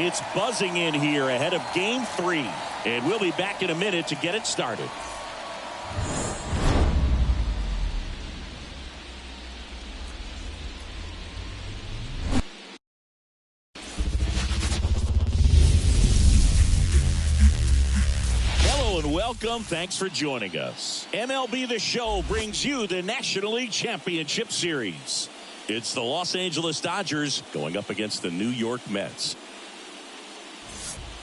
It's buzzing in here ahead of Game 3. And we'll be back in a minute to get it started. Hello and welcome. Thanks for joining us. MLB The Show brings you the National League Championship Series. It's the Los Angeles Dodgers going up against the New York Mets.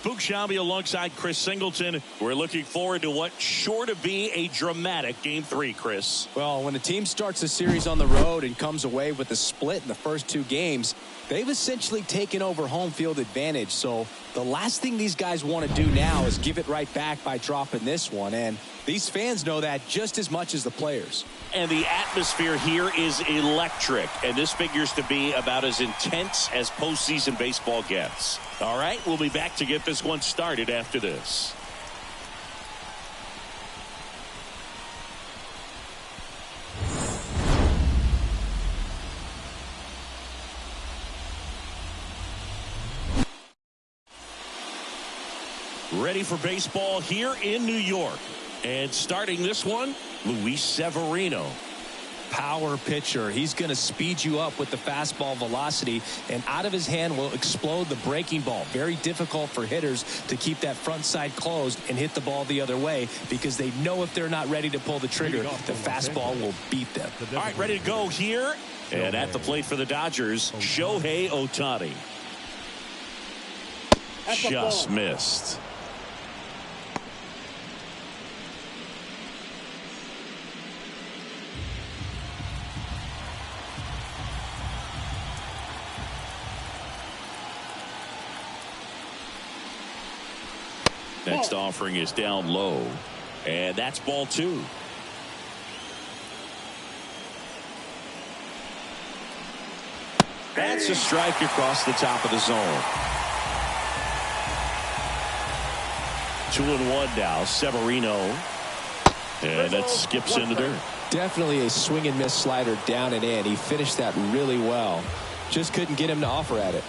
Boog Sciambi alongside Chris Singleton. We're looking forward to what's sure to be a dramatic Game 3, Chris. Well, when a team starts a series on the road and comes away with a split in the first 2 games, they've essentially taken over home field advantage. So the last thing these guys want to do now is give it right back by dropping this one. And these fans know that just as much as the players. And the atmosphere here is electric. And this figures to be about as intense as postseason baseball gets. All right, we'll be back to get this one started after this. Ready for baseball here in New York. And starting this one, Luis Severino. Power pitcher. He's going to speed you up with the fastball velocity, and out of his hand will explode the breaking ball. Very difficult for hitters to keep that front side closed and hit the ball the other way, because they know if they're not ready to pull the trigger, the fastball will beat them. All right, ready to go here. And at the plate for the Dodgers, Shohei Ohtani. Just missed. Next offering is down low, and that's ball 2. That's a strike across the top of the zone. 2-1 now, Severino, and that skips in the dirt. Definitely a swing and miss slider down and in. He finished that really well. Just couldn't get him to offer at it.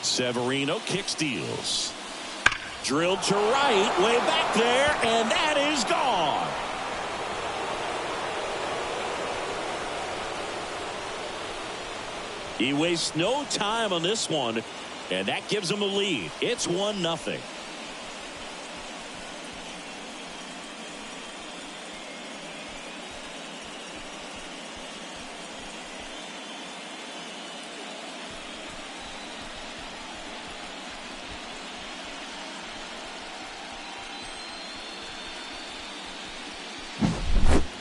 Severino kick steals. Drilled to right, way back there, and that is gone. He wastes no time on this one, and that gives him a lead. It's 1-0.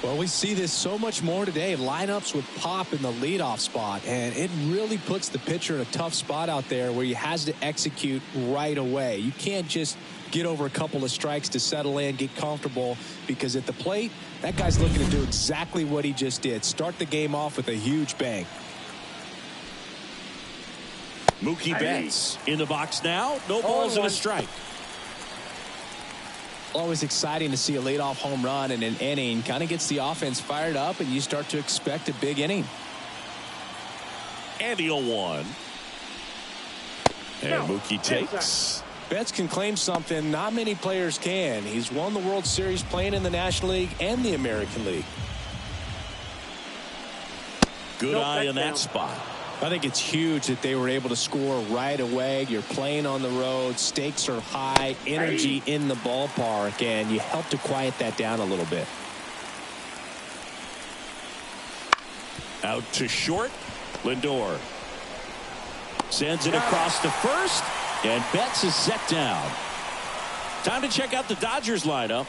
Well, we see this so much more today. Lineups with pop in the leadoff spot, and it really puts the pitcher in a tough spot out there where he has to execute right away. You can't just get over a couple of strikes to settle in, get comfortable, because at the plate, that guy's looking to do exactly what he just did. Start the game off with a huge bang. Mookie Betts in the box now. No balls and a strike. Always exciting to see a leadoff home run in an inning. Kind of gets the offense fired up, and you start to expect a big inning. And the 0-1. And Mookie takes. Betts can claim something not many players can. He's won the World Series playing in the National League and the American League. Good eye in that spot. I think it's huge that they were able to score right away. You're playing on the road. Stakes are high. Energy in the ballpark. And you help to quiet that down a little bit. Out to short. Lindor sends it across to first. And Betts is set down. Time to check out the Dodgers lineup.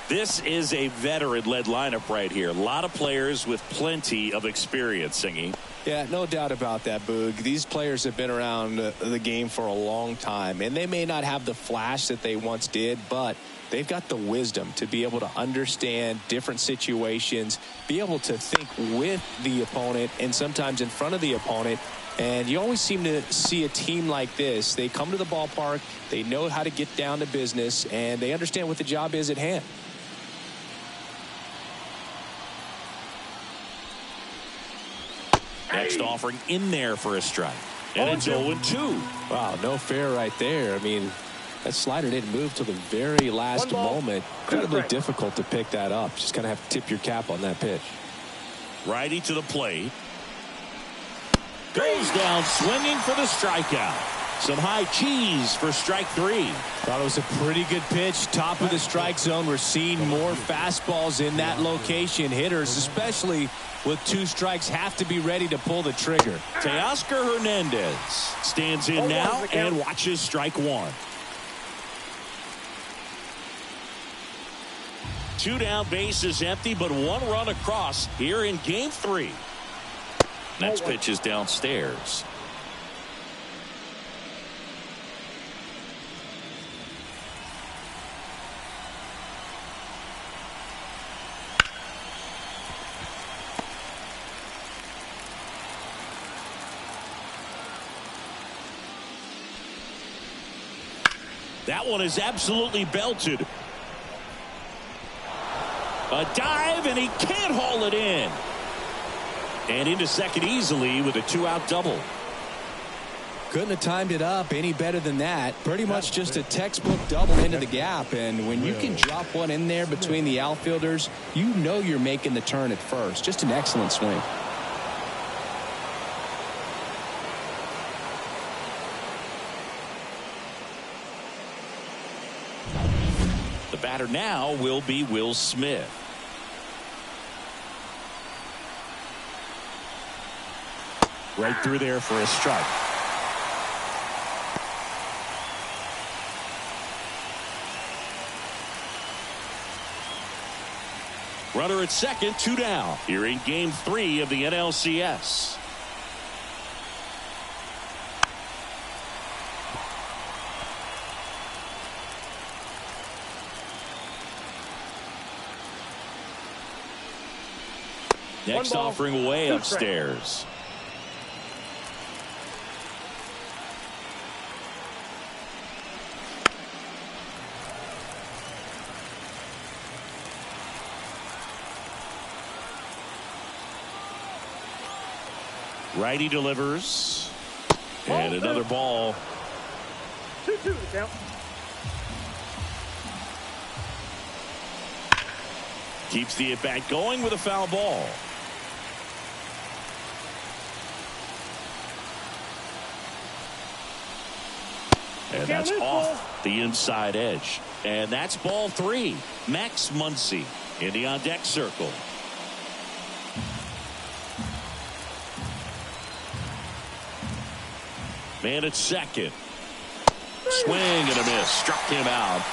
This is a veteran-led lineup right here. A lot of players with plenty of experience, Singy. Yeah, no doubt about that, Boog. These players have been around the game for a long time, and they may not have the flash that they once did, but they've got the wisdom to be able to understand different situations, be able to think with the opponent and sometimes in front of the opponent And you always seem to see a team like this. They come to the ballpark, they know how to get down to business, and they understand what the job is at hand. Next offering in there for a strike. And it's 0-2. Wow, no fair right there. I mean, that slider didn't move till the very last moment. Incredibly difficult to pick that up. Just kind of have to tip your cap on that pitch. Righty to the plate. Goes down swinging for the strikeout. Some high cheese for strike 3. Thought it was a pretty good pitch. Top of the strike zone. We're seeing more fastballs in that location. Hitters, especially with 2 strikes, have to be ready to pull the trigger. Teoscar Hernandez stands in now and watches strike 1. 2 down, bases empty, but 1 run across here in game 3. Next pitch is downstairs. That one is absolutely belted. A dive, and he can't haul it in. And into second easily with a 2-out double. Couldn't have timed it up any better than that. Pretty much just a textbook double into the gap. And when you can drop one in there between the outfielders, you know you're making the turn at first. Just an excellent swing. The batter now will be Will Smith. Right through there for a strike. Runner at second, 2 down. Here in game 3 of the NLCS. Next offering way upstairs. Righty delivers. And another ball. 2-2 the count. Keeps the at-bat going with a foul ball. And that's off the inside edge. And that's ball 3. Max Muncy in the on-deck circle. Man at second. Swing and a miss. Struck him out.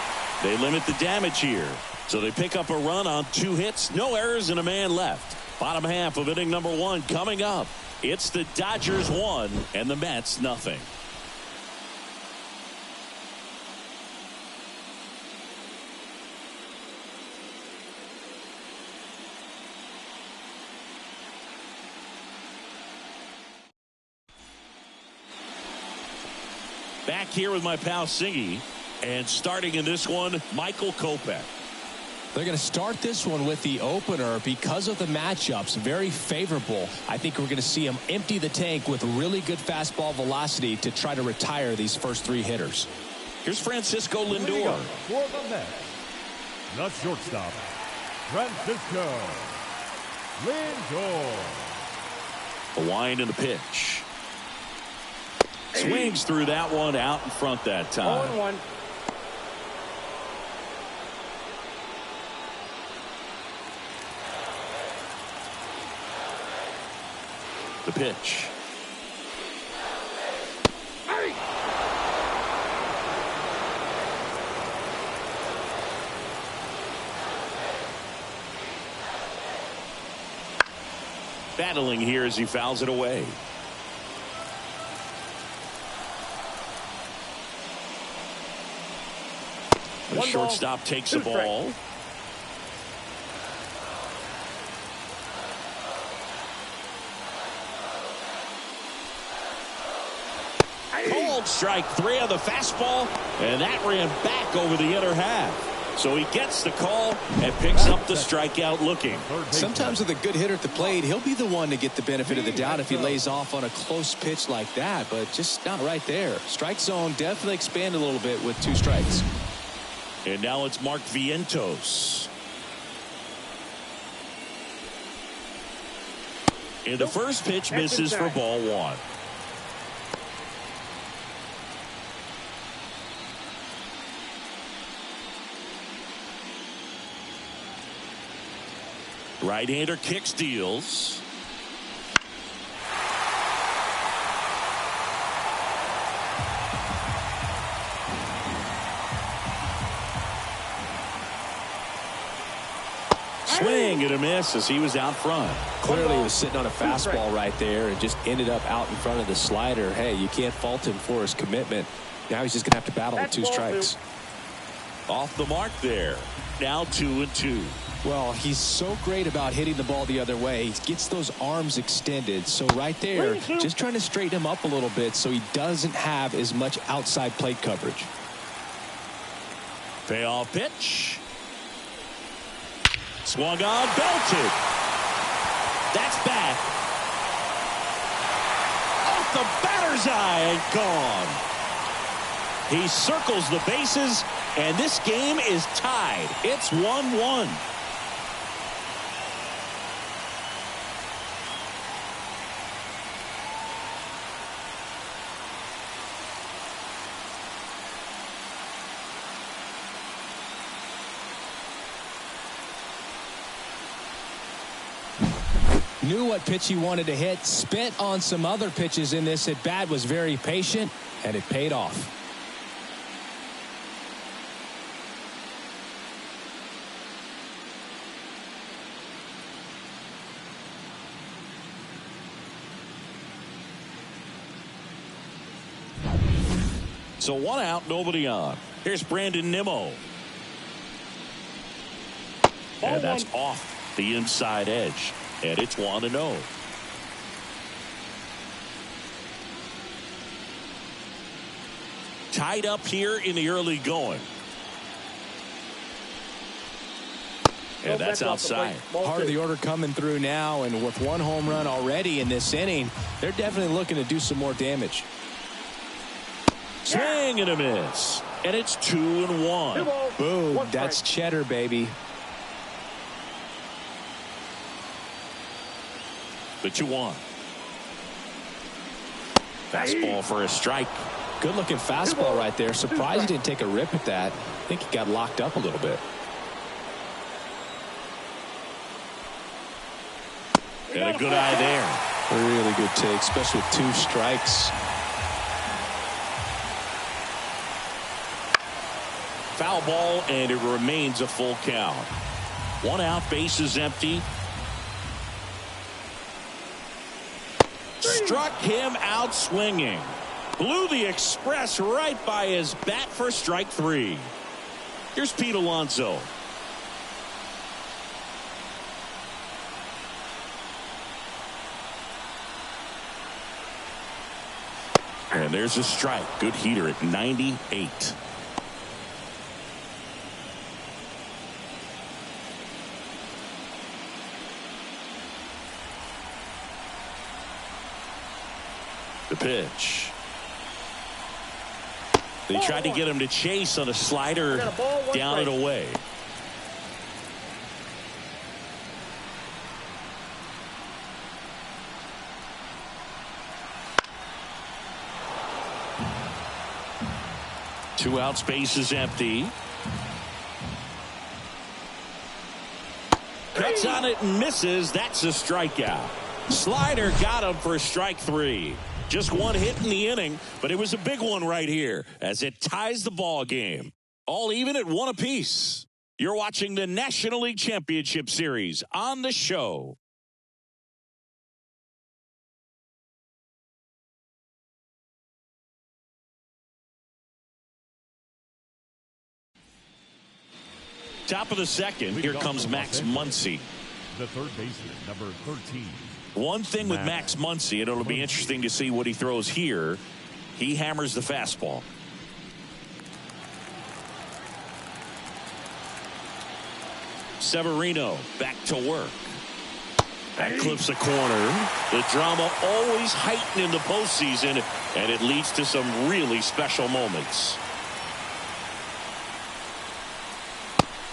They limit the damage here. So they pick up a run on 2 hits. No errors and a man left. Bottom half of inning number 1 coming up. It's the Dodgers 1 and the Mets nothing. Back here with my pal Singy, and starting in this one, Michael Kopech. They're going to start this one with the opener because of the matchups. Very favorable. I think we're going to see him empty the tank with really good fastball velocity to try to retire these first 3 hitters. Here's Francisco Lindor. For the Mets, the shortstop, Francisco Lindor. A wind and a pitch. Swings through that one out in front that time. 0-1. The pitch. Battling here as he fouls it away. The shortstop takes the ball. Strike three on the fastball, and that ran back over the inner half. So he gets the call and picks up the strikeout looking. Sometimes with a good hitter at the plate, he'll be the one to get the benefit of the doubt if he lays off on a close pitch like that, but just not right there. Strike zone definitely expanded a little bit with 2 strikes. And now it's Mark Vientos. And the first pitch misses for ball 1. Right-hander kicks, deals. Swing and a miss as he was out front. Clearly he was sitting on a fastball right there and just ended up out in front of the slider. Hey, you can't fault him for his commitment. Now he's just going to have to battle with 2 strikes. Off the mark there. Now 2-2. Well, he's so great about hitting the ball the other way. He gets those arms extended. So right there, just trying to straighten him up a little bit so he doesn't have as much outside plate coverage. Payoff pitch. Swung on, belted. That's back. Off the batter's eye and gone. He circles the bases, and this game is tied. It's 1-1. Knew what pitch he wanted to hit, spent on some other pitches in this at bat, was very patient, and it paid off. So 1 out, nobody on. Here's Brandon Nimmo. And that's off the inside edge. And it's 1-0. Tied up here in the early going. And that's outside. Part of the order coming through now, and with 1 home run already in this inning, they're definitely looking to do some more damage. Swing and a miss. And it's 2-1. Boom. That's cheddar, baby. The 2-1. Fastball for a strike. Good looking fastball right there. Surprised he didn't take a rip at that. I think he got locked up a little bit. And a good eye there. A really good take, especially with 2 strikes. Foul ball, and it remains a full count. 1 out, bases empty. Struck him out swinging. Blew the express right by his bat for strike 3. Here's Pete Alonso. And there's a strike. Good heater at 98. The pitch. They tried to get him to chase on a slider, down and away. Two outs, base is empty. Cuts on it and misses. That's a strikeout. Slider got him for strike 3. Just 1 hit in the inning, but it was a big one right here as it ties the ball game. All even at 1 apiece. You're watching the National League Championship Series on the show. Top of the second, here comes Max Muncy. The third baseman, number 13. One thing with Max Muncy, and it'll be interesting to see what he throws here. He hammers the fastball. Severino back to work. That clips a corner. The drama always heightened in the postseason, and it leads to some really special moments.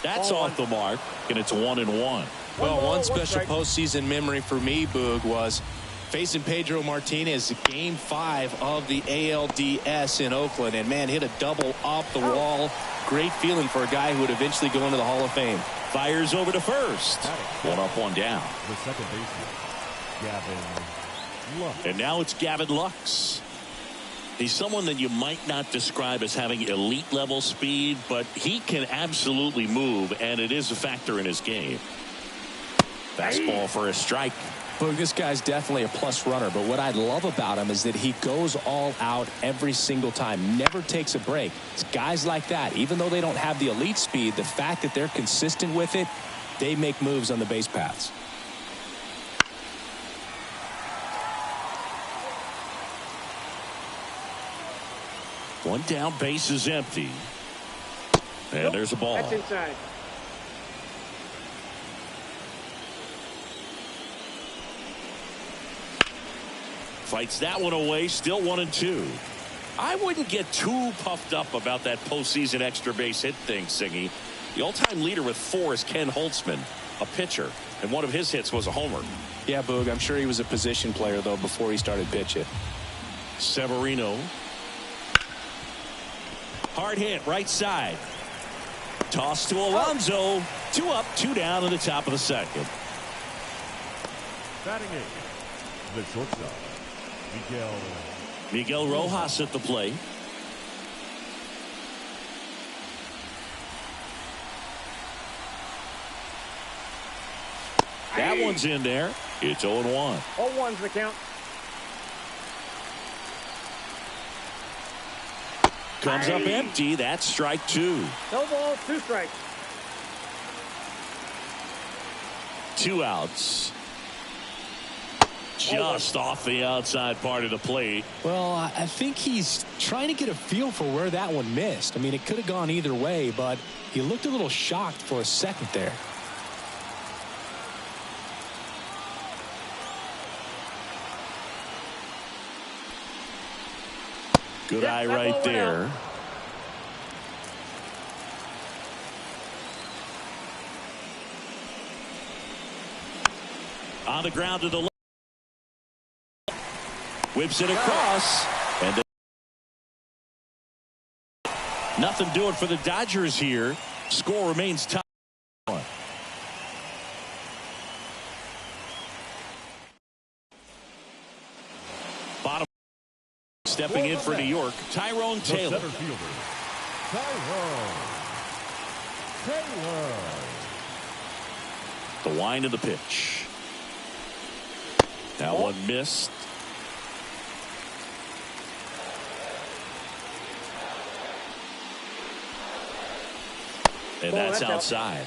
That's off the mark, and it's 1-1. Well, one special postseason memory for me, Boog, was facing Pedro Martinez Game 5 of the ALDS in Oakland, and man, hit a double off the wall. Great feeling for a guy who would eventually go into the Hall of Fame. Fires over to first. 1 up, 1 down. The second baseman, Gavin Lux. And now it's Gavin Lux. He's someone that you might not describe as having elite level speed, but he can absolutely move, and it is a factor in his game. Fastball for a strike. Boog, this guy's definitely a plus runner, but what I love about him is that he goes all out every single time, never takes a break. It's guys like that, even though they don't have the elite speed, the fact that they're consistent with it, they make moves on the base paths. One down, base is empty. And there's a ball. That's inside. Fights that one away, still 1-2. I wouldn't get too puffed up about that postseason extra base hit thing, Singy. The all-time leader with 4 is Ken Holtzman, a pitcher, and one of his hits was a homer. Yeah, Boog, I'm sure he was a position player, though, before he started pitching. Severino. Hard hit, right side. Toss to Alonso. 2 up, 2 down in the top of the second. Batting eighth, the shortstop, Miguel Rojas at the plate. That one's in there. It's 0-1. 0-1's the count. Comes up empty. That's strike 2. No ball, 2 strikes. 2 outs. Just off the outside part of the plate. Well, I think he's trying to get a feel for where that one missed. I mean, it could have gone either way, but he looked a little shocked for a second there. Good eye right there. On the ground to the left. Whips it across. And nothing doing for the Dodgers here. Score remains tied. Bottom. Stepping in for New York, Tyrone Taylor. The center fielder, Tyrone Taylor. The wind of the pitch. That one missed. And that's outside.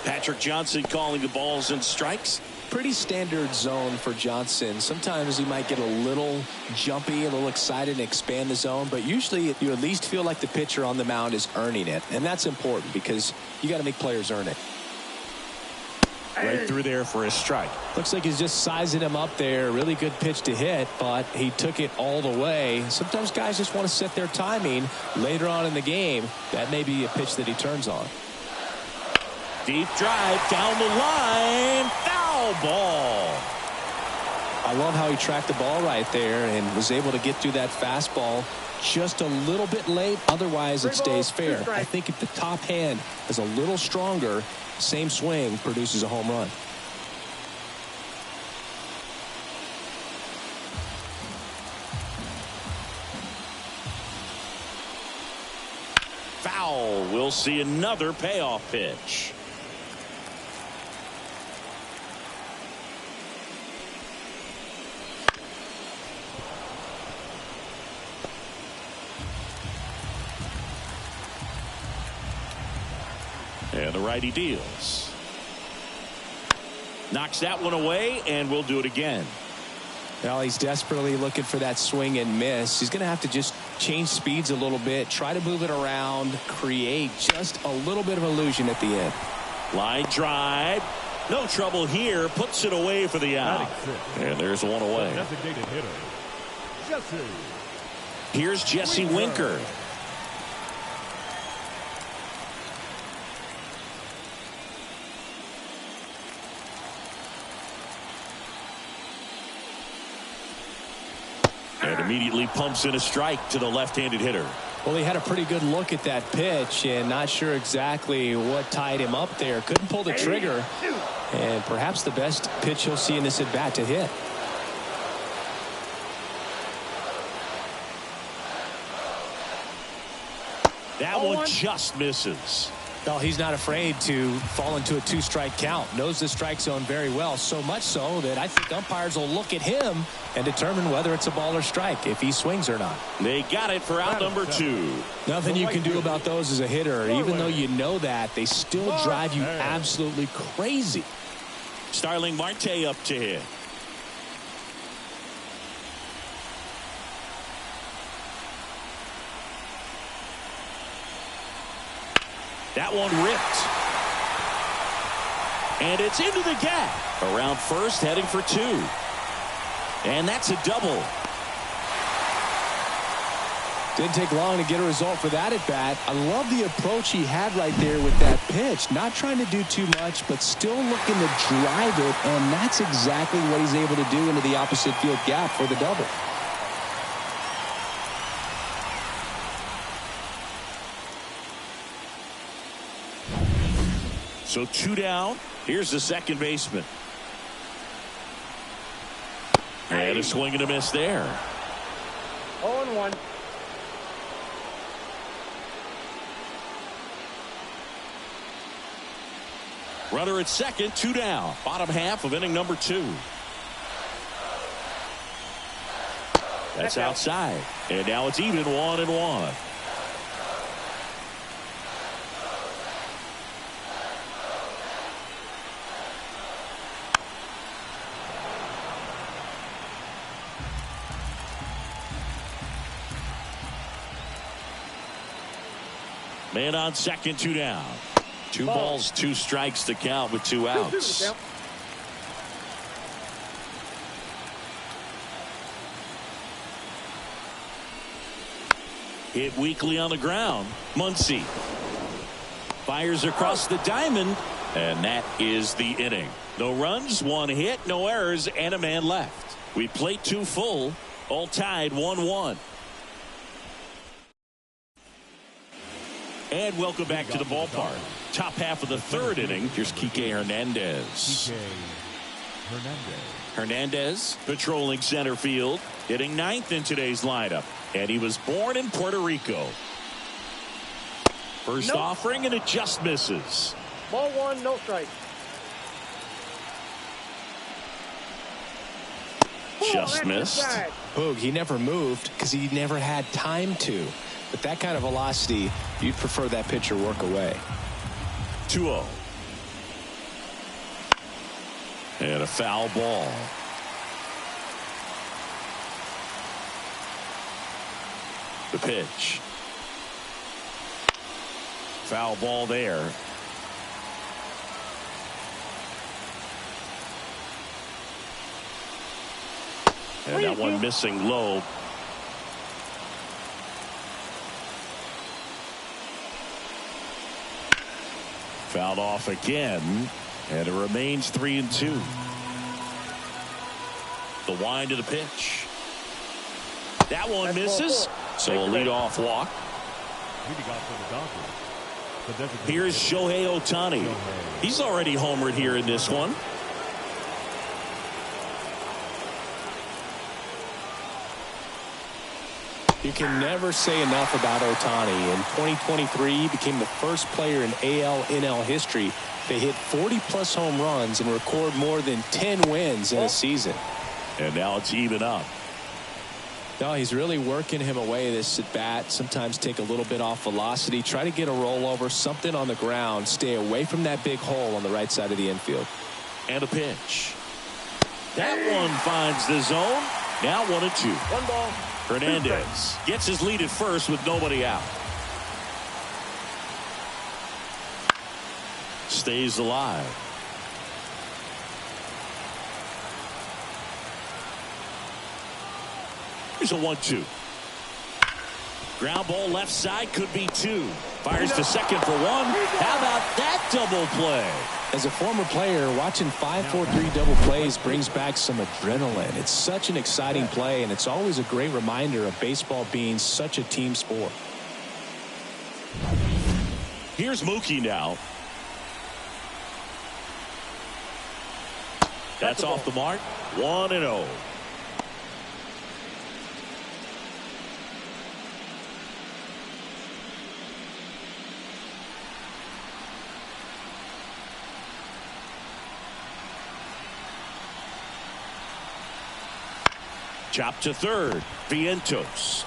Patrick Johnson calling the balls and strikes. Pretty standard zone for Johnson. Sometimes he might get a little jumpy, a little excited and expand the zone, but usually you at least feel like the pitcher on the mound is earning it, and that's important because you got to make players earn it. Right through there for a strike. Looks like he's just sizing him up there. Really good pitch to hit, but he took it all the way. Sometimes guys just want to set their timing later on in the game. That may be a pitch that he turns on. Deep drive down the line. Foul ball. I love how he tracked the ball right there and was able to get through that fastball just a little bit late. Otherwise, it stays fair. I think if the top hand is a little stronger, same swing produces a home run. Foul. We'll see another payoff pitch. And the righty deals. Knocks that one away, and we'll do it again. Well, he's desperately looking for that swing and miss. He's going to have to just change speeds a little bit, try to move it around, create just a little bit of illusion at the end. Line drive. No trouble here. Puts it away for the out. And there's one away. Designated hitter, Jesse. Here's Jesse Winker. And immediately pumps in a strike to the left-handed hitter. Well, he had a pretty good look at that pitch and not sure exactly what tied him up there. Couldn't pull the trigger. And perhaps the best pitch he'll see in this at-bat to hit. That one just misses. Well, he's not afraid to fall into a two-strike count. Knows the strike zone very well, so much so that I think umpires will look at him and determine whether it's a ball or strike, if he swings or not. They got it for out number 2. Nothing you can do about those as a hitter. Even though you know that, they still drive you absolutely crazy. Starling Marte up to hit. That one ripped. And it's into the gap. Around first, heading for 2. And that's a double. Didn't take long to get a result for that at bat. I love the approach he had right there with that pitch. Not trying to do too much, but still looking to drive it. And that's exactly what he's able to do into the opposite field gap for the double. So 2 down. Here's the second baseman. And a swing and a miss there. 0-1. Runner at second, 2 down. Bottom half of inning number 2. That's outside. And now it's even 1-1. Man on second, 2 down. 2 balls, 2 strikes to count with 2 outs. Hit weakly on the ground. Muncy fires across the diamond, and that is the inning. No runs, 1 hit, no errors, and a man left. We played 2 full, all tied 1-1. And welcome back to the ballpark. Top half of the 3rd inning. Here's Kike Hernandez. Hernandez patrolling center field, hitting 9th in today's lineup. And he was born in Puerto Rico. First offering, and it just misses. Ball 1, no strike. Just missed. Boog, he never moved because he never had time to. With that kind of velocity, you'd prefer that pitcher work away. 2-0. And a foul ball. The pitch. Foul ball there. And that one missing low. Fouled off again, and it remains 3-2. The wind of the pitch. That one misses. So a leadoff walk. Here's Shohei Ohtani. He's already homered here in this one. You can never say enough about Ohtani. In 2023, he became the first player in AL/NL history to hit 40-plus home runs and record more than 10 wins in a season. And now it's even up. No, he's really working him away this at bat. Sometimes take a little bit off velocity, try to get a rollover, something on the ground, stay away from that big hole on the right side of the infield. And a pitch. That one finds the zone. Now 1-2. 1 ball. Hernandez gets his lead at first with nobody out. Stays alive. Here's a 1-2. Ground ball left side, could be 2. Fires to second for 1. How about that double play? As a former player, watching 5-4-3 double plays brings back some adrenaline. It's such an exciting play, and it's always a great reminder of baseball being such a team sport. Here's Mookie now. That's off the mark. 1-0. Chop to third. Vientos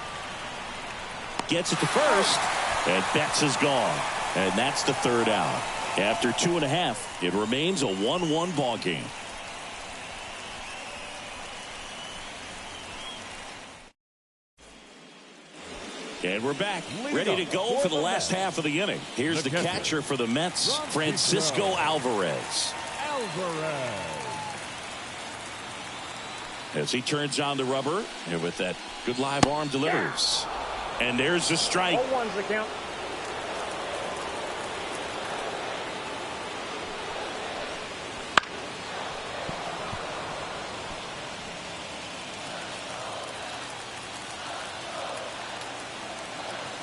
gets it to first, and Betts is gone. And that's the third out. After 2.5, it remains a 1-1 ball game. And we're back, ready to go for the last half of the inning. Here's the catcher for the Mets, Francisco Alvarez. As he turns on the rubber, and with that good live arm delivers. And there's the strike. 0-1's the count.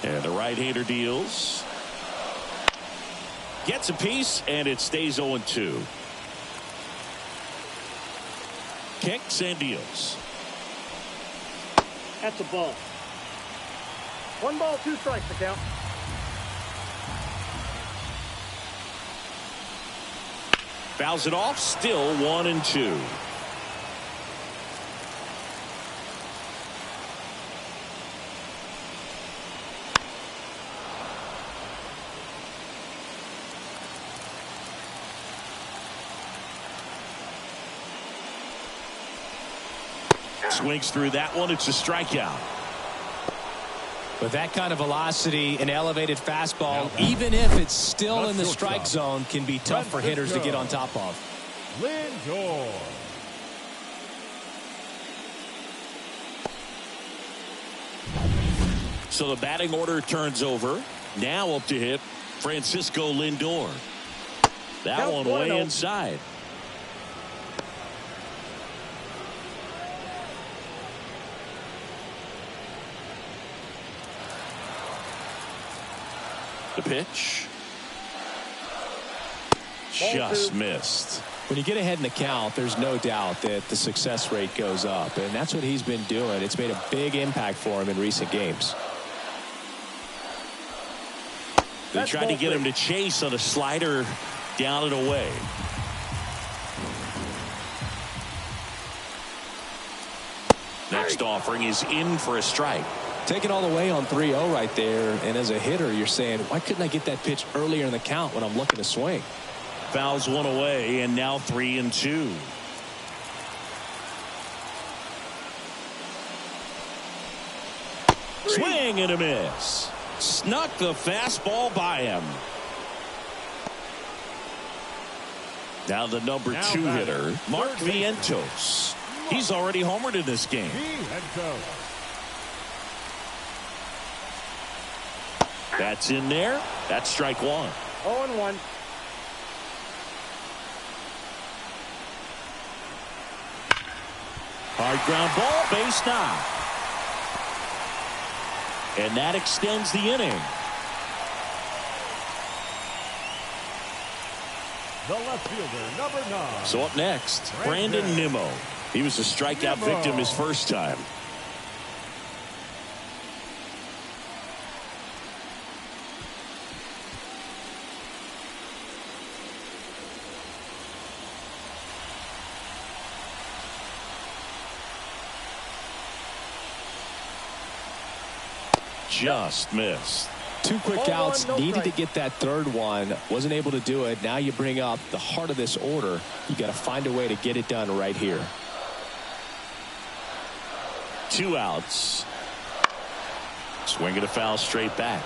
And the right-hander deals. Gets a piece, and it stays 0-2. Kicks and deals. That's a ball. 1 ball, 2 strikes, the count. Fouls it off, still 1-2. Swings through that one. It's a strikeout. With that kind of velocity, an elevated fastball, even if it's still in the strike zone, can be tough for hitters to get on top of. Lindor. So the batting order turns over. Now up to hit Francisco Lindor. That one way inside. The pitch. Just missed. When you get ahead in the count, there's no doubt that the success rate goes up, and that's what he's been doing. It's made a big impact for him in recent games. They tried to get him to chase on a slider down and away. Next offering is in for a strike. Taking all the way on 3-0 right there, and as a hitter, you're saying, why couldn't I get that pitch earlier in the count when I'm looking to swing? Fouls one away, and now 3-2. Swing and a miss. Snuck the fastball by him. Now the number 2 hitter, Mark Vientos. He's already homered in this game. That's in there. That's strike 1. 0-1. Hard ground ball, base knock. And that extends the inning. The left fielder, number 9. So up next, Brandon Nimmo. He was a strikeout victim his first time. Just missed. 2 quick outs, needed to get that third one, wasn't able to do it. Now you bring up the heart of this order. You got to find a way to get it done right here. 2 outs. Swing and a foul straight back.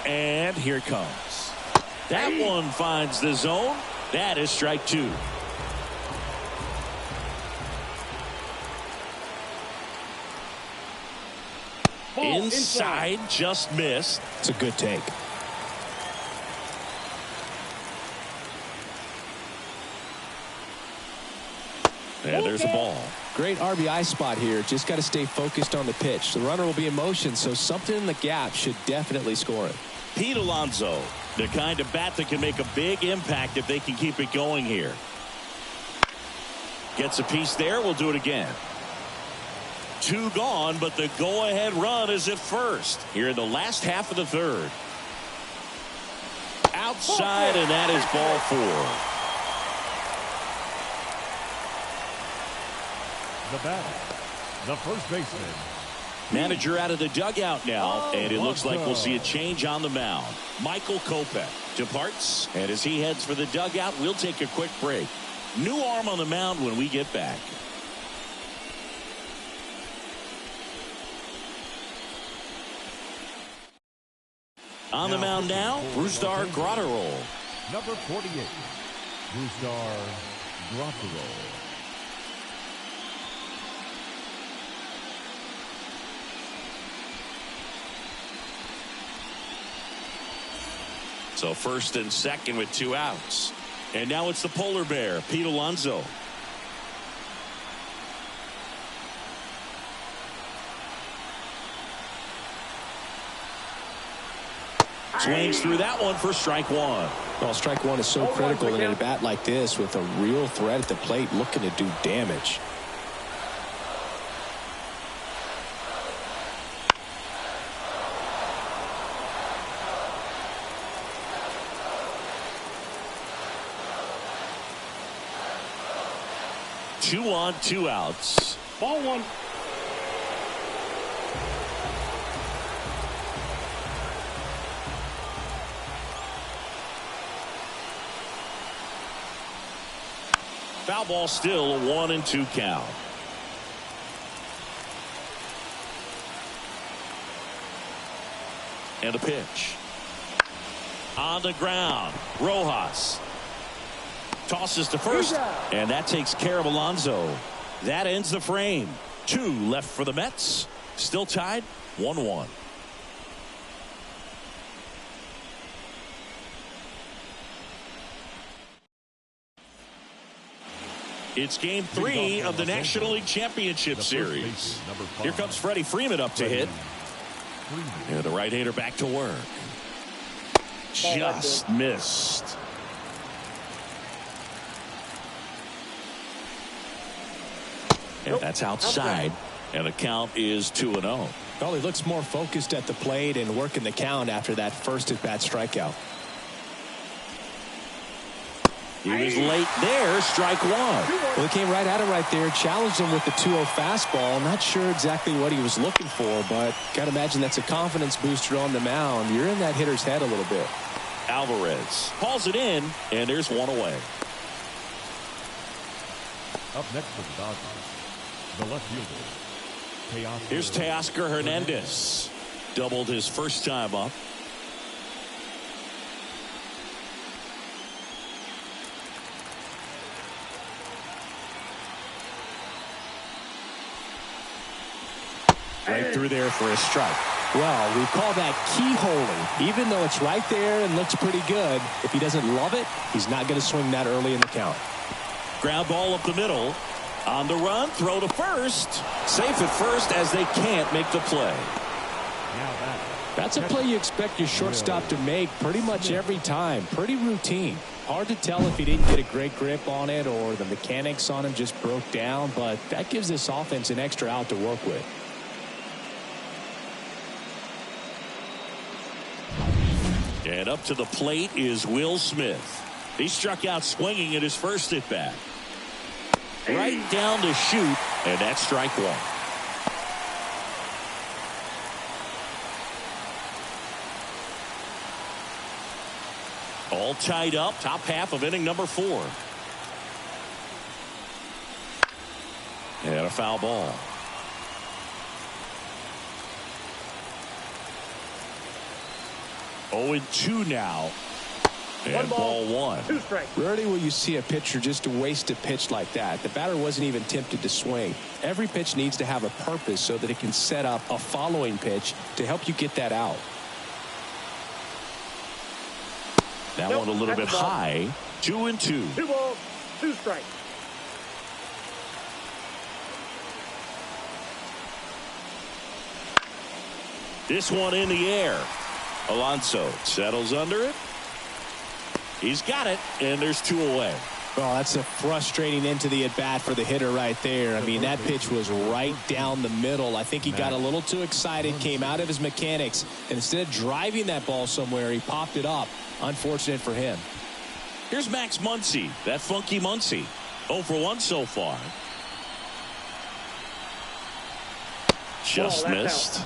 And here it comes. That one finds the zone. That is strike 2. Inside, just missed. It's a good take. And there's the ball. Great RBI spot here. Just got to stay focused on the pitch. The runner will be in motion, so something in the gap should definitely score it. Pete Alonso, the kind of bat that can make a big impact if they can keep it going here. Gets a piece there. We'll do it again. 2 gone, but the go-ahead run is at first here in the last half of the third. Outside, and that is ball 4. The batter, the first baseman. Manager out of the dugout now, and it looks like we'll see a change on the mound. Michael Kopech departs, and as he heads for the dugout, we'll take a quick break. New arm on the mound when we get back. On the mound now, Brusdar Graterol. Number 48, Brusdar Graterol. So first and second with 2 outs. And now it's the polar bear, Pete Alonso. Swings through that one for strike 1. Well, strike 1 is so critical in a bat like this with a real threat at the plate looking to do damage. Two on, 2 outs. Ball 1. Foul ball, still a 1-2 count. And a pitch. On the ground, Rojas tosses to first, and that takes care of Alonso. That ends the frame. 2 left for the Mets. Still tied 1-1. It's game 3 of the National League Championship Series. Here comes Freddie Freeman up to hit. And the right-hander back to work. Just missed. And that's outside. And the count is 2-0. Well, he looks more focused at the plate and working the count after that first at-bat strikeout. He was late there, strike 1. Well, he came right at him right there, challenged him with the 2-0 fastball. Not sure exactly what he was looking for, but got to imagine that's a confidence booster on the mound. You're in that hitter's head a little bit. Alvarez hauls it in, and there's 1 away. Up next for the Dodgers, the left fielder, Here's Teoscar Hernandez. Doubled his first time up. Right through there for a strike. Well, we call that keyholing. Even though it's right there and looks pretty good, if he doesn't love it, he's not going to swing that early in the count. Ground ball up the middle. On the run, throw to first. Safe at first as they can't make the play. That's a play you expect your shortstop to make pretty much every time. Pretty routine. Hard to tell if he didn't get a great grip on it or the mechanics on him just broke down, but that gives this offense an extra out to work with. And up to the plate is Will Smith. He struck out swinging at his first at bat. Right down to shoot, and that's strike 1. All tied up, top half of inning number 4. a foul ball. Oh, and 2 now. And ball 1. 2 strikes. Rarely will you see a pitcher just waste a pitch like that. The batter wasn't even tempted to swing. Every pitch needs to have a purpose so that it can set up a following pitch to help you get that out. That one a little bit high. 2 and 2. 2 balls, 2 strikes. This one in the air. Alonso settles under it. He's got it, and there's 2 away. Well, that's a frustrating end to the at-bat for the hitter right there. I mean, that pitch was right down the middle. I think he got a little too excited, came out of his mechanics, and instead of driving that ball somewhere, he popped it up. Unfortunate for him. Here's Max Muncy, that funky Muncy. 0 for 1 so far. Just missed.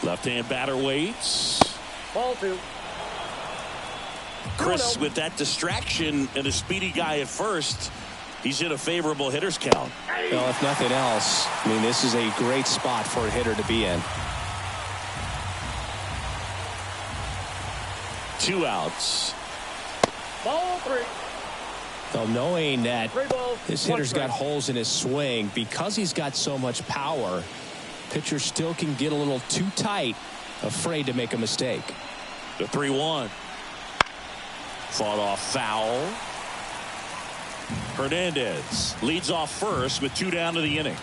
Left-hand batter waits. Ball 2. Chris, with that distraction and a speedy guy at first, he's in a favorable hitter's count. Well, if nothing else, I mean, this is a great spot for a hitter to be in. 2 outs. Ball 3. Well, knowing that 3 balls, this 1 hitter's got strike. holes in his swing, because he's got so much power, pitcher still can get a little too tight, afraid to make a mistake. The 3-1. Fought off foul. Hernandez leads off first with 2 down to the inning.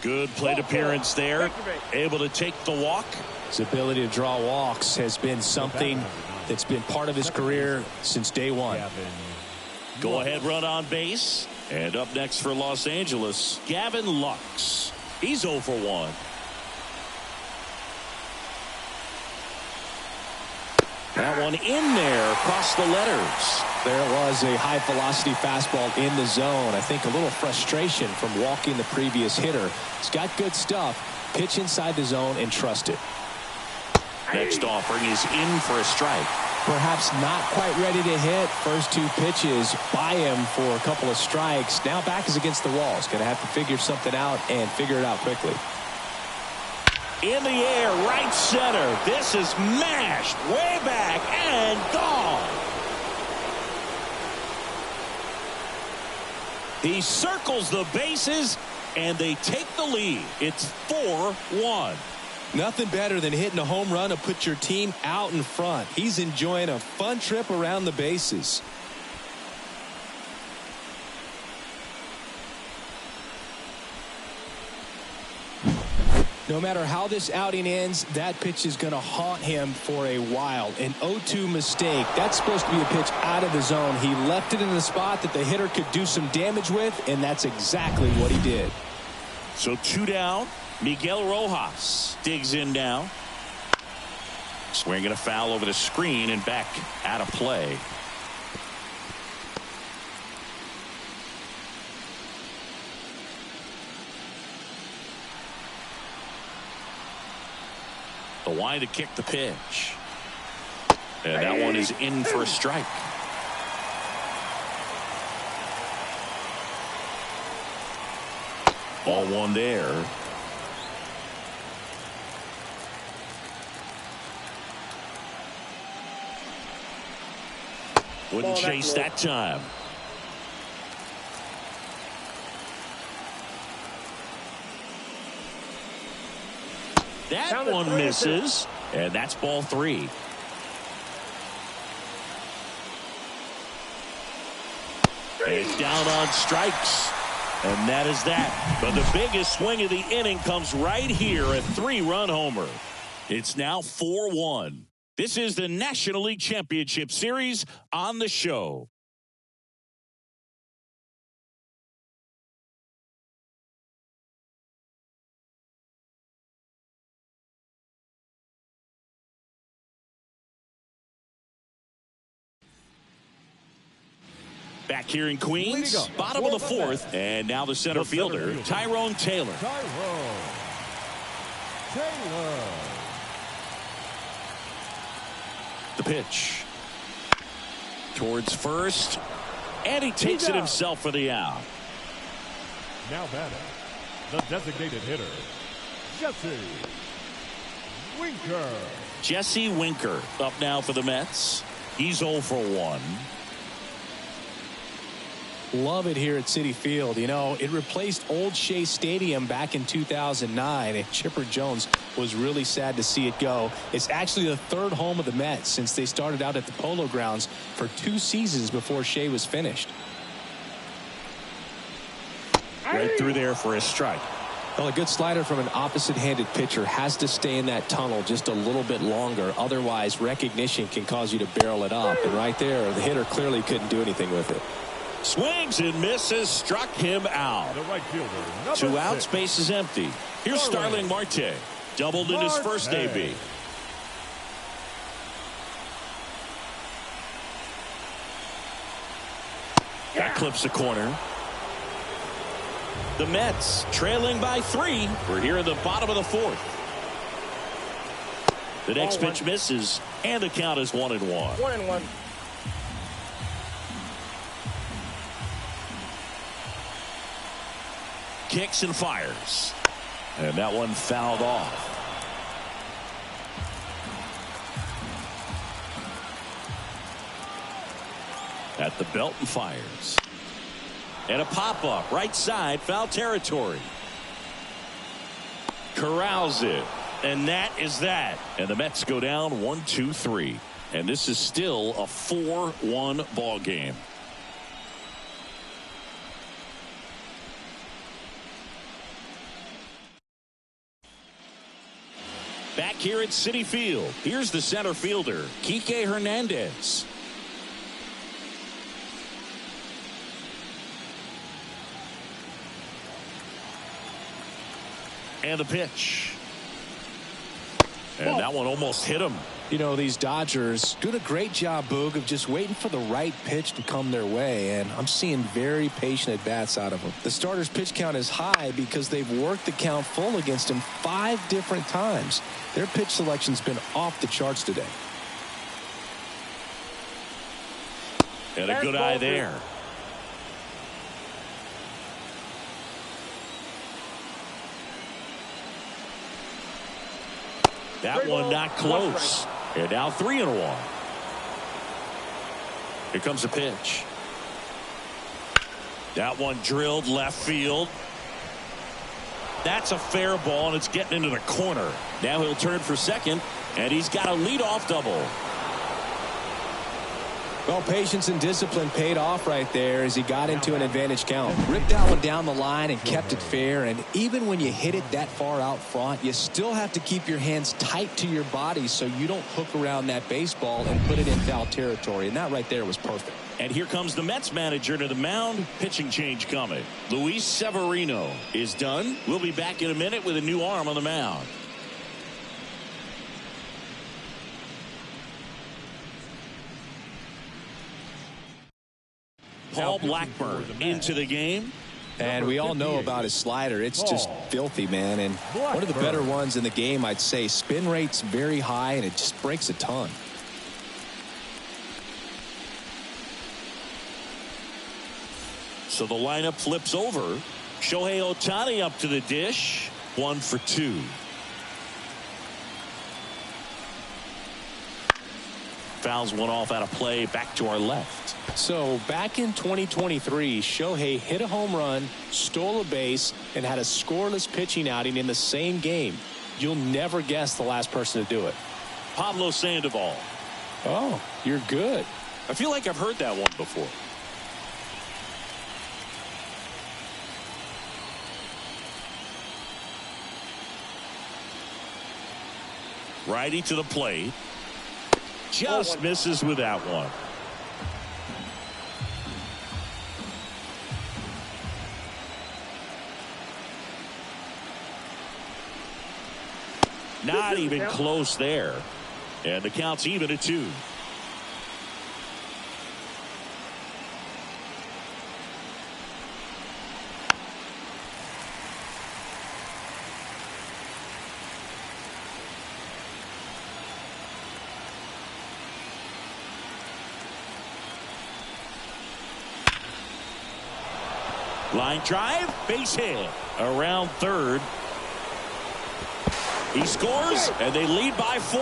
Good plate appearance there. Able to take the walk. His ability to draw walks has been something that's been part of his career since day one. Go ahead run on base. And up next for Los Angeles, Gavin Lux. He's 0 for 1. That one in there across the letters. There was a high velocity fastball in the zone. I think a little frustration from walking the previous hitter. He's got good stuff. Pitch inside the zone and trust it. Next offering is in for a strike. Perhaps not quite ready to hit. First 2 pitches by him for a couple of strikes. Now back is against the wall. He's going to have to figure something out and figure it out quickly. In the air, right center. This is mashed way back and gone. He circles the bases, and they take the lead. It's 4-1. Nothing better than hitting a home run to put your team out in front. He's enjoying a fun trip around the bases. No matter how this outing ends, that pitch is going to haunt him for a while. An 0-2 mistake. That's supposed to be a pitch out of the zone. He left it in the spot that the hitter could do some damage with, and that's exactly what he did. So 2 down. Miguel Rojas digs in now. Swinging a foul over the screen and back out of play. The wind to kick the pitch. And that one is in for a strike. Ball 1 there. Wouldn't chase that time. That one misses, and that's ball 3. It's down on strikes, and that is that. But the biggest swing of the inning comes right here, a 3-run homer. It's now 4-1. This is the National League Championship Series on the show. Back here in Queens, bottom of the 4th, and now the center fielder, Tyrone Taylor. Taylor. The pitch. Towards first. And he takes it himself for the out. Now batting, the designated hitter, Jesse Winker. Jesse Winker up now for the Mets. He's 0 for 1. Love it here at Citi Field. You know, it replaced Old Shea Stadium back in 2009, and Chipper Jones was really sad to see it go. It's actually the third home of the Mets since they started out at the Polo Grounds for 2 seasons before Shea was finished. Right through there for a strike. Well, a good slider from an opposite-handed pitcher has to stay in that tunnel just a little bit longer. Otherwise, recognition can cause you to barrel it up. And right there, the hitter clearly couldn't do anything with it. Swings and misses, struck him out. The right fielder, number 2 out, 6. space is empty. Here's Starling Marte. Doubled in his first AB. That clips the corner. The Mets trailing by 3. We're here in the bottom of the 4th. The next pitch misses, and the count is 1-1. 1-1. Kicks and fires. And that one fouled off. At the belt and fires. And a pop-up right side, foul territory. Corrals it. And that is that. And the Mets go down 1-2-3. And this is still a 4-1 ball game. Back here at Citi Field, here's the center fielder, Kike Hernandez. And the pitch. And that one almost hit him. You know, these Dodgers doing a great job, Boog, of just waiting for the right pitch to come their way, and I'm seeing very patient at-bats out of them. The starter's pitch count is high because they've worked the count full against him 5 different times. Their pitch selection's been off the charts today. And a good eye there. That one not close. And now 3-1. Here comes the pitch. That one drilled left field. That's a fair ball, and it's getting into the corner. Now he'll turn for second, and he's got a leadoff double. Well, patience and discipline paid off right there as he got into an advantage count. Ripped that one down the line and kept it fair. And even when you hit it that far out front, you still have to keep your hands tight to your body so you don't hook around that baseball and put it in foul territory. And that right there was perfect. And here comes the Mets manager to the mound. Pitching change coming. Luis Severino is done. We'll be back in a minute with a new arm on the mound. Paul Blackburn into the game. And we all know about his slider. It's just filthy, man. And one of the better ones in the game, I'd say. Spin rate's very high, and it just breaks a ton. So the lineup flips over. Shohei Ohtani up to the dish. 1 for 2. Fouls one off out of play, back to our left. So back in 2023, Shohei hit a home run, stole a base, and had a scoreless pitching outing in the same game. You'll never guess the last person to do it. Pablo Sandoval. Oh, you're good. I feel like I've heard that one before. Righty to the plate. Just misses with that one. Not even close there. And the count's even at 2. Line drive, base hit. Around third. He scores, and they lead by 4.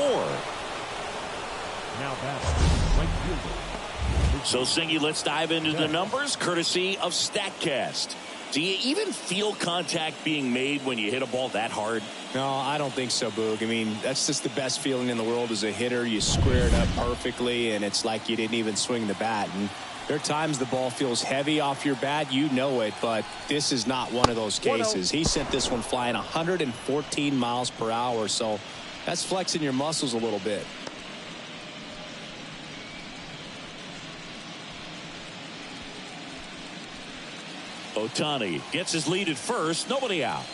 Now batting, right fielder. So, Singy, let's dive into the numbers, courtesy of StatCast. Do you even feel contact being made when you hit a ball that hard? No, I don't think so, Boog. I mean, that's just the best feeling in the world as a hitter. You square it up perfectly, and it's like you didn't even swing the bat. And there are times the ball feels heavy off your bat. You know it, but this is not one of those cases. He sent this one flying 114 miles per hour, so that's flexing your muscles a little bit. Ohtani gets his lead at first. Nobody out.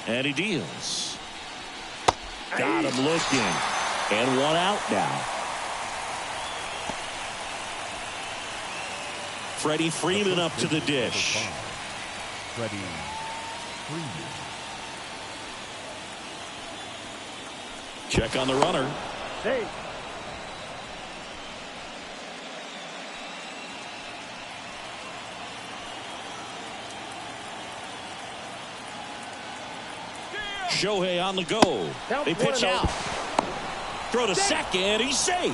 And he deals. Got him looking. And 1 out now. Freddie Freeman up to the dish. Freddie Freeman. Check on the runner. Hey. Shohei on the go. They pitch out. Throw to second. He's safe.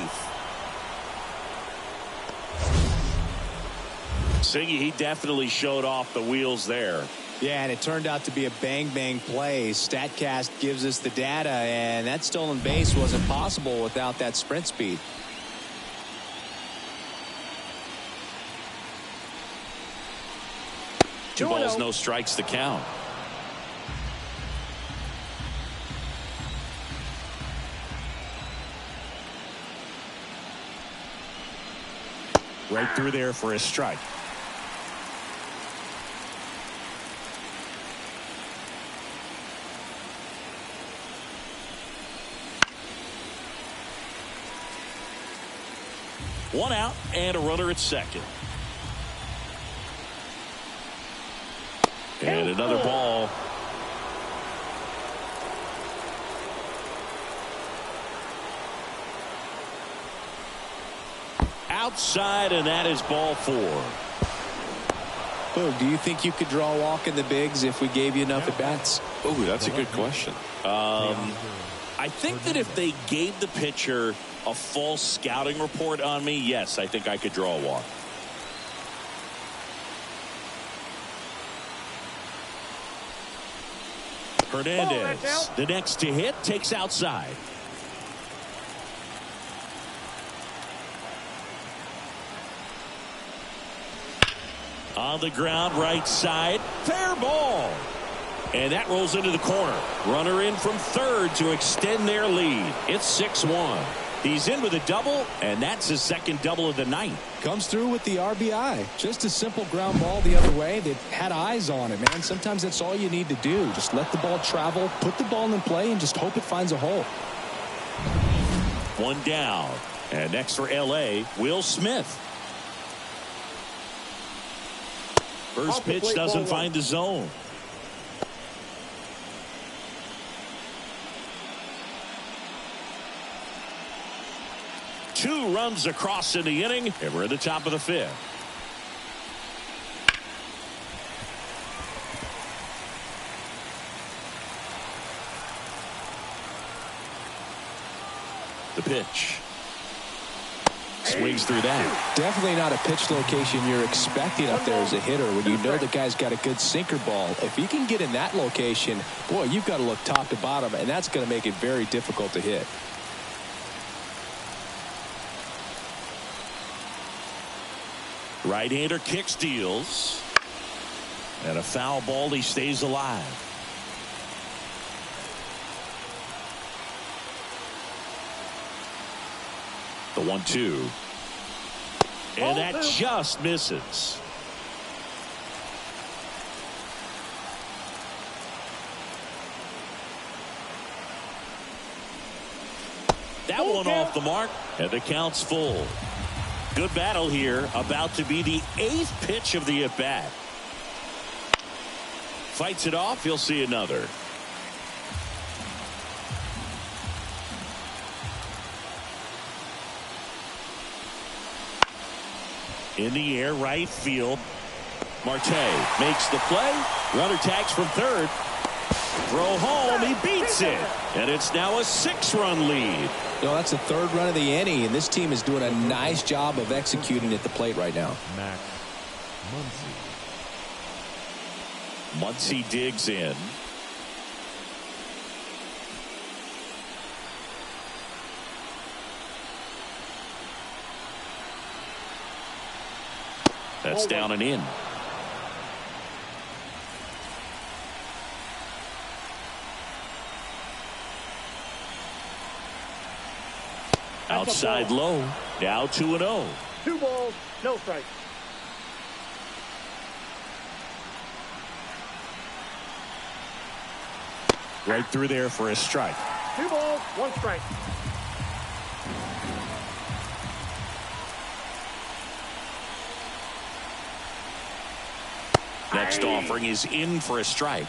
Singy, he definitely showed off the wheels there. Yeah, and it turned out to be a bang-bang play. StatCast gives us the data, and that stolen base wasn't possible without that sprint speed. Two balls, no strikes to count. Right through there for a strike. One out and a runner at second. And another ball. Outside, and that is ball 4. Boog, do you think you could draw a walk in the bigs if we gave you enough at bats? Oh, that's a good question. I think that if they gave the pitcher a full scouting report on me, yes, I think I could draw a walk. Hernandez, the next to hit, takes outside. On the ground, right side, fair ball. And that rolls into the corner. Runner in from third to extend their lead. It's 6-1. He's in with a double, and that's his second double of the night. Comes through with the RBI. Just a simple ground ball the other way. They had eyes on it, man. Sometimes that's all you need to do. Just let the ball travel, put the ball in play, and just hope it finds a hole. One down. And next for L.A., Will Smith. First pitch doesn't find the zone. Two runs across in the inning, and we're at the top of the 5th. The pitch. Swings through that. Definitely not a pitch location you're expecting up there as a hitter when you know the guy's got a good sinker ball. If he can get in that location, boy, you've got to look top to bottom, and that's going to make it very difficult to hit. Right-hander kicks, deals. And a foul ball, he stays alive. The 1-2. And that just misses. one off the mark, and the count's full. Good battle here. About to be the 8th pitch of the at-bat. Fights it off. He'll see another. In the air, right field. Marte makes the play. Runner tags from third. Throw home. He beats it. And it's now a 6-run lead. No, that's the 3rd run of the inning, and this team is doing a nice job of executing at the plate right now. Max Muncy. Muncy digs in. That's down and in. Outside low. Now 2-0. 2 balls, no strikes. Right through there for a strike. 2 balls, 1 strike. Next offering is in for a strike.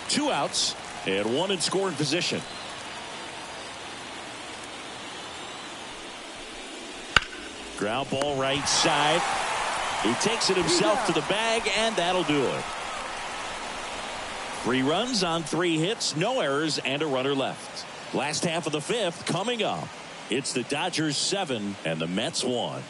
Two outs and 1 in scoring position. Ground ball right side. He takes it himself to the bag, and that'll do it. 3 runs on 3 hits, no errors, and a runner left. Last half of the 5th coming up. It's the Dodgers 7 and the Mets 1.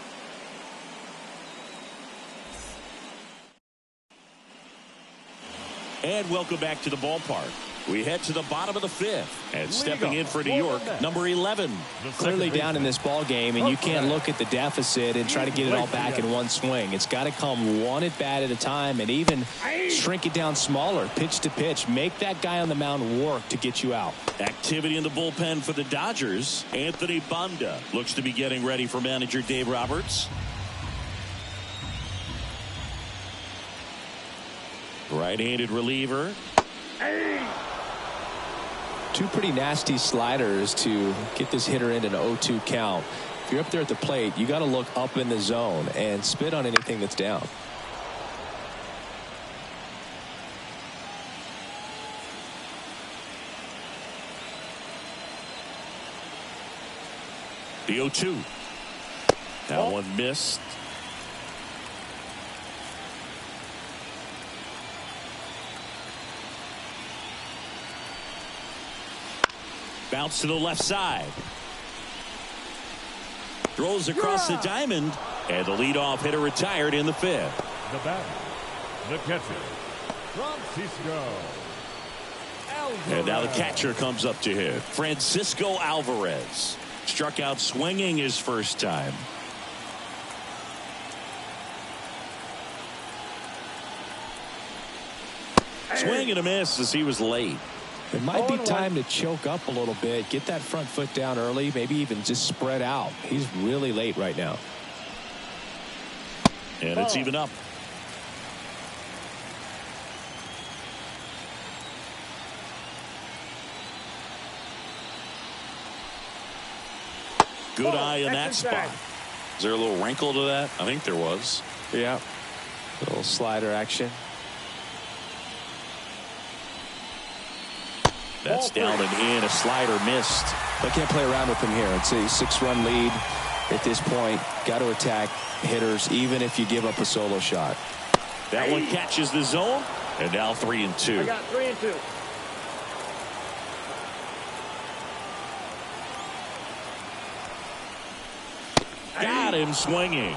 And welcome back to the ballpark. We head to the bottom of the 5th, and stepping in for New York, number 11. Clearly down in this ball game, and you can't look at the deficit and try to get it all back in one swing. It's got to come one at bat at a time, and even shrink it down smaller, pitch to pitch. Make that guy on the mound work to get you out. Activity in the bullpen for the Dodgers. Anthony Banda looks to be getting ready for manager Dave Roberts. Right-handed reliever. 2 pretty nasty sliders to get this hitter into an 0-2 count. If you're up there at the plate, you got to look up in the zone and spit on anything that's down. The 0-2. That one missed. Bounce to the left side. Throws across the diamond, and the leadoff hitter retired in the 5th. The batter, the catcher, Francisco Alvarez. And now the catcher comes up to hit. Francisco Alvarez struck out swinging his first time. Swing and a miss as he was late. It might be time to choke up a little bit, get that front foot down early, maybe even just spread out. He's really late right now. And it's even up. Good eye in that spot. Is there a little wrinkle to that? I think there was. Yeah. A little slider action. That's down and in. A slider missed. They can't play around with him here. It's a 6-run lead at this point. Got to attack hitters, even if you give up a solo shot. That one catches the zone, and now 3-2. I got 3-2. Got him swinging.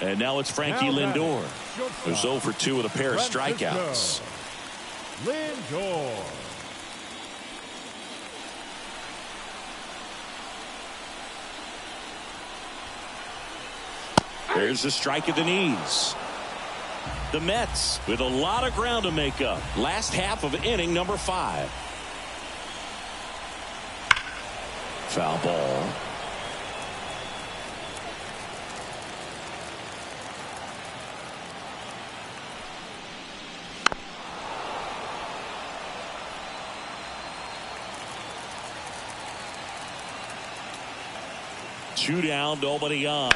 And now it's Frankie Lindor, who's 0 for 2 with a pair of strikeouts. Lindor. There's a strike at the knees. The Mets with a lot of ground to make up. Last half of inning number 5. Foul ball. Two down, nobody on.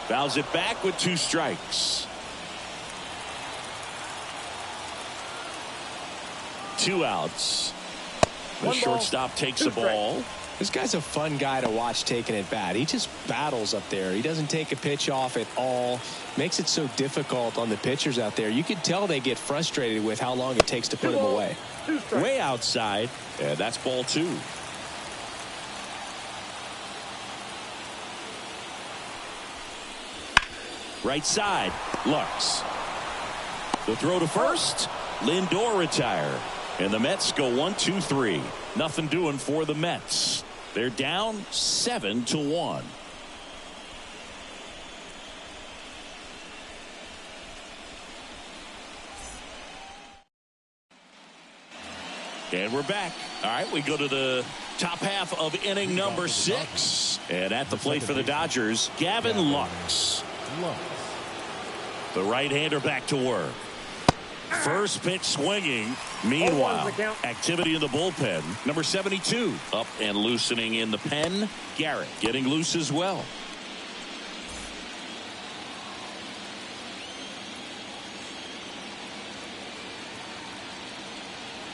Fouls it back with 2 strikes. 2 outs. The shortstop takes the ball. This guy's a fun guy to watch taking at bat. He just battles up there. He doesn't take a pitch off at all. Makes it so difficult on the pitchers out there. You can tell they get frustrated with how long it takes to put him away. Way outside, and that's ball 2. Right side, Lux. The throw to first. Lindor retire. And the Mets go 1-2-3. Nothing doing for the Mets. They're down 7-1. And we're back. All right, we go to the top half of inning number 6. And at the plate for the Dodgers, Gavin Lux. The right-hander back to work. First pitch swinging. Meanwhile, activity in the bullpen. Number 72 up and loosening in the pen. Garrett getting loose as well.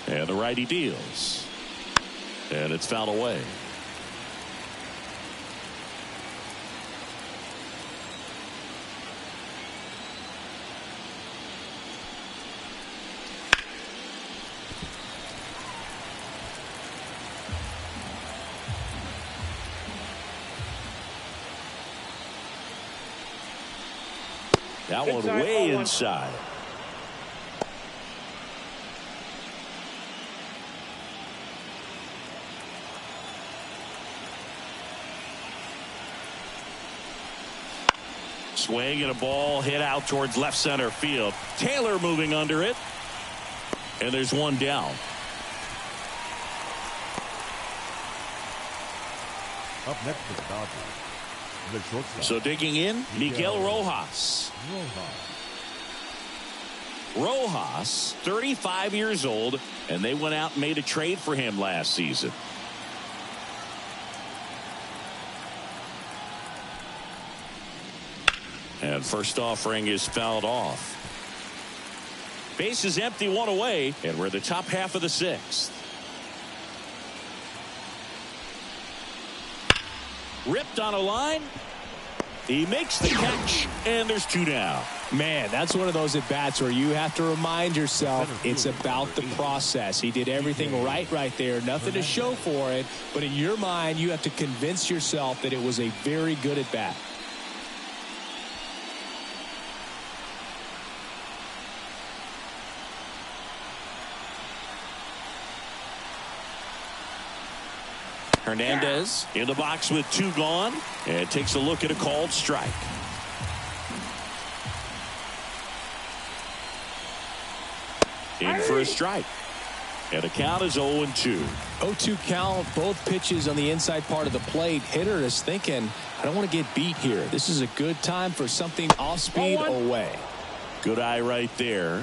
And the righty deals. And it's fouled away. That one way inside. Swing and a ball hit out towards left center field. Taylor moving under it. And there's one down. Up next for the Dodgers, the shortstop. So digging in, Miguel Rojas. Rojas, 35 years old, and they went out and made a trade for him last season. And first offering is fouled off. Base is empty, 1 away, and we're in the top half of the 6th. Ripped on a line. He makes the catch, and there's 2 down. Man, that's one of those at-bats where you have to remind yourself it's about the process. He did everything right there. Nothing to show for it, but in your mind, you have to convince yourself that it was a very good at-bat. Hernandez in the box with 2 gone, and takes a look at a called strike. In for a strike. And the count is 0-2. 0-2 count, both pitches on the inside part of the plate. Hitter is thinking, I don't want to get beat here. This is a good time for something off speed away. Good eye right there.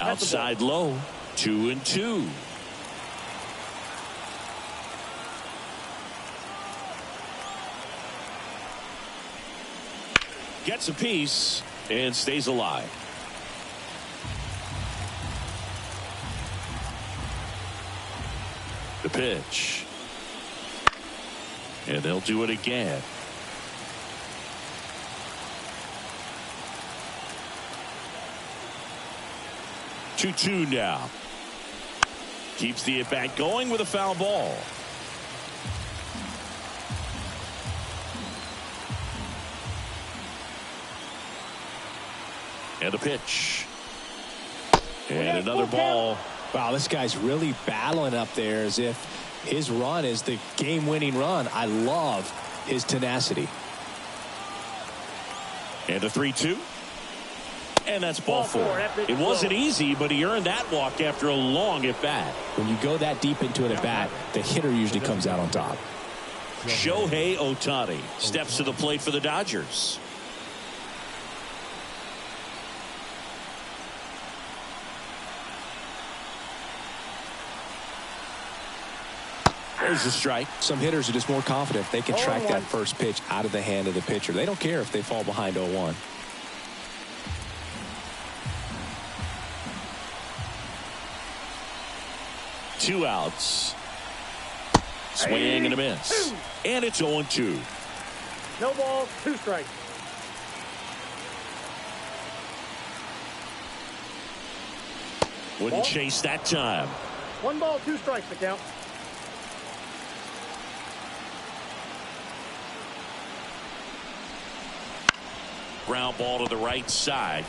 Outside low, 2-2. Gets a piece and stays alive. The pitch. And they'll do it again. Two now. Keeps the at-bat going with a foul ball. And the pitch. And another ball. Wow, this guy's really battling up there as if his run is the game-winning run. I love his tenacity. And a 3-2. And that's ball four. It wasn't easy, but he earned that walk after a long at-bat. When you go that deep into an at-bat, the hitter usually comes out on top. Shohei Ohtani steps to the plate for the Dodgers. There's a strike. Some hitters are just more confident if they can track that first pitch out of the hand of the pitcher. They don't care if they fall behind 0-1. Two outs. Swing and a miss. And it's 0-2. No balls, 2 strikes. Wouldn't chase that time. 1 ball, 2 strikes to count. Ground ball to the right side.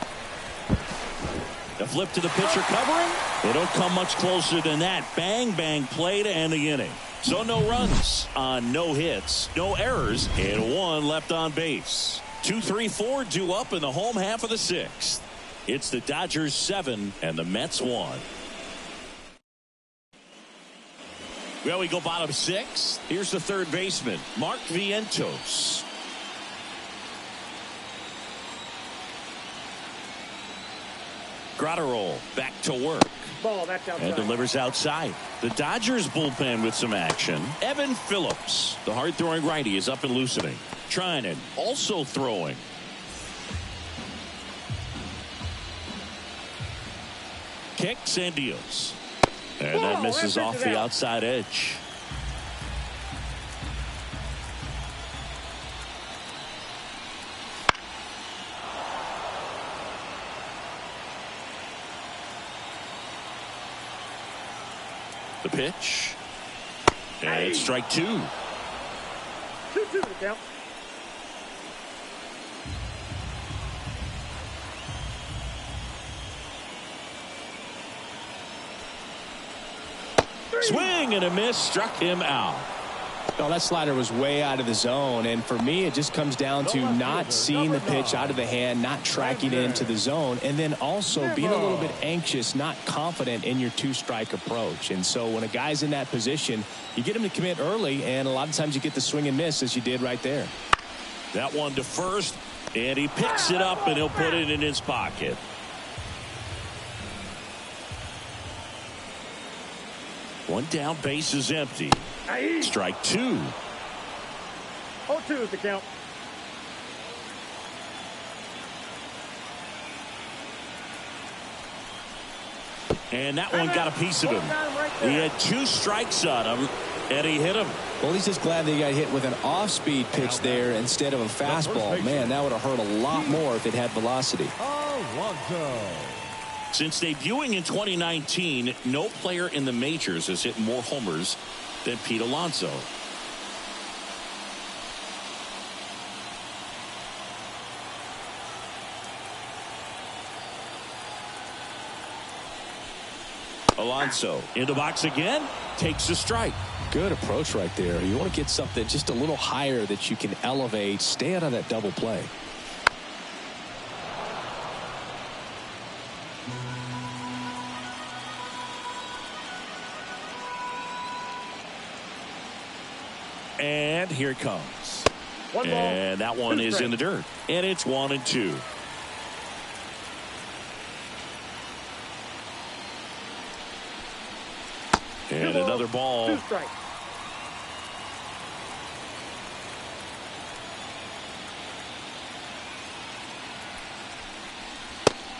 The flip to the pitcher covering. They don't come much closer than that. Bang, bang play to end the inning. So no runs on no hits, no errors, and 1 left on base. 2, 3, 4 due up in the home half of the 6th. It's the Dodgers 7 and the Mets 1. Well, we go bottom 6. Here's the third baseman, Mark Vientos. Gratterol back to work. Ball, that's outside. And delivers outside. The Dodgers bullpen with some action. Evan Phillips, the hard-throwing righty, is up and loosening. Trinan also throwing. Kicks and deals. And that misses off the outside edge. The pitch. And it's strike 2. 2-2 to count. Swing and a miss, struck him out. Well, that slider was way out of the zone, and for me it just comes down to not seeing the pitch out of the hand, not tracking into the zone, and then also being a little bit anxious, not confident in your 2-strike approach. And so when a guy's in that position, you get him to commit early, and a lot of times you get the swing and miss as you did right there. That one to first, and he picks it up and he'll put it in his pocket. One down, base is empty. Strike 2. 0-2 is the count. And that one got a piece of him. He had 2 strikes on him, and he hit him. Well, he's just glad that he got hit with an off-speed pitch there instead of a fastball. Man, that would have hurt a lot more if it had velocity. Since debuting in 2019, no player in the majors has hit more homers than Pete Alonso. Alonso in the box again, takes a strike. Good approach right there. You want to get something just a little higher that you can elevate, stay out of that double play. And here it comes. One ball, and that one 2 is in the strikes. dirt. And it's 1-2. And another ball. 2 strikes.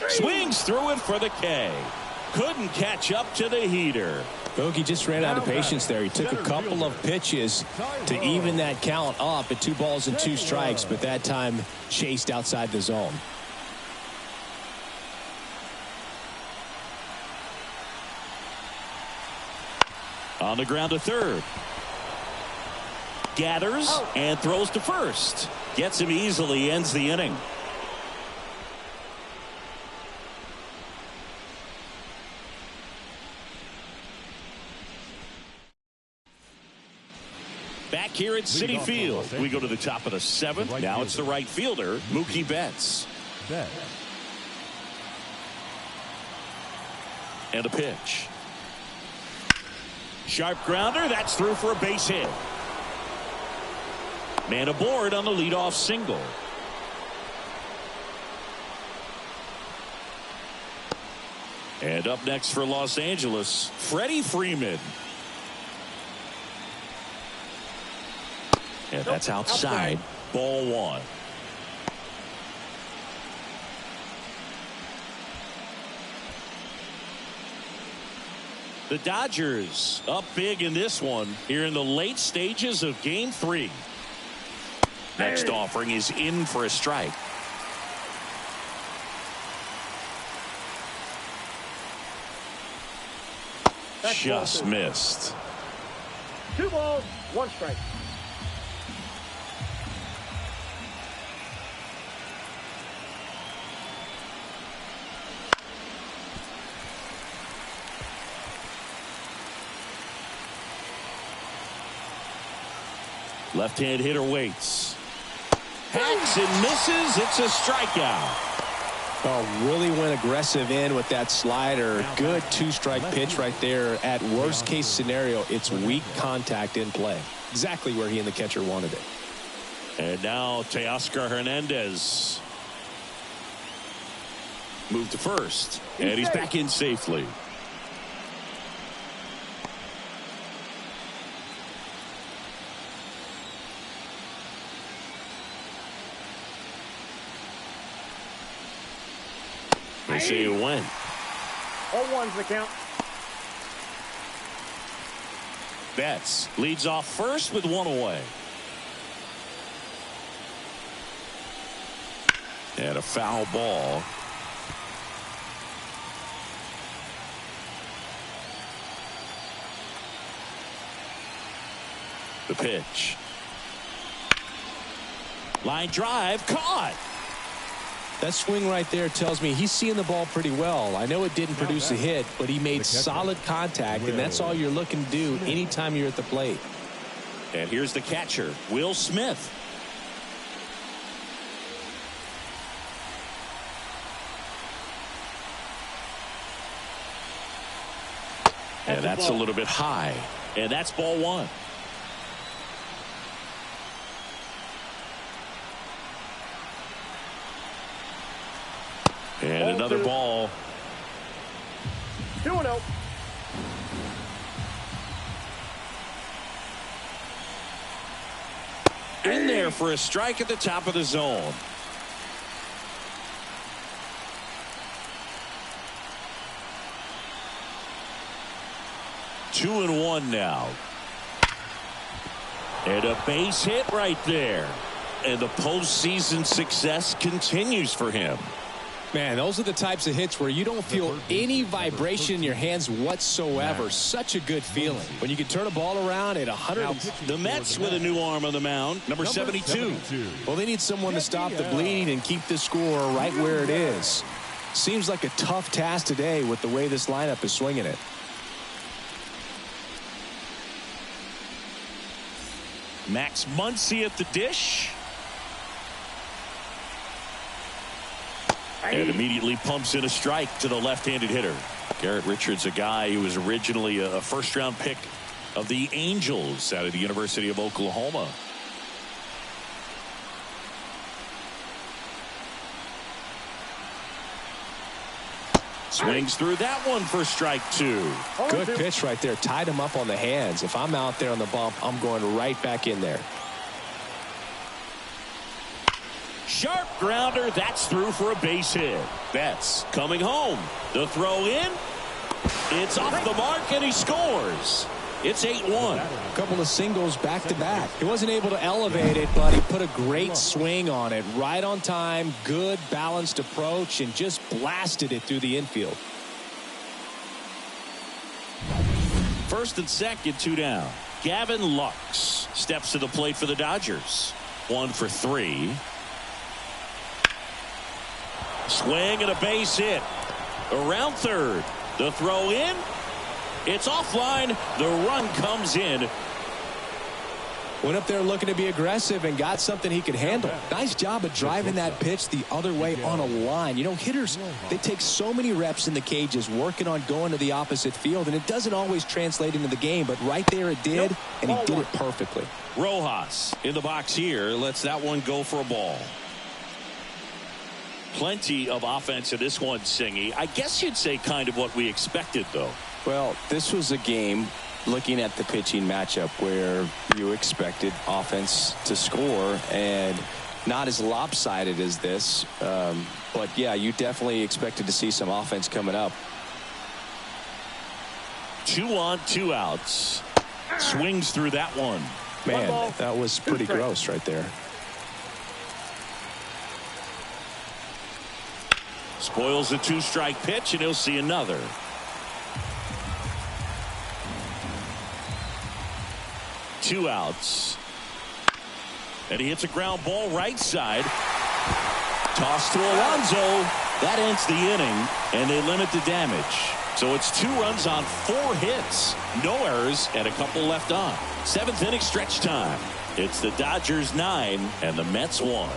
Swings through it for the K. Couldn't catch up to the heater. Bogey just ran out of patience there. He took a couple of pitches to even that count up at 2 balls and 2 strikes, but that time chased outside the zone. On the ground to third. Gathers and throws to first. Gets him easily, ends the inning. Back here at Citi Field, we go to the top of the 7th. Now it's the right fielder, Mookie Betts. And a pitch. Sharp grounder. That's through for a base hit. Man aboard on the leadoff single. And up next for Los Angeles, Freddie Freeman. And that's outside. Ball 1. The Dodgers up big in this one here in the late stages of Game 3. Next offering is in for a strike. Just missed. 2 balls, 1 strike. Left-hand hitter waits. Hacks and misses. It's a strikeout. Oh, really went aggressive in with that slider. Good 2-strike pitch right there. At worst case scenario, it's weak contact in play. Exactly where he and the catcher wanted it. And now Teoscar Hernandez. Moved to first. And he's back in safely. They say it went. 0-1's the count. Betts leads off first with 1 away. And a foul ball. The pitch. Line drive caught. That swing right there tells me he's seeing the ball pretty well. I know it didn't produce a hit, but he made solid contact, and that's all you're looking to do anytime you're at the plate. And here's the catcher, Will Smith. And that's a little bit high. And that's ball 1. And another ball. 2-0. In there for a strike at the top of the zone. Two and 1 now. And a base hit right there. And the postseason success continues for him. Man, those are the types of hits where you don't feel any vibration in your hands whatsoever. Such a good feeling. When you can turn a ball around at 100. The Mets with a new arm on the mound, number 72. Well, they need someone to stop the bleeding and keep the score right where it is. Seems like a tough task today with the way this lineup is swinging it. Max Muncy at the dish. And immediately pumps in a strike to the left-handed hitter. Garrett Richards, a guy who was originally a first-round pick of the Angels out of the University of Oklahoma. Swings through that one for strike 2. Good pitch right there. Tied him up on the hands. If I'm out there on the bump, I'm going right back in there. Sharp grounder. That's through for a base hit. Betts coming home. The throw in. It's off the mark, and he scores. It's 8-1. A couple of singles back to back. He wasn't able to elevate it, but he put a great swing on it. Right on time. Good balanced approach, and just blasted it through the infield. First and second, 2 down. Gavin Lux steps to the plate for the Dodgers. 1 for 3. Swing and a base hit. Around third. The throw in. It's offline. The run comes in. Went up there looking to be aggressive and got something he could handle. Nice job of driving that pitch the other way on a line. You know, hitters, they take so many reps in the cages working on going to the opposite field, and it doesn't always translate into the game, but right there it did, and he did it perfectly. Rojas in the box here lets that one go for a ball. Plenty of offense in this one, Singy. I guess you'd say kind of what we expected, though. Well, this was a game, looking at the pitching matchup, where you expected offense to score, and not as lopsided as this. But, yeah, you definitely expected to see some offense coming up. 2 on, 2 outs. Swings through that one. Man, that was pretty gross right there. Spoils the 2-strike pitch, and he'll see another. Two outs. And he hits a ground ball right side. Toss to Alonso. That ends the inning, and they limit the damage. So it's 2 runs on 4 hits. No errors, and a couple left on. 7th inning stretch time. It's the Dodgers 9 and the Mets 1.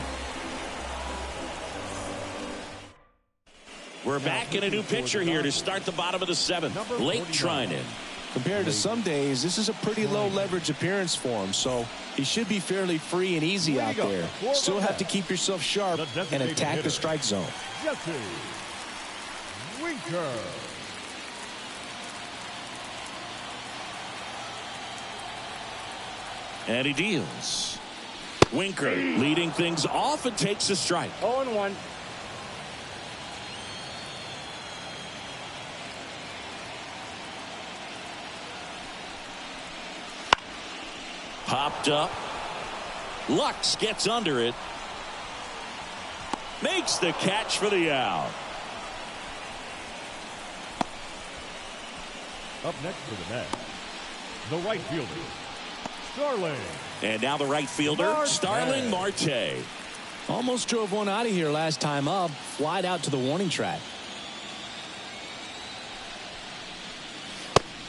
We're back in a new pitcher here to start the bottom of the 7th. Blake Treinen. Compared to some days, this is a pretty low leverage appearance for him, so he should be fairly free and easy out there. Still have to keep yourself sharp and attack the strike zone. Jesse Winker. And he deals. Winker leading things off and takes a strike. 0-1. Popped up. Lux gets under it. Makes the catch for the out. Up next for the Mets, the right fielder, Starling. And now the right fielder, Starling Marte. Almost drove one out of here last time up. Flied out to the warning track.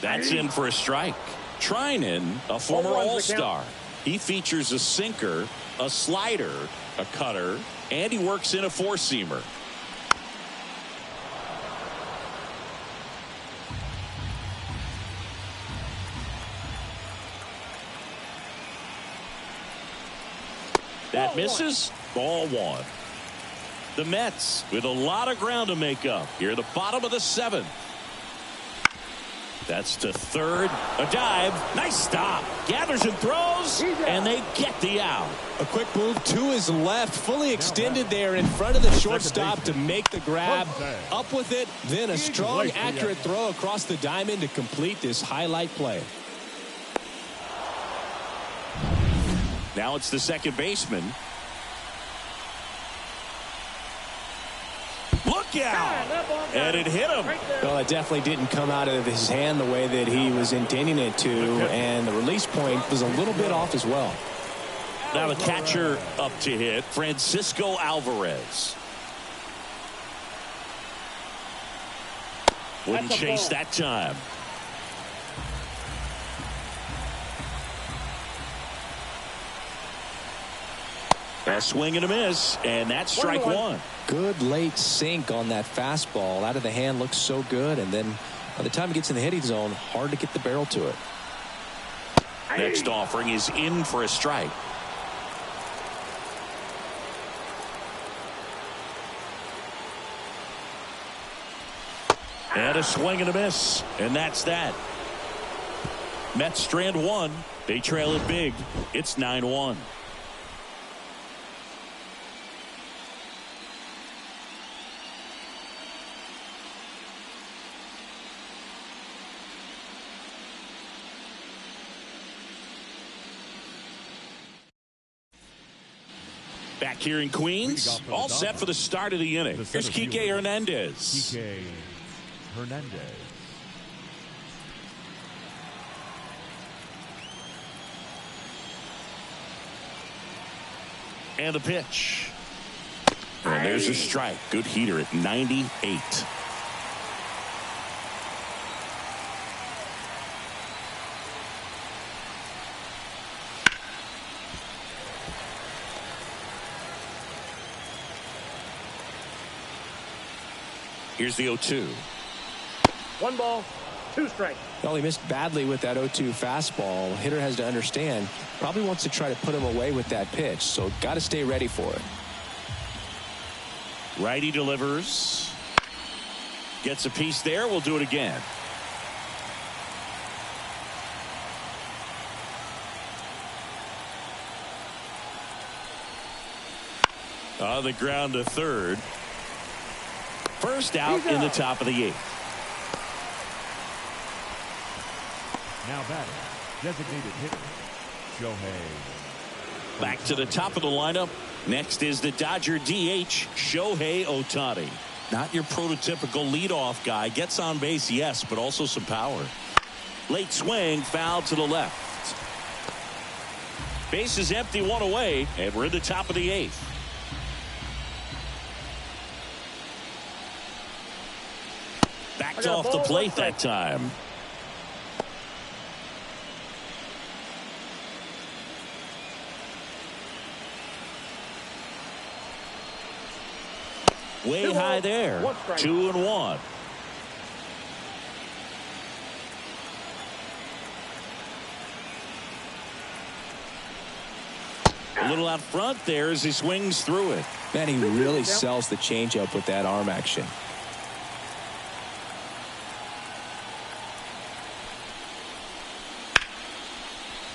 That's in for a strike. Treinen, a former All-Star. He features a sinker, a slider, a cutter, and he works in a 4-seamer. That misses. Ball 1. The Mets with a lot of ground to make up here at the bottom of the 7th. That's to third. A dive. Nice stop. Gathers and throws. And they get the out. A quick move to his left. Fully extended there in front of the shortstop to make the grab. Up with it. Then a strong, accurate throw across the diamond to complete this highlight play. Now it's the second baseman. Look out! And it hit him. Well, it definitely didn't come out of his hand the way that he was intending it to, and the release point was a little bit off as well. Now the catcher up to hit, Francisco Alvarez. Wouldn't chase that time. A swing and a miss, and that's strike 1. Good late sink on that fastball. Out of the hand looks so good, and then by the time it gets in the hitting zone, hard to get the barrel to it. Next offering is in for a strike. And a swing and a miss, and that's that. Mets strand 1. They trail it big. It's 9-1. Back here in Queens, all set for the start of the inning. Here's Kike Hernandez. Kike Hernandez. And the pitch. And there's a strike. Good heater at 98. Here's the 0-2. 1 ball, 2 strikes. Well, he missed badly with that 0-2 fastball. Hitter has to understand, probably wants to try to put him away with that pitch, so got to stay ready for it. Righty delivers. Gets a piece there. We'll do it again. On the ground to third. First out in the top of the 8th. Now batting, designated hitter, Shohei. Back to the top of the lineup. Next is the Dodger DH, Shohei Ohtani. Not your prototypical leadoff guy. Gets on base, yes, but also some power. Late swing, foul to the left. Base is empty, 1 away, and we're in the top of the 8th. Backed off the plate that time. Way high there. 2-1. A little out front there as he swings through it. Man, he really sells the changeup with that arm action.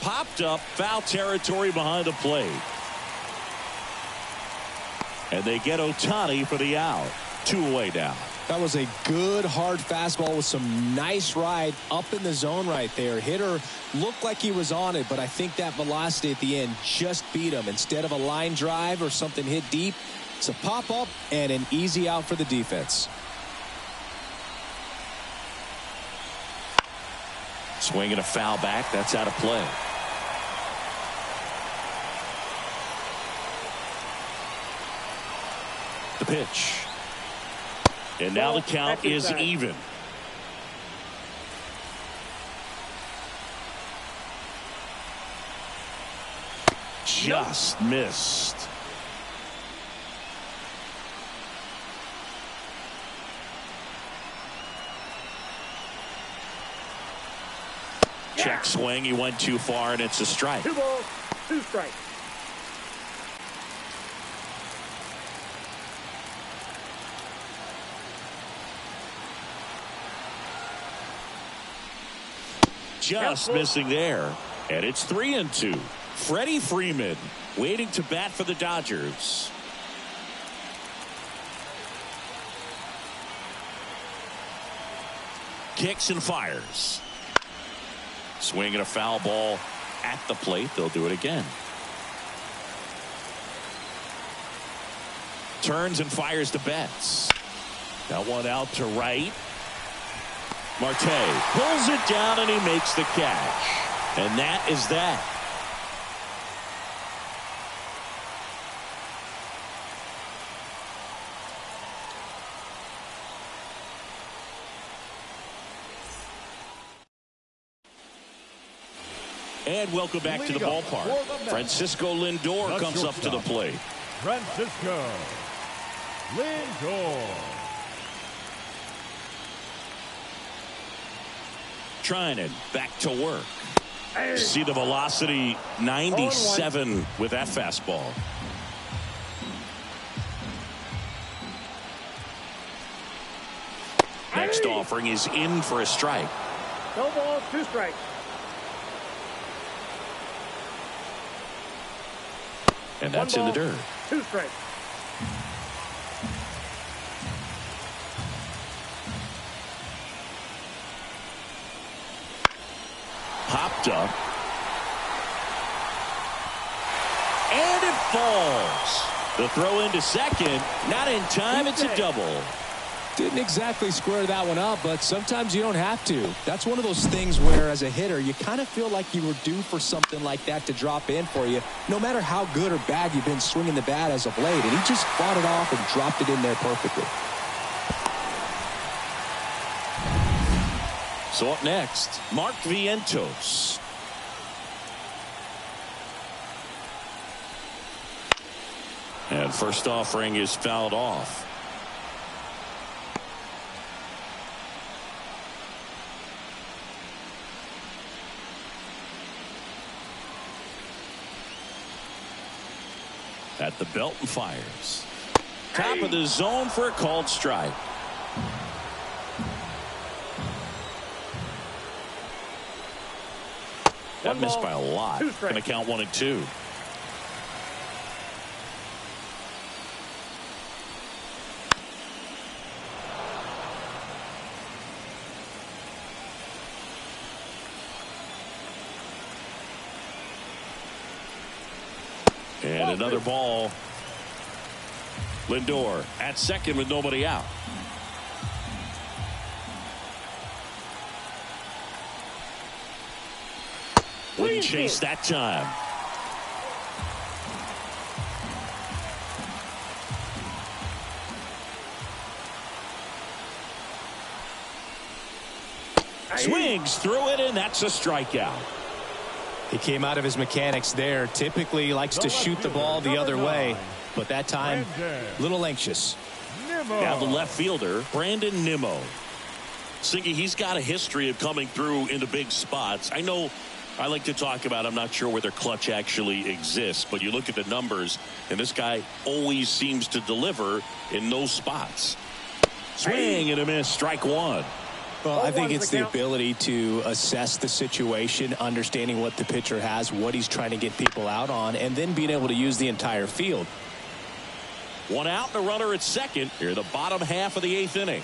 Popped up, foul territory behind the plate. And they get Ohtani for the out. 2 away now. That was a good hard fastball with some nice ride up in the zone right there. Hitter looked like he was on it, but I think that velocity at the end just beat him. Instead of a line drive or something hit deep, it's a pop up and an easy out for the defense. Swinging a foul back. That's out of play. The pitch. And now the count is even. Just missed. Check swing. He went too far, and it's a strike. 2 balls, 2 strikes. Just missing there. And it's 3-2. Freddie Freeman waiting to bat for the Dodgers. Kicks and fires. Swinging a foul ball at the plate. They'll do it again. Turns and fires to Betts. That one out to right. Marte pulls it down and he makes the catch. And that is that. And welcome back to the ballpark. Francisco Lindor comes up to the plate. Francisco Lindor. Trinan back to work. See the velocity, 97 with that fastball. Next offering is in for a strike. No balls, 2 strikes. And that's in the dirt. 2 strikes. Popped up. And it falls. The throw into second. Not in time. It's a double. Didn't exactly square that one up, but sometimes you don't have to. That's one of those things where, as a hitter, you kind of feel like you were due for something like that to drop in for you, no matter how good or bad you've been swinging the bat as of late. And he just fought it off and dropped it in there perfectly. So up next, Mark Vientos. And first offering is fouled off. At the belt and fires. Top of the zone for a called strike. That missed by a lot. Going to count 1-2. And another ball. Lindor at second with nobody out. Wouldn't chase that time. Swings through it, and that's a strikeout. He came out of his mechanics there. Typically likes to shoot the ball the other way, but that time a little anxious. Now the left fielder, Brandon Nimmo. Singy, he's got a history of coming through in the big spots. I know I like to talk about, I'm not sure whether clutch actually exists, but you look at the numbers, and this guy always seems to deliver in those spots. Swing and a miss, strike one. Well, I think it's the ability to assess the situation, understanding what the pitcher has, what he's trying to get people out on, and then being able to use the entire field. One out and a runner at second here, the bottom half of the 8th inning.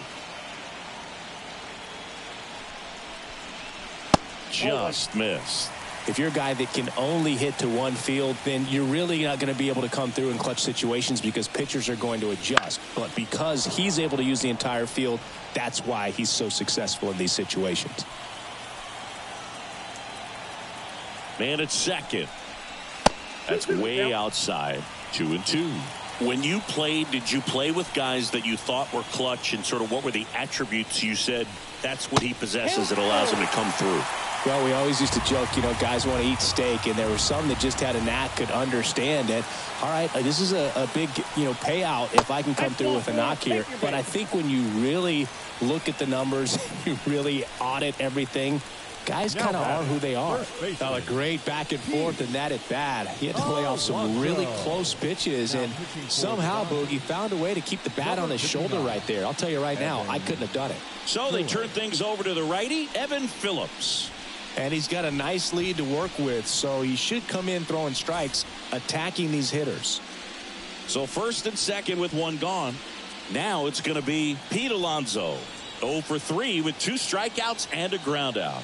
Just missed. If you're a guy that can only hit to one field, then you're really not going to be able to come through in clutch situations because pitchers are going to adjust. But because he's able to use the entire field, that's why he's so successful in these situations. Man at second. That's way outside. 2-2. When you played, did you play with guys that you thought were clutch, and sort of what were the attributes you said that's what he possesses that allows him to come through? Well, we always used to joke, you know, guys want to eat steak, and there were some that just had a knack, could understand it. All right, this is a big, payout if I can come through with a knock here. But I think when you really look at the numbers, you really audit everything, guys kind of are who they are. Now, a great back and forth and that at bat. He had to play off some really close pitches, and somehow, Boogie found a way to keep the bat on his shoulder right there. I'll tell you right now, I couldn't have done it. So they turn things over to the righty, Evan Phillips. And he's got a nice lead to work with, so he should come in throwing strikes, attacking these hitters. So first and second with one gone. Now it's going to be Pete Alonso. 0 for 3 with 2 strikeouts and a ground out.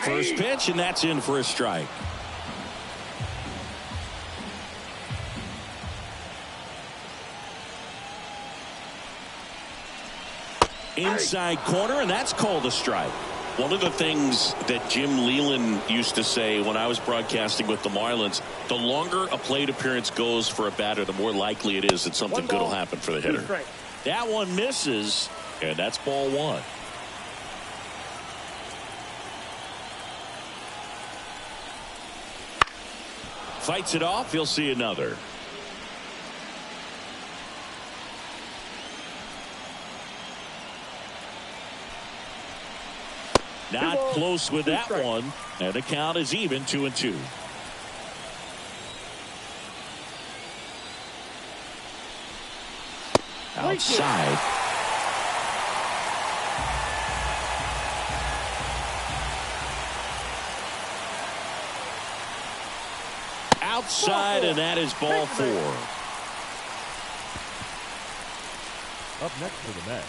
First pitch, and that's in for a strike. Inside corner, and that's called a strike. One of the things that Jim Leland used to say when I was broadcasting with the Marlins, the longer a plate appearance goes for a batter, the more likely it is that something good will happen for the hitter. That one misses, and that's ball one. Fights it off, he'll see another. Not close with that one, and the count is even 2-2. Outside. Outside, and that is ball 4. Up next for the Mets.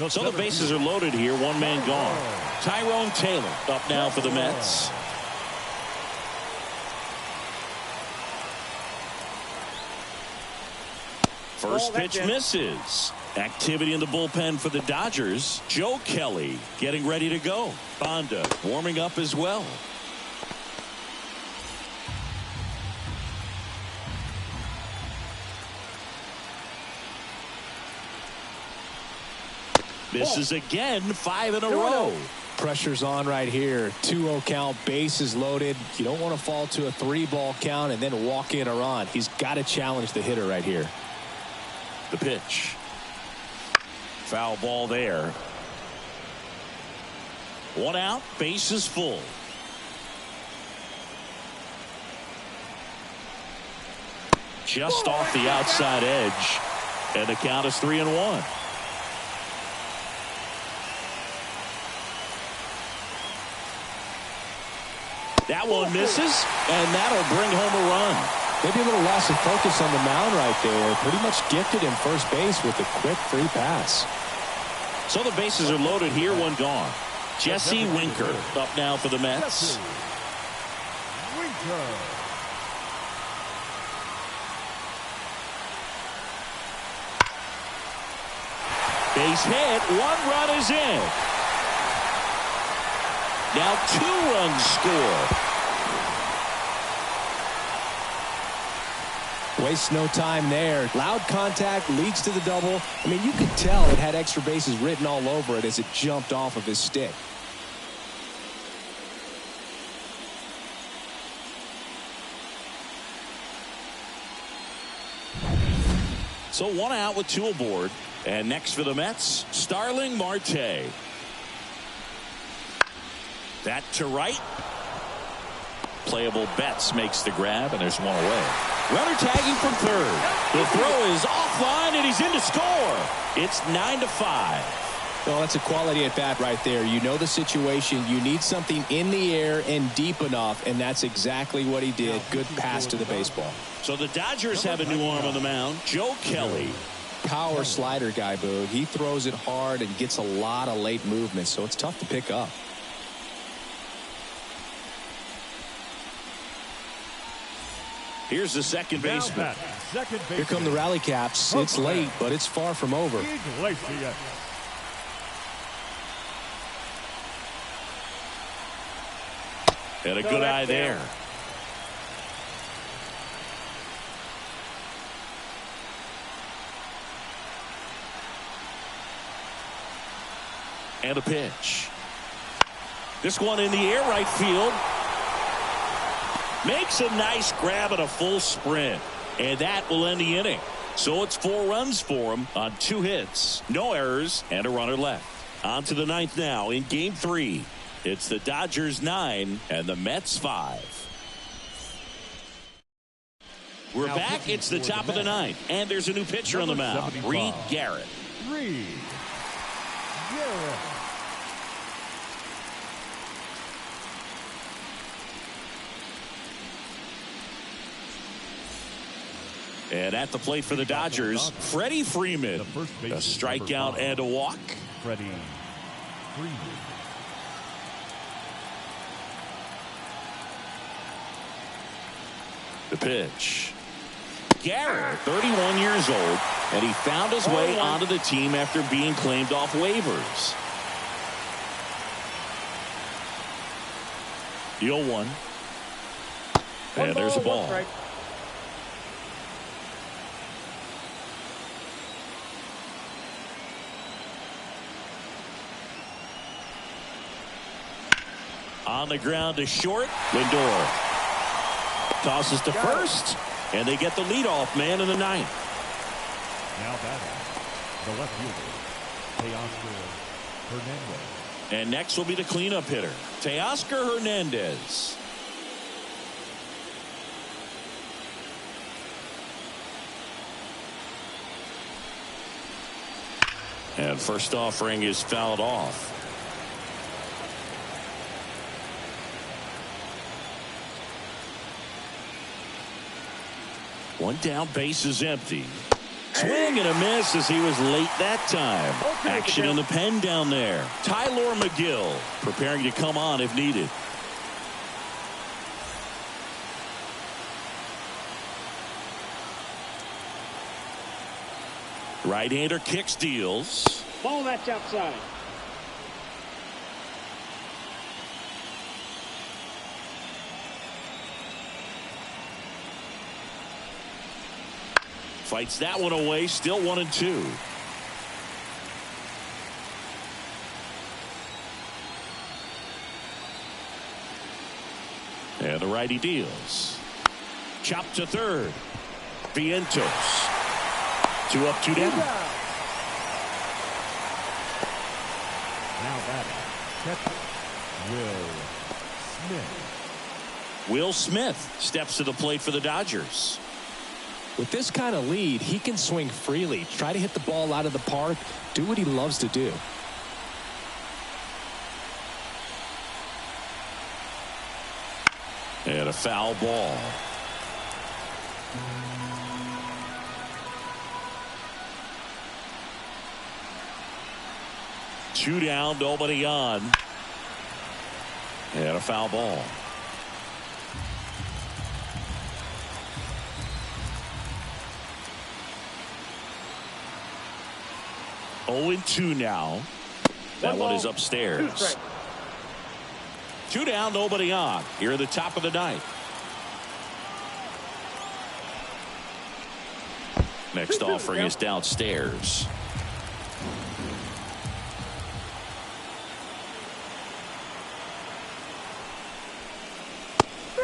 So the bases are loaded here. One man gone. Tyrone Taylor up now for the Mets. First pitch misses. Activity in the bullpen for the Dodgers. Joe Kelly getting ready to go. Bonda warming up as well. Misses again, 5 in a row. Pressure's on right here. 2-0 count, bases loaded. You don't want to fall to a 3-ball count and then walk in a run. He's got to challenge the hitter right here. The pitch. Foul ball there. 1 out, bases full. just off the outside edge. And the count is 3-1. That one misses, and that'll bring home a run. Maybe a little loss of focus on the mound right there. Pretty much gifted in first base with a quick free pass. So the bases are loaded here, one gone. Jesse Winker up now for the Mets. Winker. Base hit, one run is in. Now 2 runs score. Wastes no time there. Loud contact leads to the double. I mean, you could tell it had extra bases written all over it as it jumped off of his stick. So 1 out with 2 aboard. And next for the Mets, Starling Marte. That to right. Playable Betts makes the grab, and there's 1 away. Runner tagging from third. The throw is offline, and he's in to score. It's 9-5. Well, that's a quality at bat right there. You know the situation. You need something in the air and deep enough, and that's exactly what he did. Good pass to the baseball. So the Dodgers have a new arm on the mound, Joe Kelly. Power slider guy, Boog. He throws it hard and gets a lot of late movement, so it's tough to pick up. Here's the second baseman. Here come the rally caps. It's late, but it's far from over. And a good eye there. And a pitch. This one in the air, right field. Makes a nice grab and a full sprint. And that will end the inning. So it's 4 runs for him on 2 hits. No errors and a runner left. On to the 9th now in game 3. It's the Dodgers 9 and the Mets 5. We're back. It's the top of the 9th. And there's a new pitcher on the mound. Reed Garrett. Reed Garrett. And at the plate for the Dodgers, Freddie Freeman. A strikeout and a walk. Freddie Freeman. The pitch. Garrett, 31 years old, and he found his way onto the team after being claimed off waivers. The 0-1. And there's a ball. On the ground to short. Lindor tosses to first, and they get the leadoff man in the 9th. Now batting, the left fielder, Teoscar Hernandez. And next will be the cleanup hitter, Teoscar Hernandez. And first offering is fouled off. One down, base is empty. Swing and a miss as he was late that time. Action in the pen down there. Tyler McGill preparing to come on if needed. Right-hander kicks, deals. Ball that's outside. Fights that one away, still 1-2. And the righty deals. Chop to third. Vientos. 2 up, 2 down. Now batting, catcher, Will Smith. Will Smith steps to the plate for the Dodgers. With this kind of lead, he can swing freely, try to hit the ball out of the park, do what he loves to do. And a foul ball. Two down, nobody on. And a foul ball. Oh, and 2 now. That one is upstairs. Two down, nobody on. Here at the top of the ninth. Next offering is downstairs.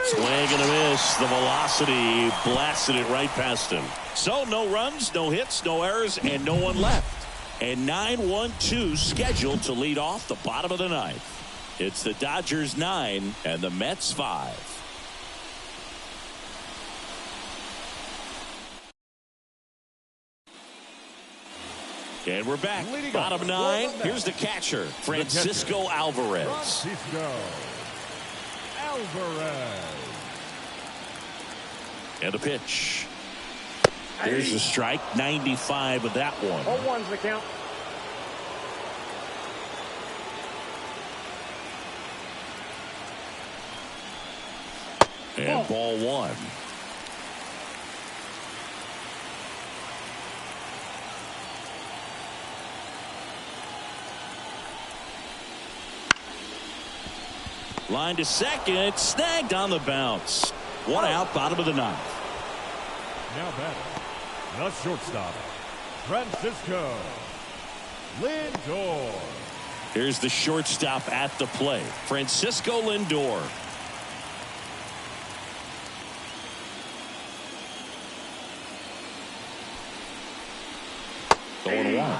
Swing and a miss. The velocity blasted it right past him. So no runs, no hits, no errors, and no one left. And 9-1-2 scheduled to lead off the bottom of the ninth. It's the Dodgers 9 and the Mets 5. And we're back. Bottom 9. Here's the catcher, Francisco Alvarez. Francisco Alvarez. And a pitch. There's the strike. 95 of that one. 0-1's the count. And ball 1. Line to second. Snagged on the bounce. One out, bottom of the ninth. Now batting, the shortstop, Francisco Lindor. Here's the shortstop at the plate, Francisco Lindor. Going 1.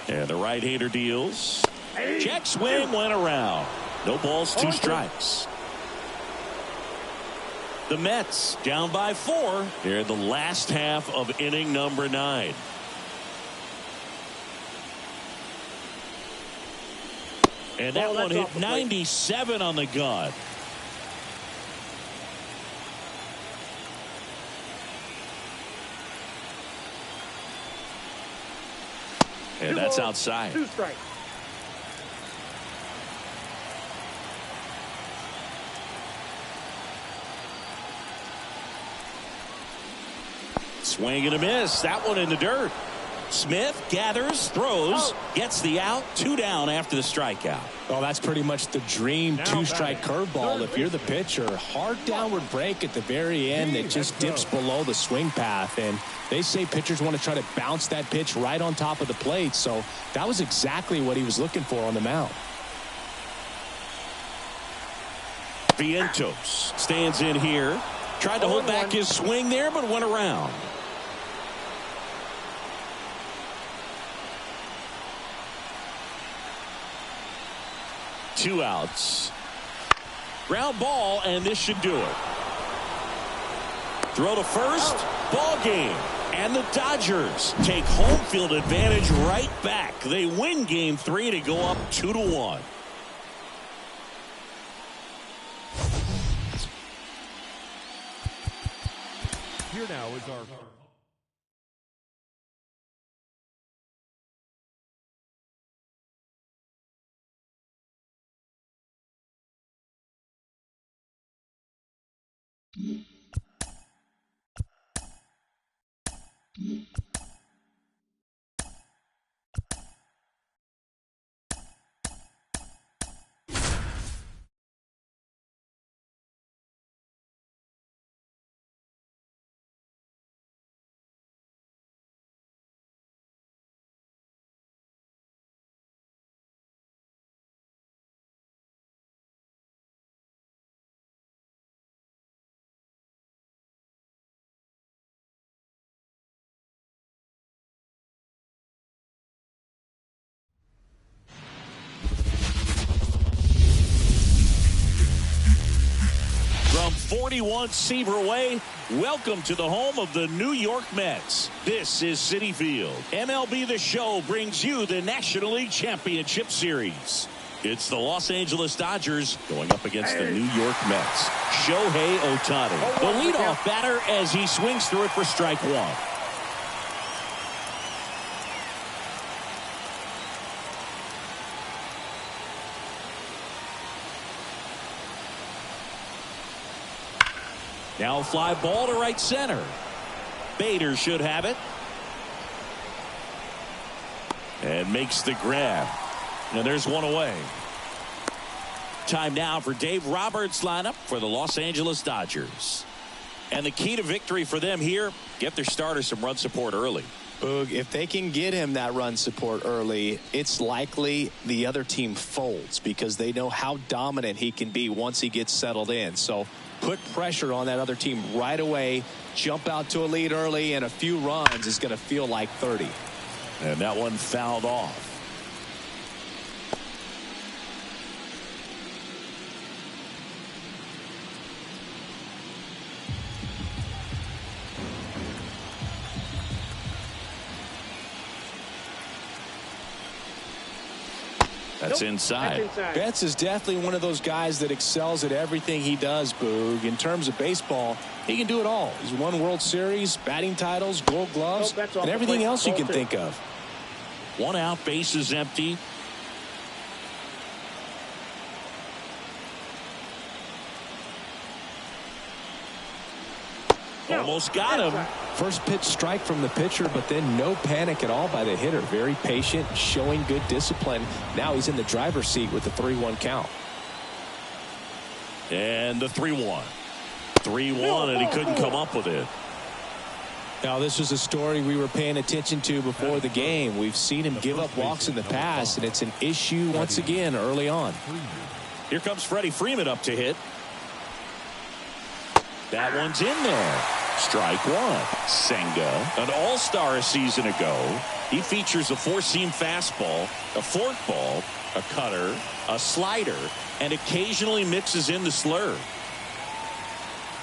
And the right-hander deals. Check swing, went around. No balls, 2 strikes. The Mets down by 4. They're in the last half of inning number 9. And that one hit 97 on the gun. And that's outside. 2 strikes. Swing and a miss. That one in the dirt. Smith gathers, throws, gets the out. 2 down after the strikeout. Oh, that's pretty much the dream 2-strike curveball if you're the pitcher. Hard downward break at the very end that just dips below the swing path. And they say pitchers want to try to bounce that pitch right on top of the plate. So that was exactly what he was looking for on the mound. Vientos stands in here. Tried to hold back his swing there, but went around. Two outs. Ground ball, and this should do it. Throw to first. Ball game. And the Dodgers take home field advantage right back. They win game 3 to go up 2-1. Here now is our 41-Seaver Way. Welcome to the home of the New York Mets. This is Citi Field. MLB The Show brings you the National League Championship Series. It's the Los Angeles Dodgers going up against the New York Mets. Shohei Ohtani, the leadoff batter, as he swings through it for strike one. Now a fly ball to right center. Bader should have it. And makes the grab. And there's one away. Time now for Dave Roberts' lineup for the Los Angeles Dodgers. And the key to victory for them here, get their starter some run support early. Boog, if they can get him that run support early, it's likely the other team folds because they know how dominant he can be once he gets settled in. So put pressure on that other team right away, jump out to a lead early, and a few runs is going to feel like 30. And that one fouled off. That's inside. Betts is definitely one of those guys that excels at everything he does, Boog. In terms of baseball, he can do it all. He's won World Series, batting titles, Gold Gloves, and everything else you can think of. One out, base is empty. Almost got him. First pitch strike from the pitcher, but then no panic at all by the hitter. Very patient, showing good discipline. Now he's in the driver's seat with the 3-1 count. And the 3-1. 3-1, and he couldn't come up with it. Now, this was a story we were paying attention to before the game. We've seen him give up walks in the past, and it's an issue once again early on. Here comes Freddie Freeman up to hit. That one's in there. Strike one. Senga, an all-star a season ago. He features a four-seam fastball, a forkball, a cutter, a slider, and occasionally mixes in the slurve.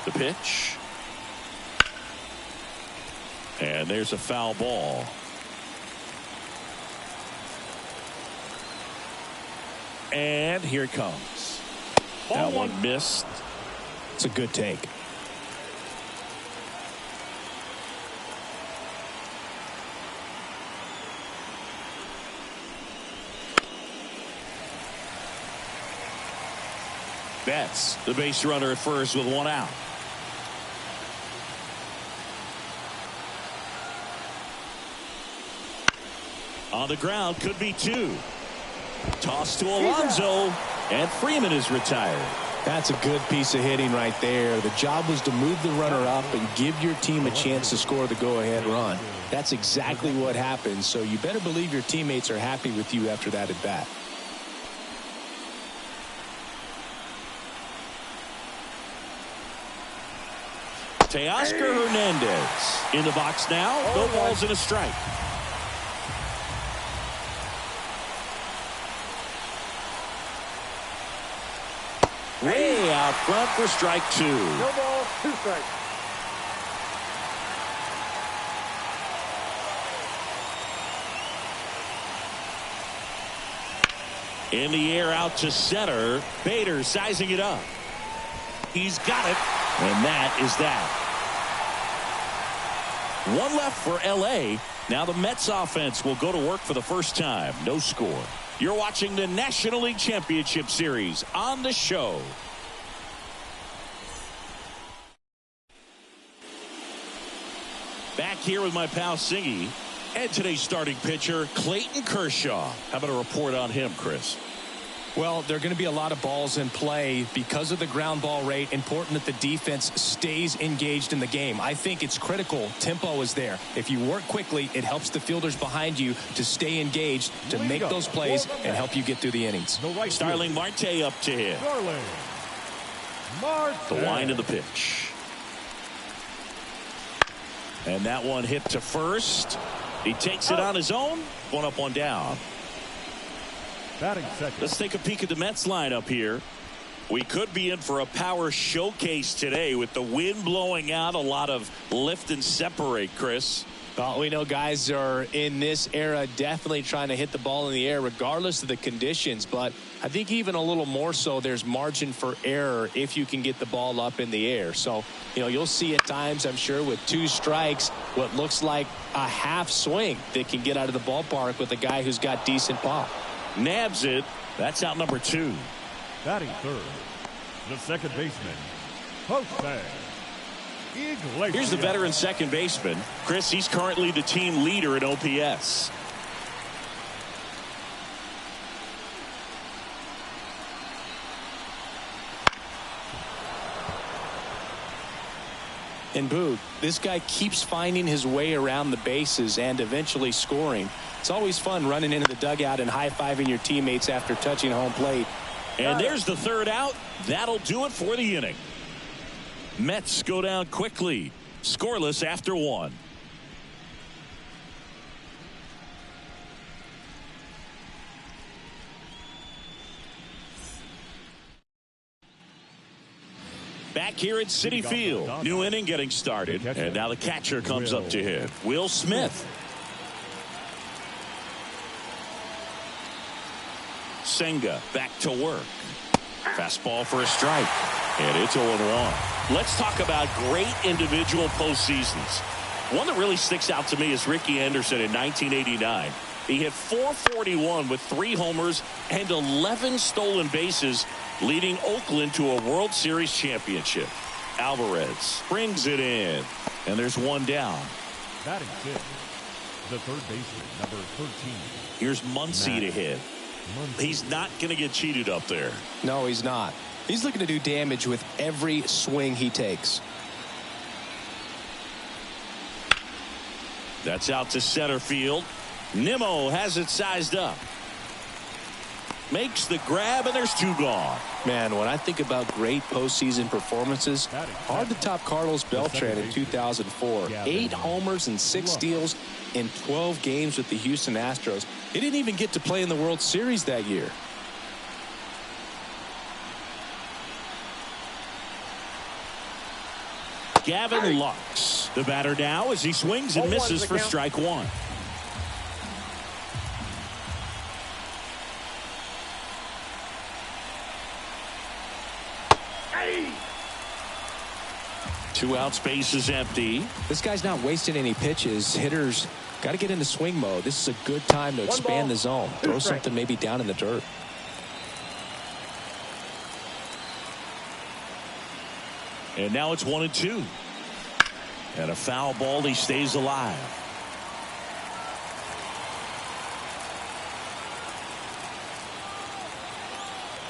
The pitch. And there's a foul ball. And here it comes. That one missed. It's a good take. Betts, the base runner at first with one out. On the ground, could be two. Toss to Alonso, and Freeman is retired. That's a good piece of hitting right there. The job was to move the runner up and give your team a chance to score the go-ahead run. That's exactly what happened, so you better believe your teammates are happy with you after that at bat. Teoscar Hernandez in the box now. No balls and a strike. Way out front for strike two. No ball, 2 strikes. In the air out to center. Bader sizing it up. He's got it. And that is that. One left for L.A. Now the Mets offense will go to work for the first time. No score. You're watching the National League Championship Series on the show. Back here with my pal Singy. And today's starting pitcher, Clayton Kershaw. How about a report on him, Chris? Well, there are going to be a lot of balls in play because of the ground ball rate. Important that the defense stays engaged in the game. I think it's critical. Tempo is there. If you work quickly, it helps the fielders behind you to stay engaged, to make those plays, and help you get through the innings. Starling Marte up to hit. The line of the pitch. And that one hit to first. He takes it on his own. One up, one down. Batting second. Let's take a peek at the Mets lineup here. We could be in for a power showcase today with the wind blowing out, a lot of lift and separate, Chris. Well, we know guys are in this era definitely trying to hit the ball in the air regardless of the conditions, but I think even a little more so there's margin for error if you can get the ball up in the air. So, you'll see at times, I'm sure, with 2 strikes, what looks like a half swing that can get out of the ballpark with a guy who's got decent pop. Nabs it. That's out number 2. Batting third, the second baseman, Jose Iglesias. Here's the veteran second baseman. Chris, he's currently the team leader in OPS. And Boog, this guy keeps finding his way around the bases and eventually scoring. It's always fun running into the dugout and high-fiving your teammates after touching home plate. And there's the third out. That'll do it for the inning. Mets go down quickly, scoreless after 1. Back here at Citi Field, new inning getting started, and now the catcher comes up to hit. Will Smith. Senga back to work. Fastball for a strike, and it's 0-1. Let's talk about great individual postseasons. One that really sticks out to me is Ricky Anderson in 1989. He hit .441 with 3 homers and 11 stolen bases, leading Oakland to a World Series championship. Alvarez brings it in, and there's 1 down. Batting fifth, the third baseman, number 13. Here's Muncy to hit. He's not going to get cheated up there. No, he's not. He's looking to do damage with every swing he takes. That's out to center field. Nimmo has it sized up. Makes the grab, and there's 2 gone. Man, when I think about great postseason performances, hard to top Carlos Beltran in 2004. 8 homers and 6 steals in 12 games with the Houston Astros. He didn't even get to play in the World Series that year. Gavin Lux, the batter now, as he swings and misses for strike 1. Two outs, base is empty. This guy's not wasting any pitches. Hitters got to get into swing mode. This is a good time to expand the zone. Throw something maybe down in the dirt. And now it's 1-2. And a foul ball. He stays alive.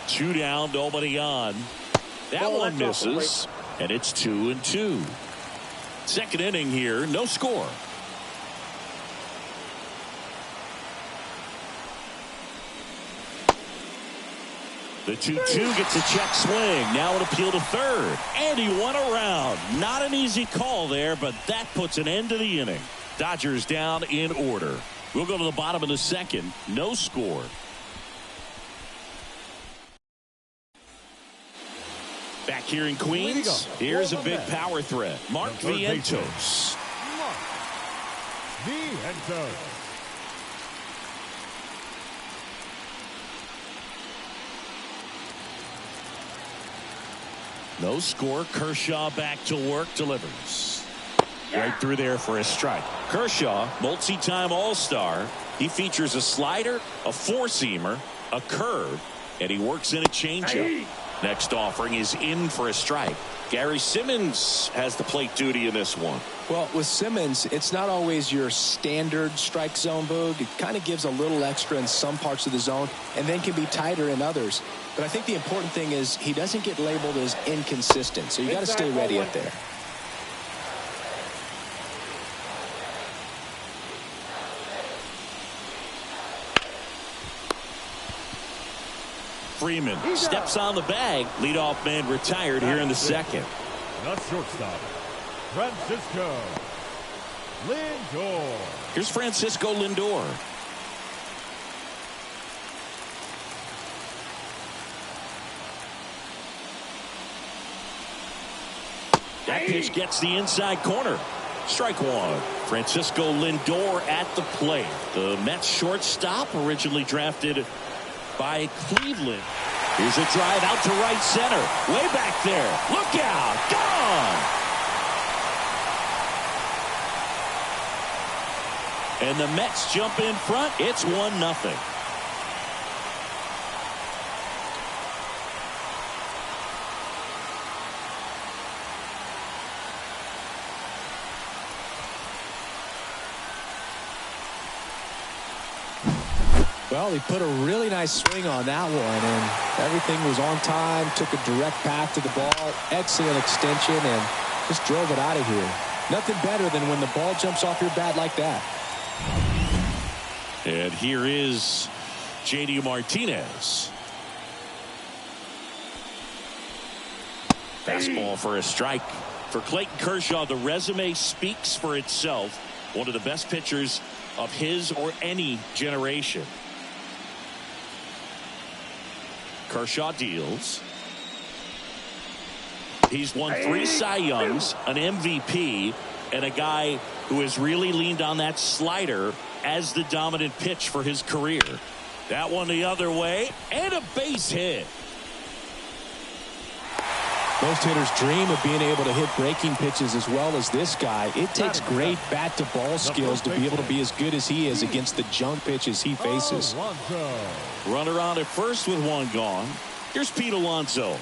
Two down, nobody on. That one misses. And it's 2-2. Second inning here, no score. The 2-2 gets a check swing. Now an appeal to third. And he went around. Not an easy call there, but that puts an end to the inning. Dodgers down in order. We'll go to the bottom of the second. No score. Back here in Queens, here's a big power threat. Mark Vientos. No score. Kershaw back to work, delivers. Right through there for a strike. Kershaw, multi-time All-Star. He features a slider, a four-seamer, a curve, and he works in a changeup. Next offering is in for a strike. Gary Simmons has the plate duty in this one. Well, with Simmons, it's not always your standard strike zone, Boog. It kind of gives a little extra in some parts of the zone and then can be tighter in others. But I think the important thing is he doesn't get labeled as inconsistent, so you got to stay ready up there. Freeman steps on the bag. Leadoff man retired here in the second. The shortstop, Francisco Lindor. Here's Francisco Lindor. That pitch gets the inside corner. Strike one. Francisco Lindor at the plate. The Mets shortstop, originally drafted by Cleveland. Here's a drive out to right center. Way back there. Look out. Gone. And the Mets jump in front. It's 1-0. Well, he put a really nice swing on that one, and everything was on time, took a direct path to the ball, excellent extension, and just drove it out of here. Nothing better than when the ball jumps off your bat like that. And here is J.D. Martinez. Fastball for a strike. For Clayton Kershaw, the resume speaks for itself. One of the best pitchers of his or any generation. Kershaw deals. He's won 3 Cy Youngs, an MVP, and a guy who has really leaned on that slider as the dominant pitch for his career. That one the other way, and a base hit. Most hitters dream of being able to hit breaking pitches as well as this guy. It takes great bat-to-ball skills to be able to be as good as he is against the junk pitches he faces. Runner on at first with one gone. Here's Pete Alonso.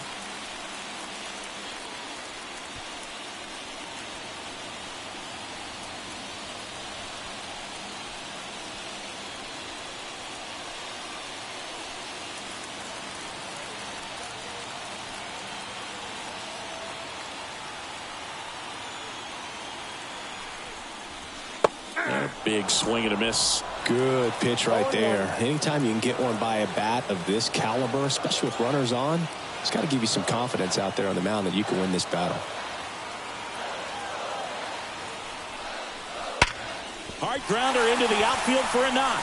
Big swing and a miss. Good pitch right there. Anytime you can get one by a bat of this caliber, especially with runners on, it's got to give you some confidence out there on the mound that you can win this battle. Hard grounder into the outfield for a knock.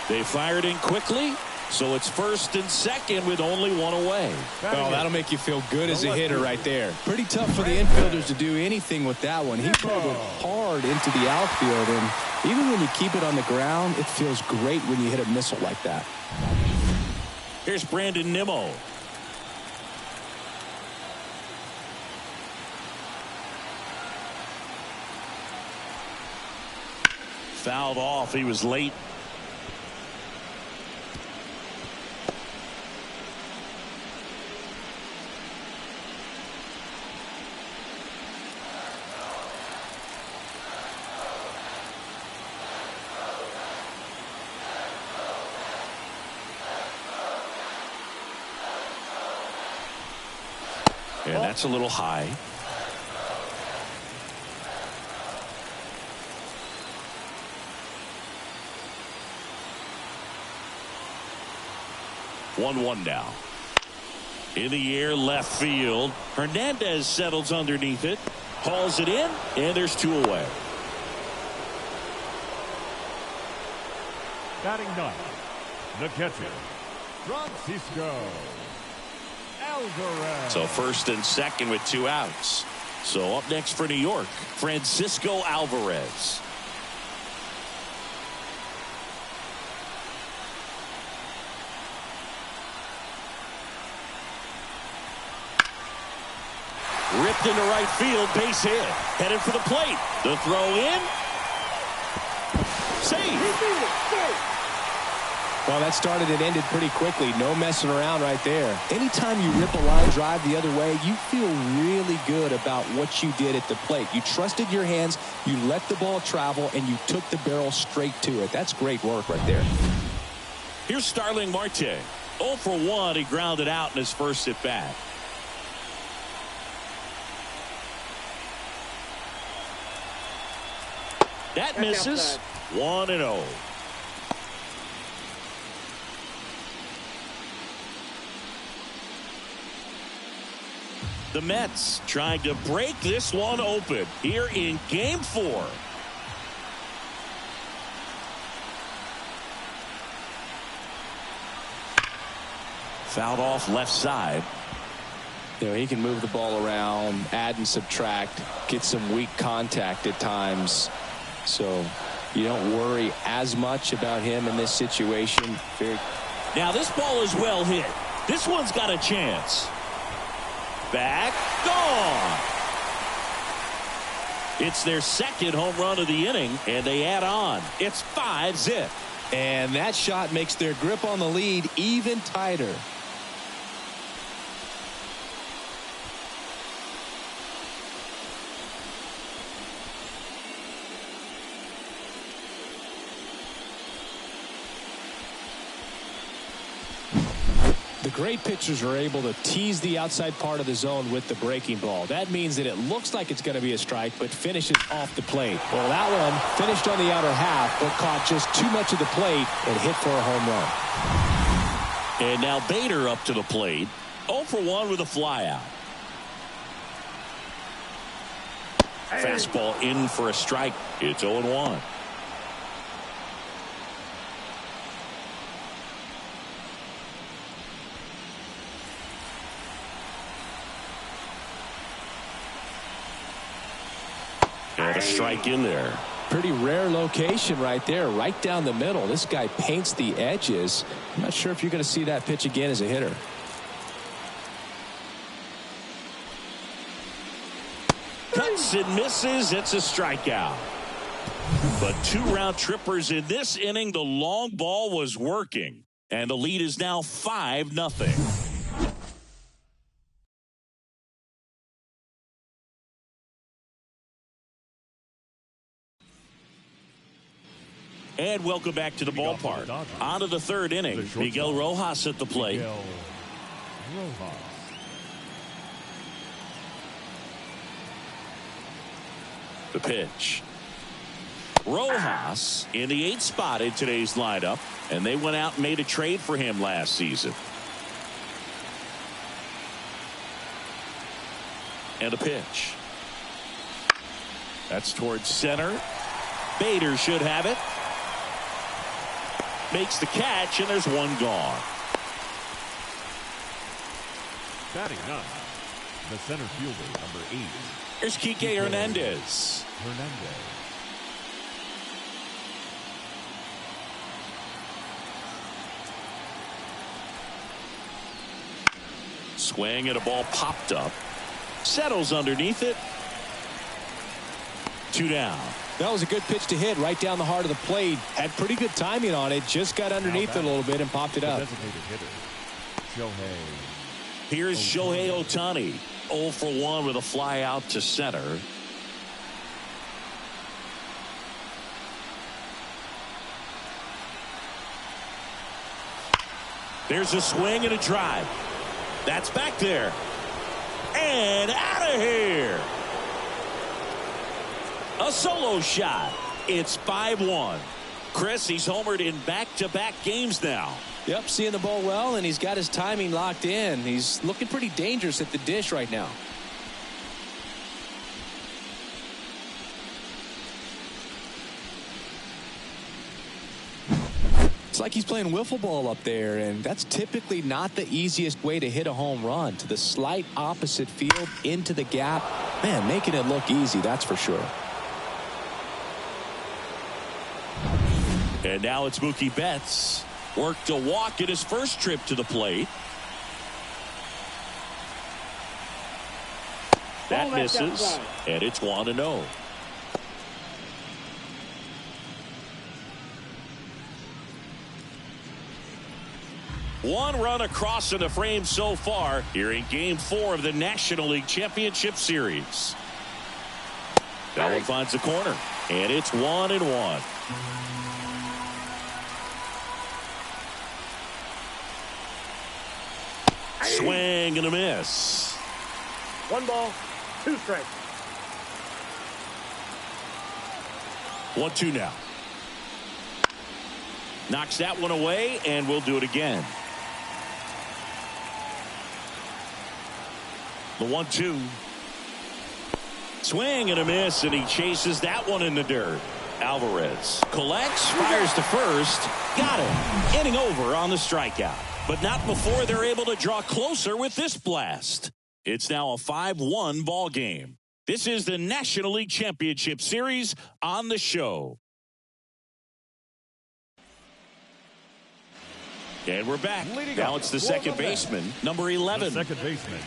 They fired in quickly, so it's first and second with only one away. Well, that'll make you feel good as a hitter right there. Pretty tough for the infielders to do anything with that one. He pulled it hard into the outfield, and even when you keep it on the ground, it feels great when you hit a missile like that. Here's Brandon Nimmo. Fouled off. He was late. And that's a little high. One now. In the air, left field. Hernandez settles underneath it. Hauls it in, and there's 2 away. Batting ninth, the catcher, Francisco Alvarez. So first and second with 2 outs. So up next for New York, Francisco Alvarez. Ripped into right field, base hit. Headed for the plate. The throw in. Save. Well, that started and ended pretty quickly. No messing around right there. Anytime you rip a line drive the other way, you feel really good about what you did at the plate. You trusted your hands, you let the ball travel, and you took the barrel straight to it. That's great work right there. Here's Starling Marte. 0 for 1. He grounded out in his first at bat. That misses. 1-0. The Mets trying to break this one open here in Game 4. Fouled off left side. You know, he can move the ball around, add and subtract, get some weak contact at times. So you don't worry as much about him in this situation. Now this ball is well hit. This one's got a chance. Back, gone. It's their second home run of the inning, and they add on. It's 5-zip. And that shot makes their grip on the lead even tighter. The great pitchers are able to tease the outside part of the zone with the breaking ball. That means that it looks like it's going to be a strike, but finishes off the plate. Well, that one finished on the outer half, but caught just too much of the plate and hit for a home run. And now Bader up to the plate. 0 for 1 with a flyout. Fastball in for a strike. It's 0-1. And a strike in there. Pretty rare location right there, right down the middle. This guy paints the edges. I'm not sure if you're going to see that pitch again as a hitter. Cuts and misses. It's a strikeout. But 2 round trippers in this inning. The long ball was working. And the lead is now 5-0. And welcome back to the ballpark. On to the third inning. Miguel Rojas at the plate. The pitch. Rojas in the 8th spot in today's lineup, and they went out and made a trade for him last season. And a pitch. That's towards center. Bader should have it. Makes the catch, and there's one gone. Batting up, the center fielder, number 8. Here's Kike Hernandez. Swing and a ball popped up. Settles underneath it. 2 down. That was a good pitch to hit right down the heart of the plate. Had pretty good timing on it. Just got underneath it a little bit and popped it up. Designated hitter, Shohei. Here's Shohei Ohtani. 0 for 1 with a fly out to center. There's a swing and a drive. That's back there. And out of here. A solo shot. It's 5-1. Chris, he's homered in back-to-back games now. Yep, seeing the ball well, and he's got his timing locked in. He's looking pretty dangerous at the dish right now. It's like he's playing wiffle ball up there, and that's typically not the easiest way to hit a home run. To the slight opposite field, into the gap. Man, making it look easy, that's for sure. And now it's Mookie Betts. Worked a walk in his first trip to the plate. That misses, and it's 1-0. One run across in the frame so far here in Game 4 of the National League Championship Series. That one finds the corner, and it's 1-1. Swing and a miss. 1 ball, 2 strikes. 1-2 now. Knocks that one away, and we'll do it again. The 1-2. Swing and a miss, and he chases that one in the dirt. Alvarez collects, fires to first. Got it. Inning over on the strikeout. But not before they're able to draw closer with this blast. It's now a 5-1 ball game. This is the National League Championship Series on the show. And we're back. Now it's the second baseman, number 11. The second baseman.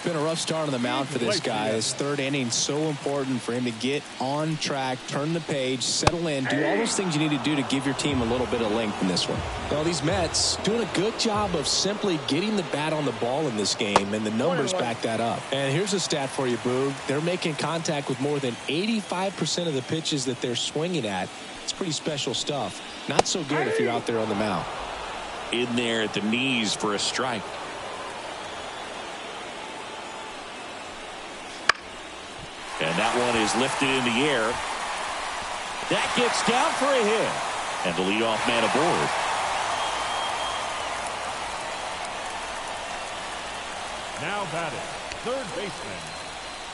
Been a rough start on the mound for this guy. His third inning, so important for him to get on track, turn the page, settle in, do all those things you need to do to give your team a little bit of length in this one. Well, these Mets doing a good job of simply getting the bat on the ball in this game, and the numbers back that up. And here's a stat for you, Boog. They're making contact with more than 85% of the pitches that they're swinging at. It's pretty special stuff. Not so good if you're out there on the mound. In there at the knees for a strike. And that one is lifted in the air. That gets down for a hit. And the leadoff man aboard. Now batting, third baseman.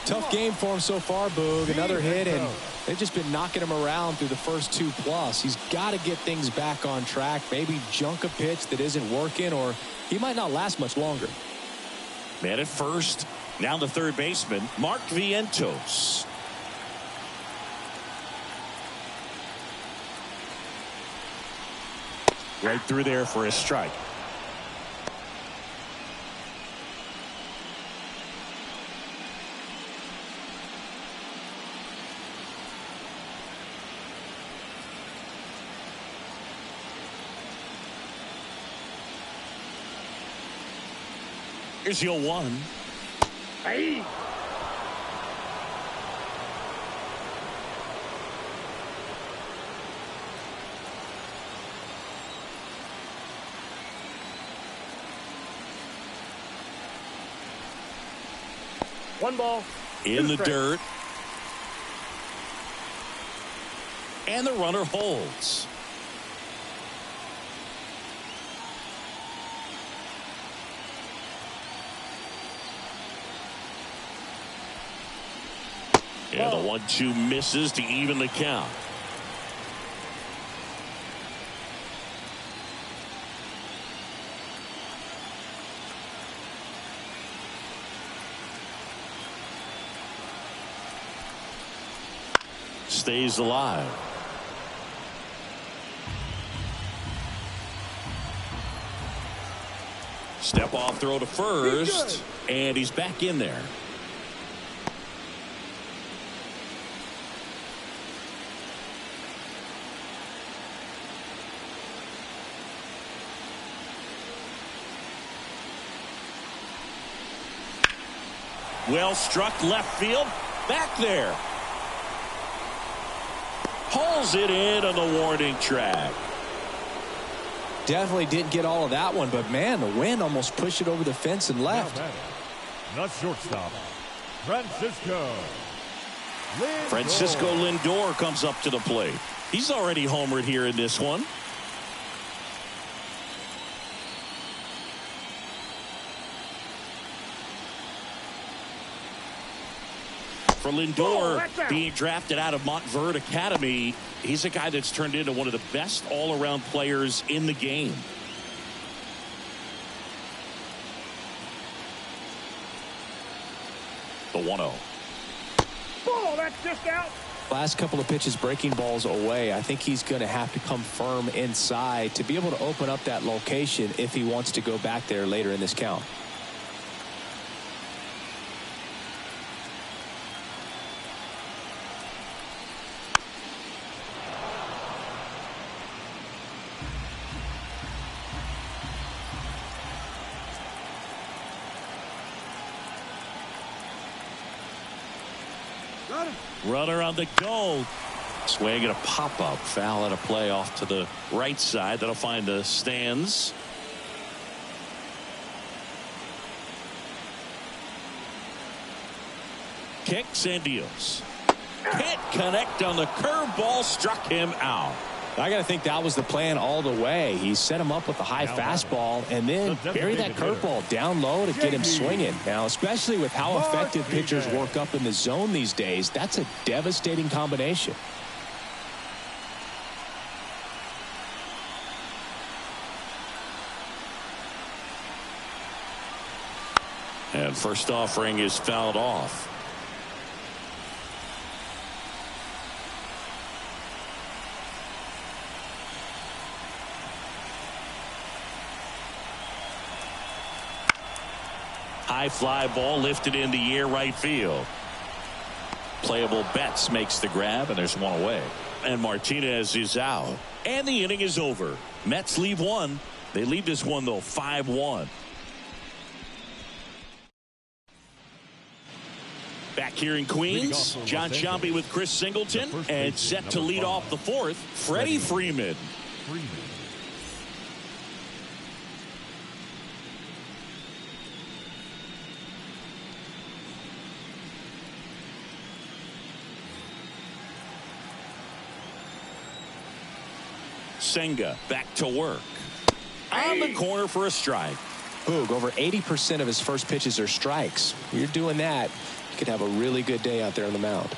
Tough game for him so far, Boog. Another hit, and they've just been knocking him around through the first 2+. He's got to get things back on track. Maybe junk a pitch that isn't working, or he might not last much longer. Man at first. Now the third baseman, Mark Vientos. Right through there for a strike. Here's your 1. Hey. One ball. In the dirt. And the runner holds. And the 1-2 misses to even the count. Stays alive. Step off throw to first, and he's back in there. Well struck left field. Back there. Pulls it in on the warning track. Definitely didn't get all of that one, but man, the wind almost pushed it over the fence and left. Not shortstop. Francisco Lindor comes up to the plate. He's already homered here in this one. For Lindor, being drafted out of Montverde Academy, he's a guy that's turned into one of the best all-around players in the game. The 1-0. Ball, that's just out. Last couple of pitches breaking balls away. I think he's going to have to come firm inside to be able to open up that location if he wants to go back there later in this count. Runner on the goal. Swing and a pop-up. Foul at a play off to the right side. That'll find the stands. Kicks and deals. Can't connect on the curveball. Struck him out. I got to think that was the plan all the way. He set him up with a high fastball and then bury that curveball down low to get him swinging. Now, especially with how effective pitchers work up in the zone these days, that's a devastating combination. And first offering is fouled off. High fly ball lifted in the air right field. Playable Betts makes the grab, and there's one away. And Martinez is out. And the inning is over. Mets leave one. They leave this one, though, 5-1. Back here in Queens, John Sciambi with Chris Singleton. And set to lead off the fourth, Freddie Freeman. Senga back to work. On the corner for a strike. Boog, over 80% of his first pitches are strikes. You're doing that, you could have a really good day out there on the mound.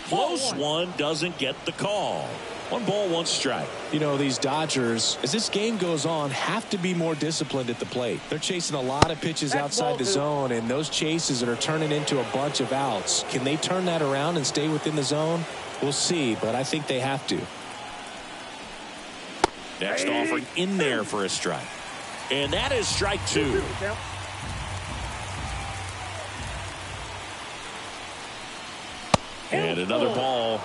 Close one, doesn't get the call. 1 ball, 1 strike. You know, these Dodgers, as this game goes on, have to be more disciplined at the plate. They're chasing a lot of pitches outside the zone, and those chases are turning into a bunch of outs. Can they turn that around and stay within the zone? We'll see, but I think they have to. Next offering in there for a strike. And that is strike 2. And another ball.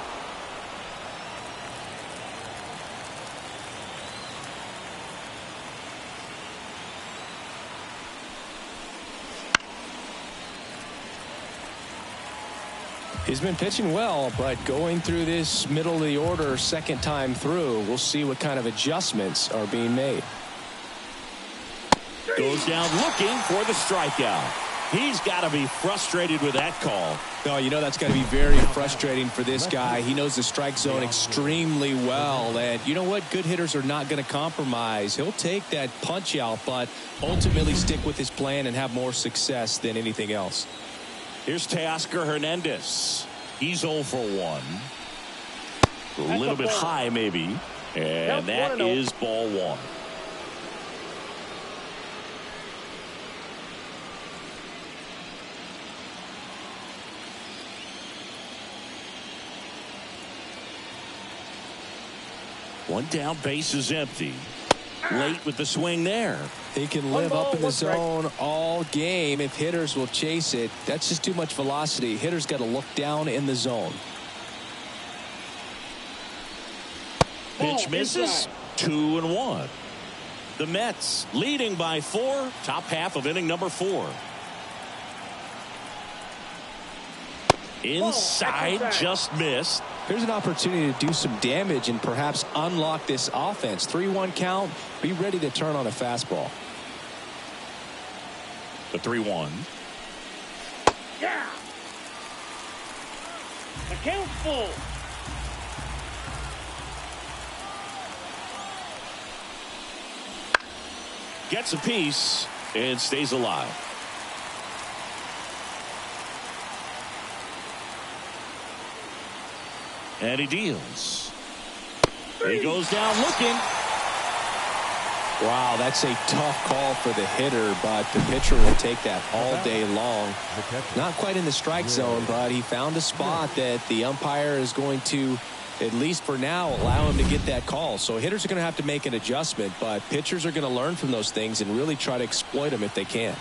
He's been pitching well, but going through this middle of the order second time through, we'll see what kind of adjustments are being made. Goes down looking for the strikeout. He's got to be frustrated with that call. Oh, you know that's got to be very frustrating for this guy. He knows the strike zone extremely well, and you know what? Good hitters are not going to compromise. He'll take that punch out, but ultimately stick with his plan and have more success than anything else. Here's Teoscar Hernandez. He's 0 for 1. A little bit high, maybe. And that is ball 1. One down, base is empty. Late with the swing there. He can live up in the zone all game if hitters will chase it. That's just too much velocity. Hitters got to look down in the zone. Pitch misses. 2-1. The Mets leading by 4. Top half of inning number 4. Inside, just missed. Here's an opportunity to do some damage and perhaps unlock this offense. 3-1 count. Be ready to turn on a fastball. The 3-1. Yeah. The count's full. Gets a piece and stays alive. And he deals. He goes down looking. Wow, that's a tough call for the hitter, but the pitcher will take that all day long. Not quite in the strike zone, but he found a spot that the umpire is going to, at least for now, allow him to get that call. So hitters are going to have to make an adjustment, but pitchers are going to learn from those things and really try to exploit them if they can.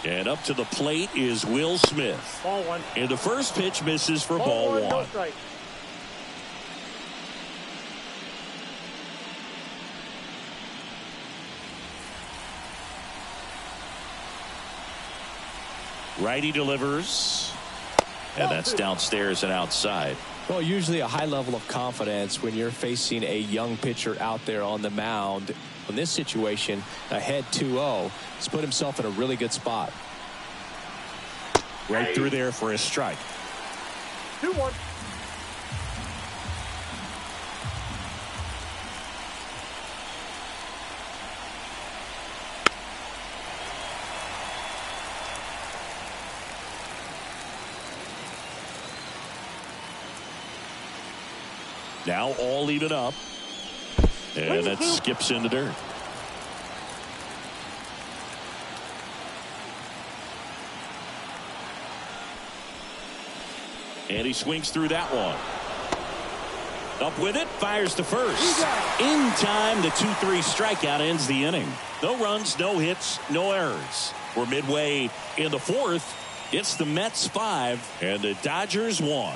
And up to the plate is Will Smith. Ball 1. And the first pitch misses for ball 1. No strike. Righty delivers. And that's downstairs and outside. Well, usually a high level of confidence when you're facing a young pitcher out there on the mound. In this situation, ahead 2-0, he's put himself in a really good spot. Right through there for a strike. 2-1. Now all even up. And that skips into dirt. And he swings through that one. Up with it, fires to first. In time, the 2-3 strikeout ends the inning. No runs, no hits, no errors. We're midway in the fourth. It's the Mets 5 and the Dodgers 1.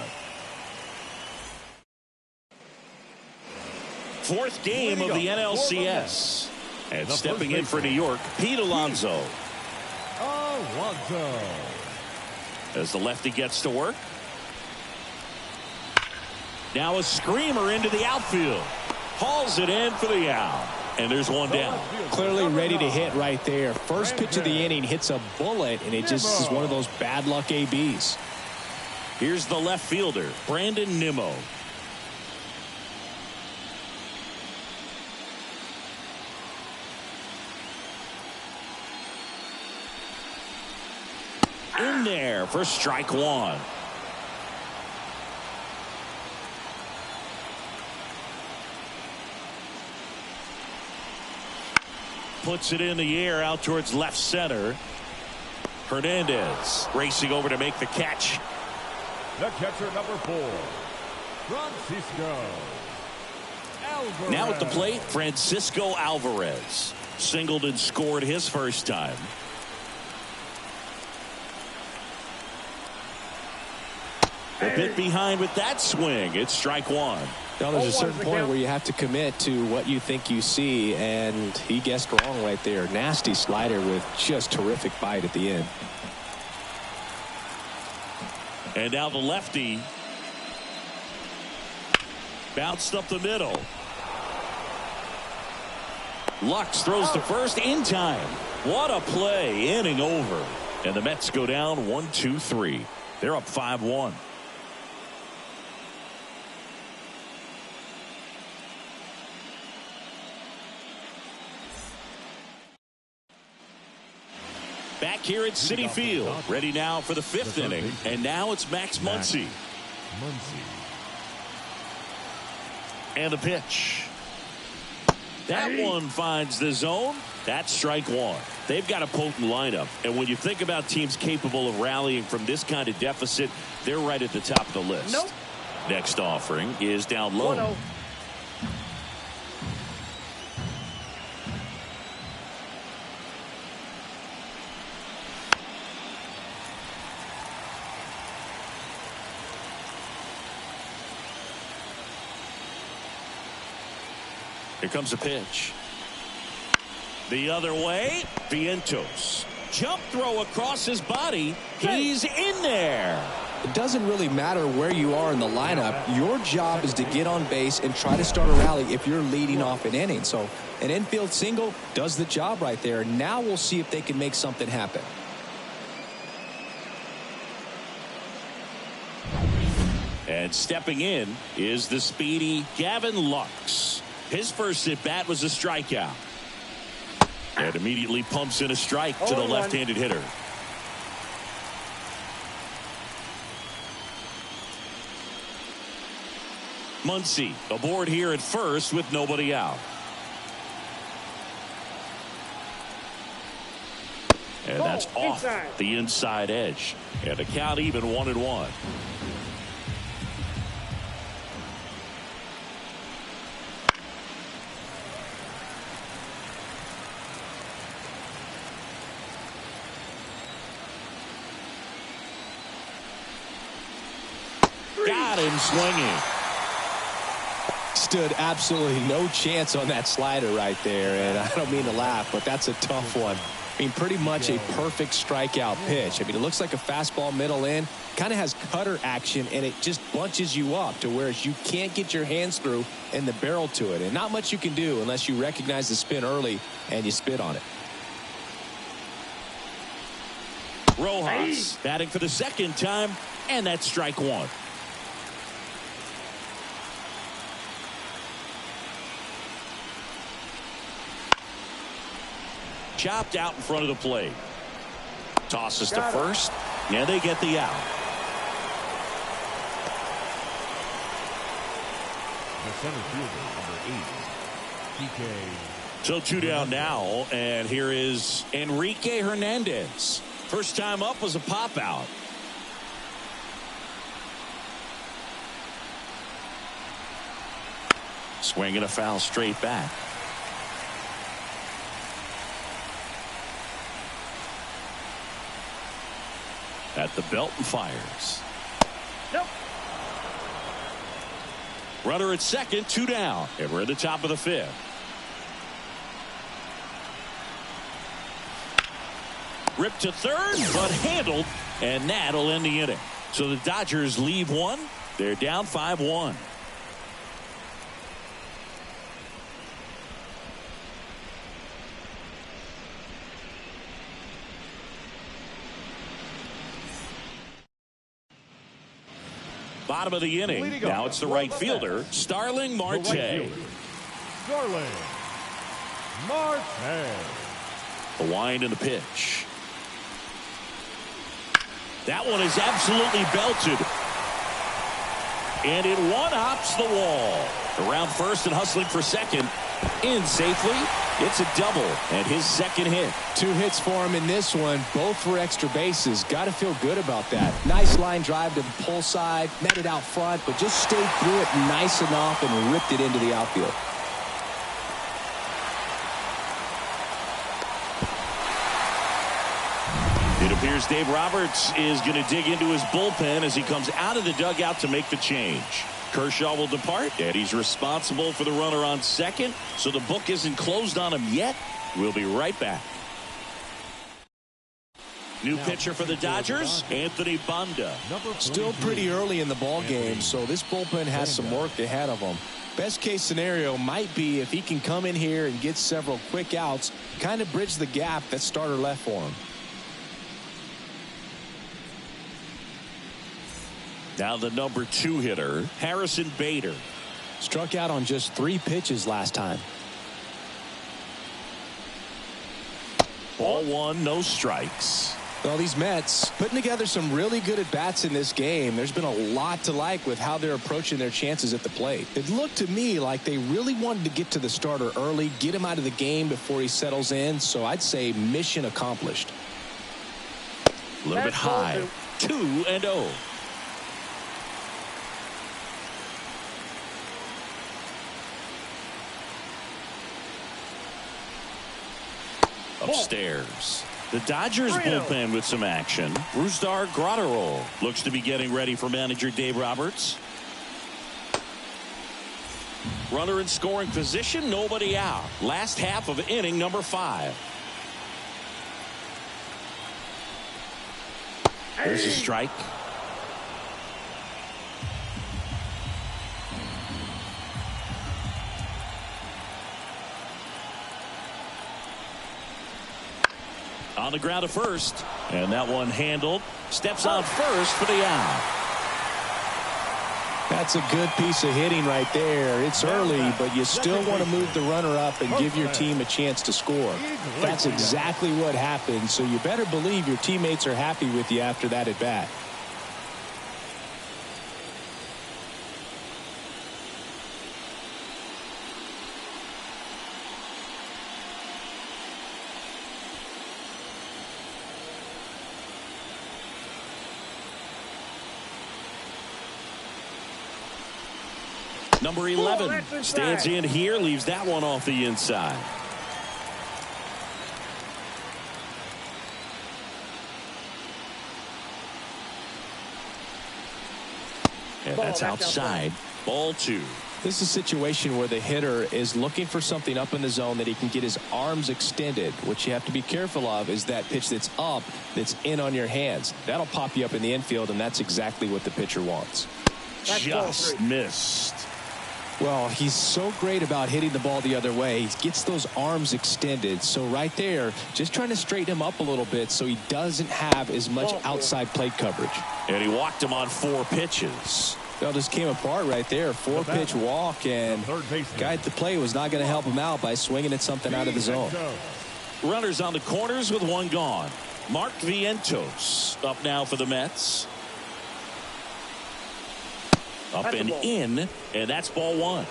Fourth game of the NLCS. And stepping in for New York, Pete Alonso. As the lefty gets to work. Now a screamer into the outfield. Hauls it in for the out. And there's one down. Clearly ready to hit right there. First pitch of the inning hits a bullet, and it just is one of those bad luck ABs. Here's the left fielder, Brandon Nimmo. In there for strike one. Puts it in the air out towards left center. Hernandez racing over to make the catch. The catcher, number 4, Francisco Alvarez. Now at the plate, Francisco Alvarez. Singled and scored his first time. A bit behind with that swing. It's strike one. Now, there's a certain point where you have to commit to what you think you see, and he guessed wrong right there. Nasty slider with just terrific bite at the end. And now the lefty. Bounced up the middle. Lux throws to first in time. What a play. Inning over. And the Mets go down 1-2-3. They're up 5-1. Back here at Citi Field, ready now for the 5th inning, and now it's Max Muncy. And the pitch. That one finds the zone. That's strike one. They've got a potent lineup, and when you think about teams capable of rallying from this kind of deficit, they're right at the top of the list. Nope. Next offering is down low. 1-0. Here comes a pitch. The other way, Vientos. Jump throw across his body. He's in there. It doesn't really matter where you are in the lineup. Your job is to get on base and try to start a rally if you're leading off an inning. So an infield single does the job right there. Now we'll see if they can make something happen. And stepping in is the speedy Gavin Lux. His first at-bat was a strikeout. And immediately pumps in a strike to the left-handed hitter. Muncy aboard here at first with nobody out. And that's off the inside edge. And the count even 1-1. Got him swinging. Stood absolutely no chance on that slider right there, and I don't mean to laugh, but that's a tough one. I mean, pretty much a perfect strikeout pitch. I mean, it looks like a fastball middle in, kind of has cutter action, and it just bunches you up to where you can't get your hands through and the barrel to it, and not much you can do unless you recognize the spin early and you spit on it. Rojas batting for the second time, and that's strike one. Chopped out in front of the plate. Tosses to first, and they get the out. The center fielder, number 8, PK. So 2 down now, and here is Enrique Hernandez. First time up was a pop out. Swing and a foul straight back. At the belt and fires. Nope. Runner at second, 2 down. And we're at the top of the 5th. Ripped to third, but handled, and that'll end the inning. So the Dodgers leave one. They're down 5-1. Bottom of the inning. Now it's the right fielder, Starling Marte. Starling Marte. The wind and the pitch. That one is absolutely belted. And it one-hops the wall. Around first and hustling for second. In safely. It's a double and his second hit. 2 hits for him in this one, both for extra bases. Got to feel good about that. Nice line drive to the pull side, met it out front, but just stayed through it nice enough and ripped it into the outfield. It appears Dave Roberts is going to dig into his bullpen as he comes out of the dugout to make the change. Kershaw will depart, and he's responsible for the runner on second, so the book isn't closed on him yet. We'll be right back. New pitcher for the Dodgers, Anthony Banda. Still pretty early in the ball game, so this bullpen has some work ahead of him. Best case scenario might be if he can come in here and get several quick outs, kind of bridge the gap that starter left for him. Now the number 2 hitter, Harrison Bader. Struck out on just 3 pitches last time. Ball 1, no strikes. Well, these Mets putting together some really good at-bats in this game. There's been a lot to like with how they're approaching their chances at the plate. It looked to me like they really wanted to get to the starter early, get him out of the game before he settles in, so I'd say mission accomplished. A little bit high. 2-0. Upstairs. The Dodgers bullpen with some action. Brusdar Graterol looks to be getting ready for manager Dave Roberts. Runner in scoring position, nobody out. Last half of inning number 5. There's a strike. On the ground to first, and that one handled. Steps on first for the out. That's a good piece of hitting right there. It's early, but you still want to move the runner up and give your team a chance to score. That's exactly what happened, so you better believe your teammates are happy with you after that at bat. Number 11 stands in here, leaves that one off the inside. And that's outside. Ball 2. This is a situation where the hitter is looking for something up in the zone that he can get his arms extended. What you have to be careful of is that pitch that's up, that's in on your hands. That'll pop you up in the infield, and that's exactly what the pitcher wants. Just missed. Well, he's so great about hitting the ball the other way. He gets those arms extended. So right there, just trying to straighten him up a little bit so he doesn't have as much outside plate coverage. And he walked him on 4 pitches. Well, just came apart right there. 4-pitch walk, and guy at the plate was not going to help him out by swinging at something out of the zone. Runners on the corners with 1 gone. Mark Vientos up now for the Mets. Up and in, and that's ball 1.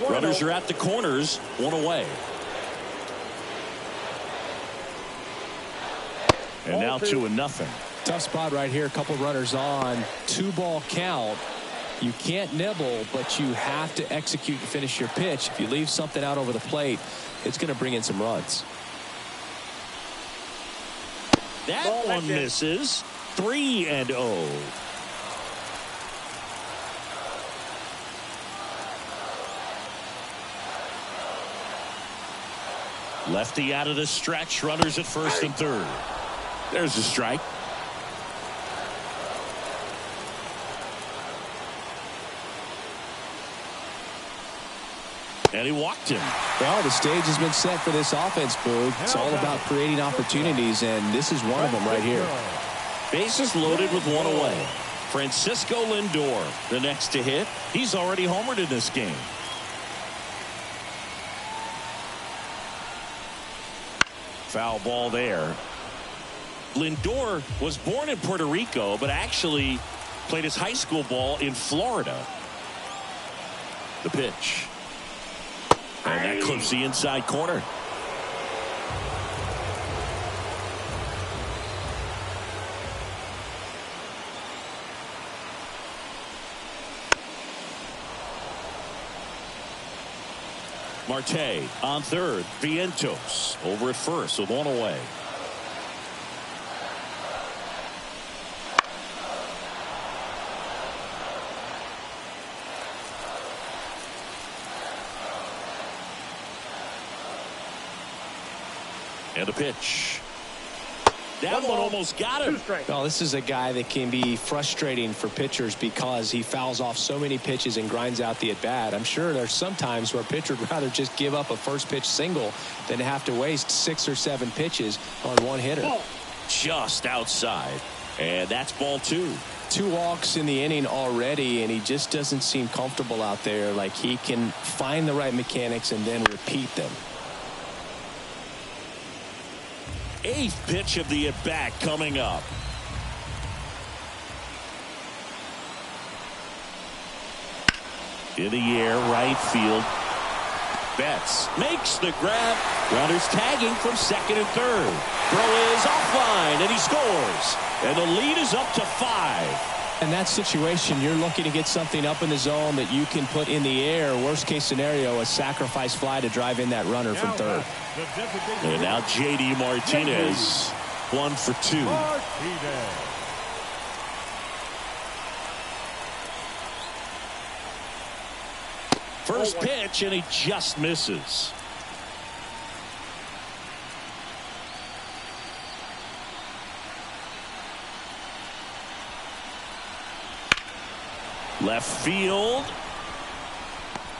Runners are at the corners, 1 away. And now 2-0. Tough spot right here. A couple runners on. 2-ball count. You can't nibble, but you have to execute and finish your pitch. If you leave something out over the plate, it's going to bring in some runs. That one misses. 3-0. Lefty out of the stretch. Runners at first and third. There's a strike. And he walked him. Well, the stage has been set for this offense, Boog. It's all about creating opportunities, and this is one of them right here. Bases loaded with one away. Francisco Lindor, the next to hit. He's already homered in this game. Foul ball there. Lindor was born in Puerto Rico, but actually played his high school ball in Florida. The pitch. And that clips the inside corner. Marte on third. Vientos over at first with one away. And a pitch. That one almost got him. Well, this is a guy that can be frustrating for pitchers because he fouls off so many pitches and grinds out the at-bat. I'm sure there's some times where a pitcher would rather just give up a first pitch single than have to waste 6 or 7 pitches on one hitter. Just outside. And that's ball 2. 2 walks in the inning already, and he just doesn't seem comfortable out there. Like he can find the right mechanics and then repeat them. 8th pitch of the at-bat coming up. In the air, right field. Betts makes the grab. Runners tagging from second and third. Throw is offline, and he scores. And the lead is up to 5. In that situation, you're looking to get something up in the zone that you can put in the air. Worst case scenario, a sacrifice fly to drive in that runner from third. And now J.D. Martinez, 1 for 2. First pitch, and he just misses. Left field.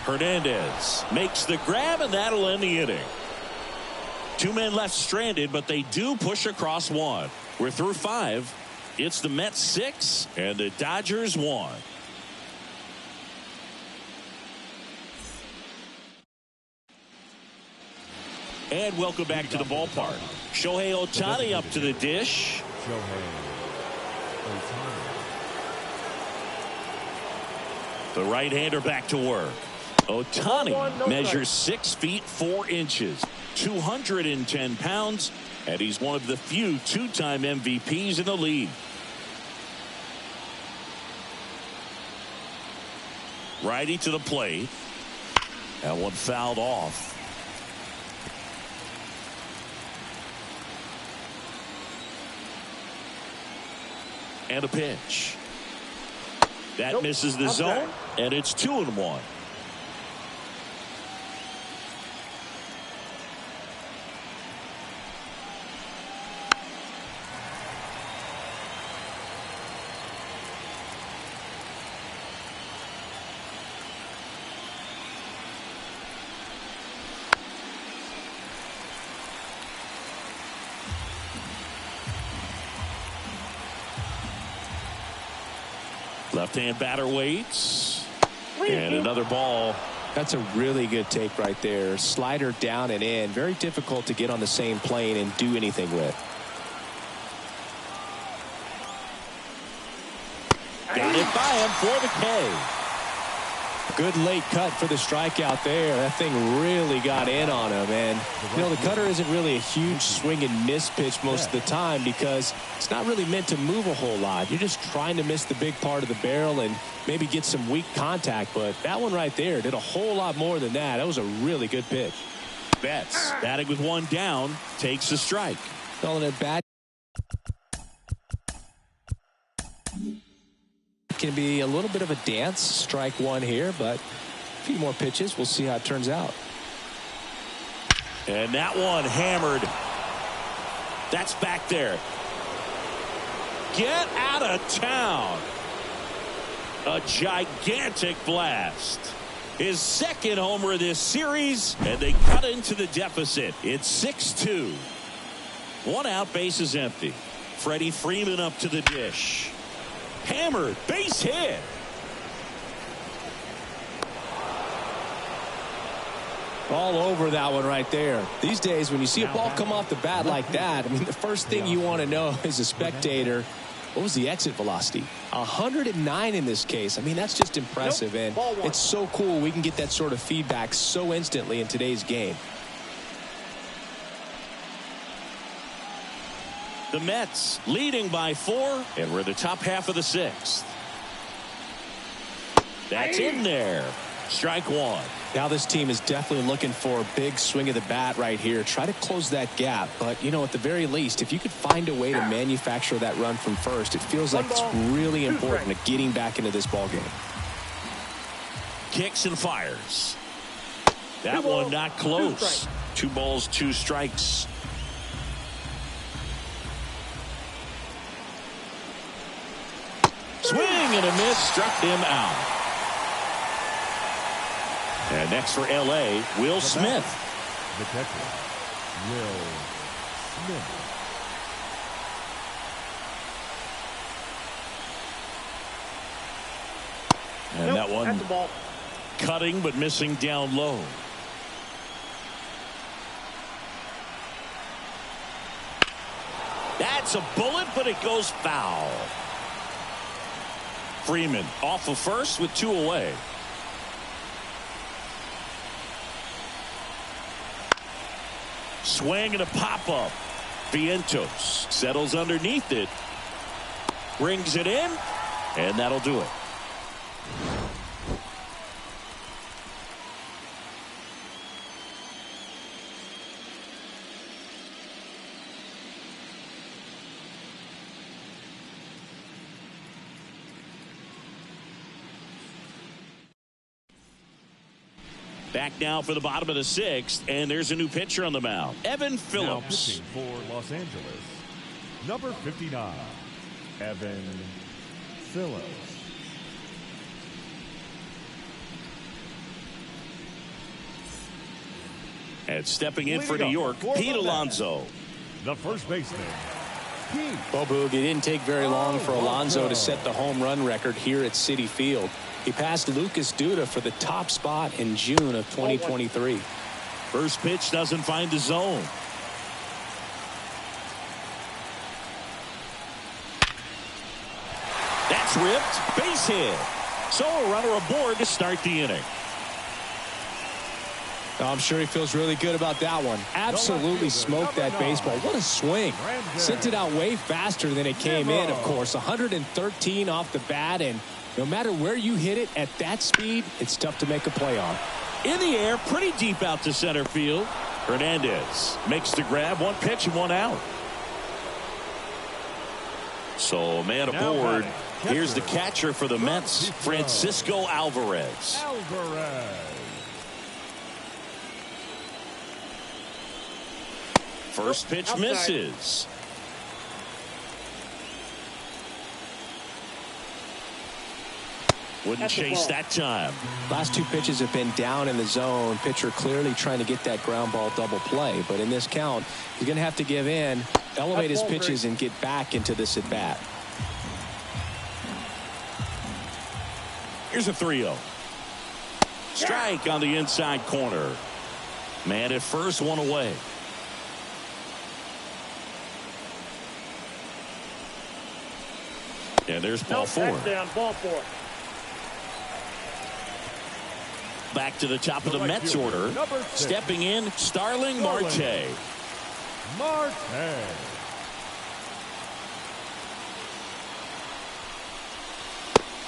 Hernandez makes the grab, and that'll end the inning. 2 men left stranded, but they do push across 1. We're through 5. It's the Mets 6 and the Dodgers 1. And welcome back to the ballpark. Shohei Ohtani up to the dish. The right-hander back to work. Ohtani measures 6 feet 4 inches, 210 pounds, and he's one of the few 2-time MVPs in the league. Righty to the plate. That one fouled off. And a pitch. That misses the zone, and it's 2-1. Left-hand batter waits. And another ball. That's a really good take right there. Slider down and in. Very difficult to get on the same plane and do anything with. Got it by him for the K. Good late cut for the strikeout there. That thing really got in on him. And, you know, the cutter isn't really a huge swing and miss pitch most of the time because it's not really meant to move a whole lot. You're just trying to miss the big part of the barrel and maybe get some weak contact. But that one right there did a whole lot more than that. That was a really good pitch. Betts batting with one down, takes a strike. Calling it bad. Can be a little bit of a dance. Strike one here, but a few more pitches. We'll see how it turns out. And that one hammered. That's back there. Get out of town. A gigantic blast. His second homer of this series, and they cut into the deficit. It's 6-2. One out, base is empty. Freddie Freeman up to the dish. Hammered, base hit. All over that one right there. These days, when you see a ball come off the bat like that, I mean, the first thing you want to know as a spectator, what was the exit velocity? 109 in this case. I mean, that's just impressive, and it's so cool we can get that sort of feedback so instantly in today's game. The Mets leading by 4, and we're in the top half of the 6th. That's in there. Strike one. Now this team is definitely looking for a big swing of the bat right here. Try to close that gap. But, you know, at the very least, if you could find a way to manufacture that run from first, it feels like it's really important to getting back into this ball game. Kicks and fires. That one not close. 2 balls, 2 strikes. Swing and a miss, struck him out. And next for L.A., Will Smith. The catcher, Will Smith. And that one cutting but missing down low. That's a bullet, but it goes foul. Freeman off of first with 2 away. Swing and a pop-up. Vientos settles underneath it. Brings it in, and that'll do it. Back now for the bottom of the 6th, and there's a new pitcher on the mound. Evan Phillips. Now pitching for Los Angeles, number 59, Evan Phillips. And stepping in for New York, Pete Alonso. The first baseman, Pete. Well, Boog, it didn't take very long for Alonso to set the home run record here at Citi Field. He passed Lucas Duda for the top spot in June of 2023. First pitch doesn't find the zone. That's ripped. Base hit. So a runner aboard to start the inning. I'm sure he feels really good about that one. Absolutely smoked that baseball. What a swing. Sent it out way faster than it came in, of course. 113 off the bat, and no matter where you hit it at that speed, it's tough to make a play on. In the air, pretty deep out to center field. Hernandez makes the grab. 1 pitch and 1 out. So, man aboard. Here's the catcher for the Mets, Francisco Alvarez. First pitch misses. Wouldn't chase that time. Last 2 pitches have been down in the zone. Pitcher clearly trying to get that ground ball double play. But in this count, he's going to have to give in, elevate his pitches, and get back into this at bat. Here's a 3-0. Strike on the inside corner. Man at first, 1 away. And there's ball 4. Down, ball 4. back to the top of the Mets order. Stepping in, Starling Marte.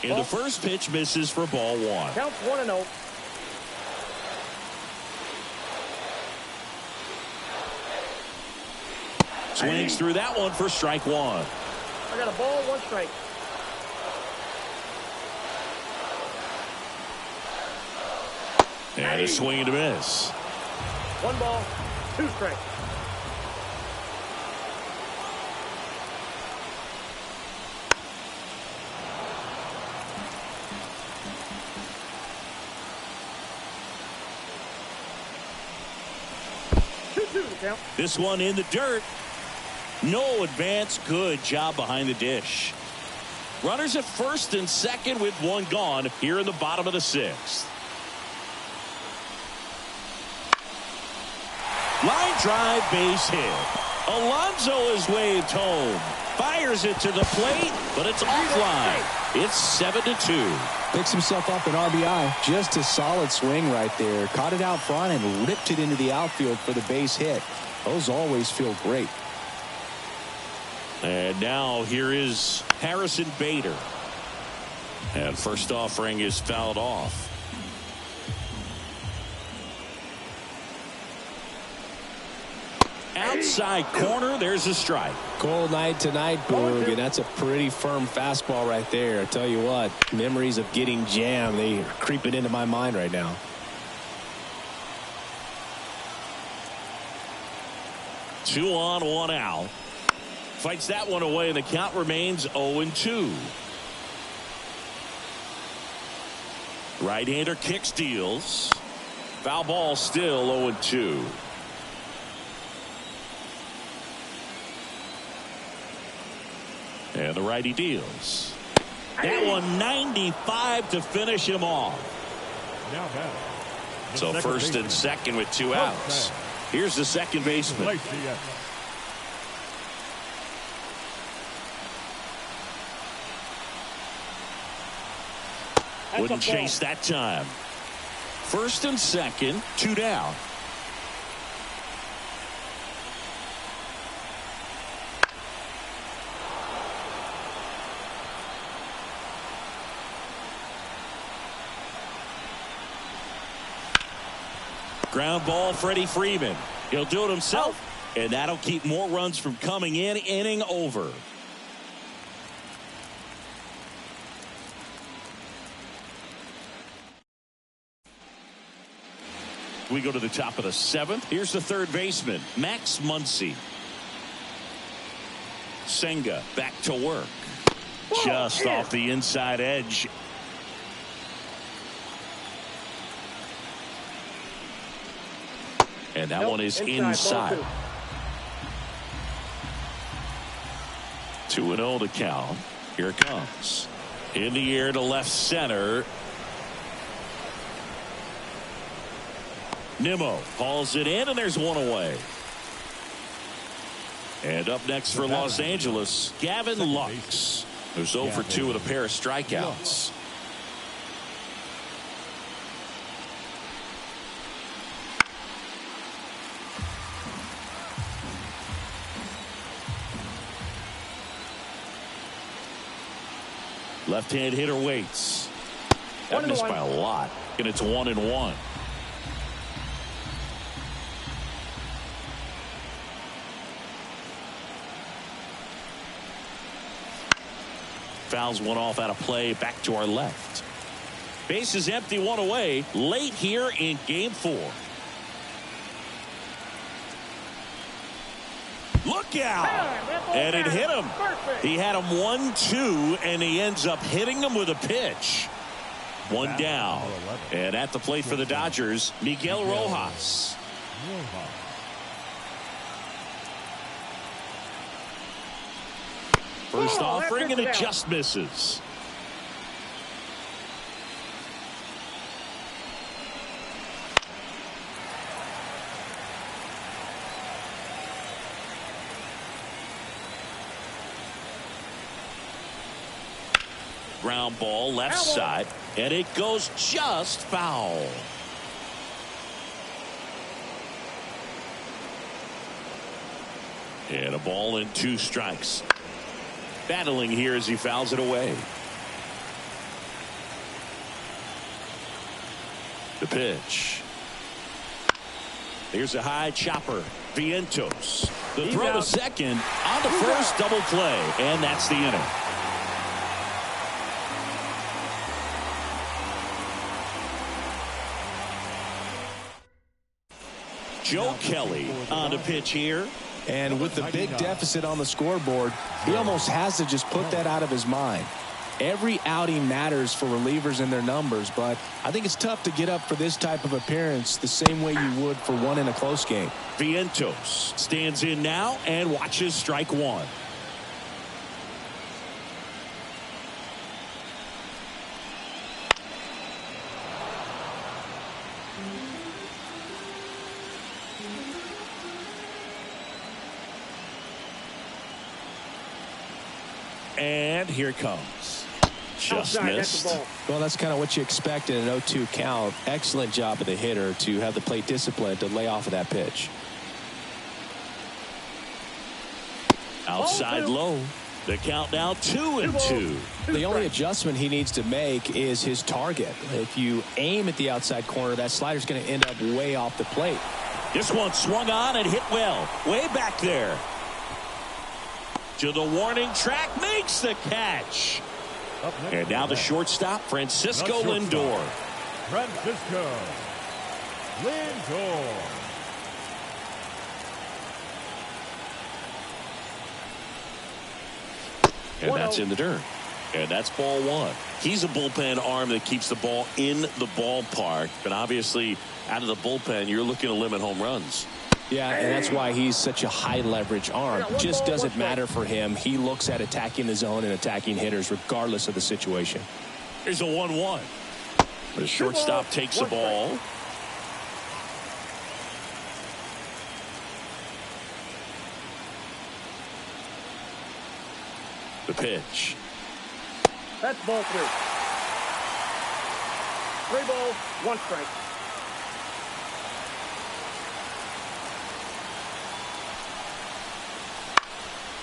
And the first pitch misses for ball one. Counts 1-0. Swings through that one for strike one. I got a ball, 1 strike. And a swing and a miss. 1 ball, 2 strikes. This one in the dirt. No advance. Good job behind the dish. Runners at first and second with 1 gone here in the bottom of the 6th. Line drive, base hit. Alonso is waved home. Fires it to the plate, but it's offline. It's 7-2. Picks himself up an RBI. Just a solid swing right there. Caught it out front and ripped it into the outfield for the base hit. Those always feel great. And now here is Harrison Bader. And first offering is fouled off. Outside corner, there's a strike. Cold night tonight, Boog, and that's a pretty firm fastball right there. I tell you what, memories of getting jammed, they are creeping into my mind right now. Two on, 1 out. Fights that one away, and the count remains 0-2. Right-hander kicks, deals. Foul ball, still 0-2. And the righty deals. That one 95 to finish him off. So first and second with 2 outs. Here's the second baseman. Wouldn't chase that time. First and second, 2 down. Ground ball, Freddie Freeman. He'll do it himself, and that'll keep more runs from coming in. Inning over. We go to the top of the 7th. Here's the third baseman, Max Muncy. Senga back to work. Just off the inside edge. And that one is inside. 2-0 to count. Here it comes. In the air to left center. Nimmo hauls it in, and there's 1 away. And up next for Los Angeles, Gavin Lux, who's 0 for 2 with a pair of strikeouts. Left-hand hitter waits. That missed by a lot, and it's 1-1. Fouls one off out of play, back to our left. Base is empty, 1 away, late here in game 4. Look out! And it hit him. He had him 1-2, and he ends up hitting him with a pitch. 1 down. And at the plate for the Dodgers, Miguel Rojas. First offering, and it just misses. Ground ball left side, and it goes just foul. And a ball and 2 strikes. Battling here as he fouls it away. The pitch. Here's a high chopper. Vientos. The throw to second. On to first. Double play. And that's the inning. Joe Kelly on the pitch here. And with the big deficit on the scoreboard, he almost has to just put that out of his mind. Every outing matters for relievers and their numbers, but I think it's tough to get up for this type of appearance the same way you would for one in a close game. Vientos stands in now and watches strike 1. And here it comes. Just missed. Well, that's kind of what you expect in an 0-2 count. Excellent job of the hitter to have the plate discipline to lay off of that pitch. Outside low. The count now 2-2. The only adjustment he needs to make is his target. If you aim at the outside corner, that slider's going to end up way off the plate. This one swung on and hit well. Way back there. To the warning track, makes the catch. And now the shortstop, Francisco Lindor. Francisco Lindor. And that's in the dirt. And that's ball 1. He's a bullpen arm that keeps the ball in the ballpark. But obviously, out of the bullpen, you're looking to limit home runs. Yeah, and that's why he's such a high leverage arm. Just doesn't matter for him. He looks at attacking the zone and attacking hitters regardless of the situation. Here's a 1-1. The shortstop takes the ball. The pitch. That's ball 3. 3 balls, 1 strike.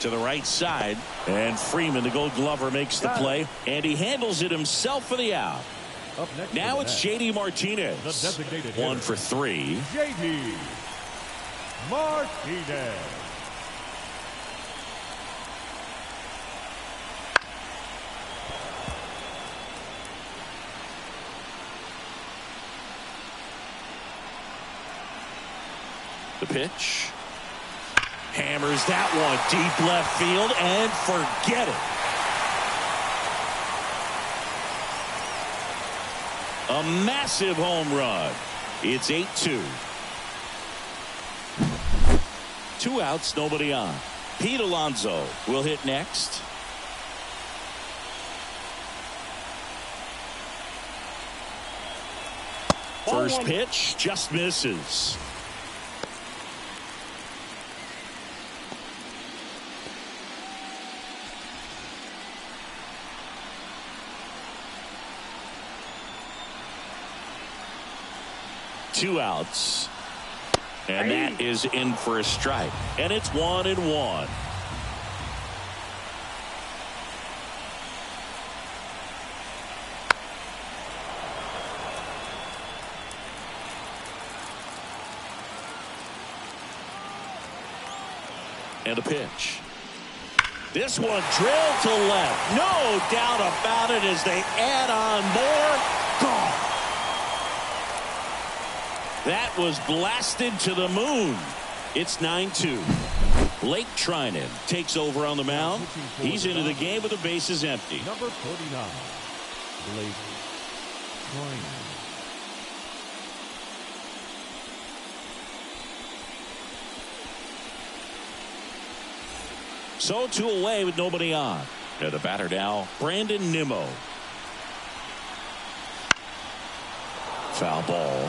To the right side, and Freeman, the Gold Glover, makes the play, and he handles it himself for the out. Now it's J.D. Martinez. 1 for 3. J.D. Martinez. The pitch. Hammers that one deep left field and forget it. A massive home run. It's 8-2. 2 outs, nobody on. Pete Alonso will hit next. First pitch just misses. Two outs. And that is in for a strike. And it's 1-1. And a pitch. This one drilled to left. No doubt about it as they add on more. Gone. That was blasted to the moon. It's 9-2. Blake Trinan takes over on the mound. He's into the game with the bases empty. Number 49, Blake Trinan. So 2 away with nobody on. And the batter now, Brandon Nimmo. Foul ball.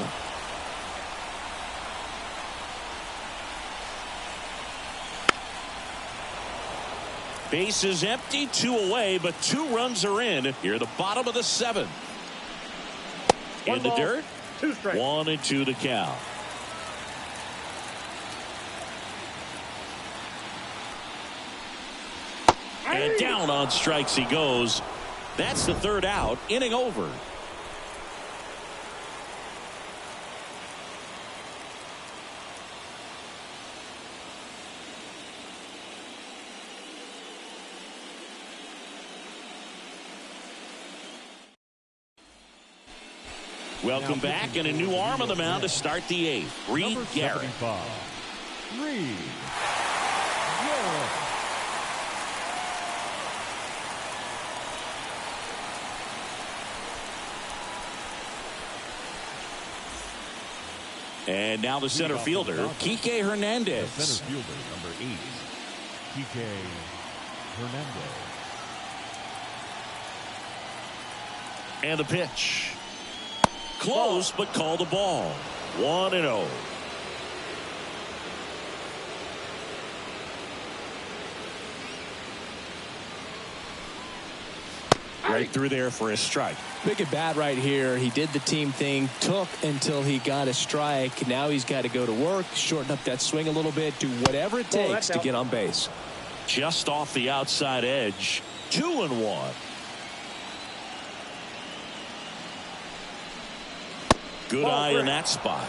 Bases empty, 2 away, but 2 runs are in. Here, the bottom of the 7th. In the dirt, 2 strikes. 1-2 to count. And down on strikes he goes. That's the third out. Inning over. Welcome back, and a new arm on the mound to start the eighth. Reed Garrett. Reed. And now the center fielder, Kike Hernandez. The center fielder, number 8, Kike Hernandez. And the pitch. Close, but called a ball. 1-0. Right through there for a strike. Big at bat right here. He did the team thing, took until he got a strike. Now he's got to go to work, shorten up that swing a little bit, do whatever it takes to get on base. Just off the outside edge. 2-1. Good eye in that spot.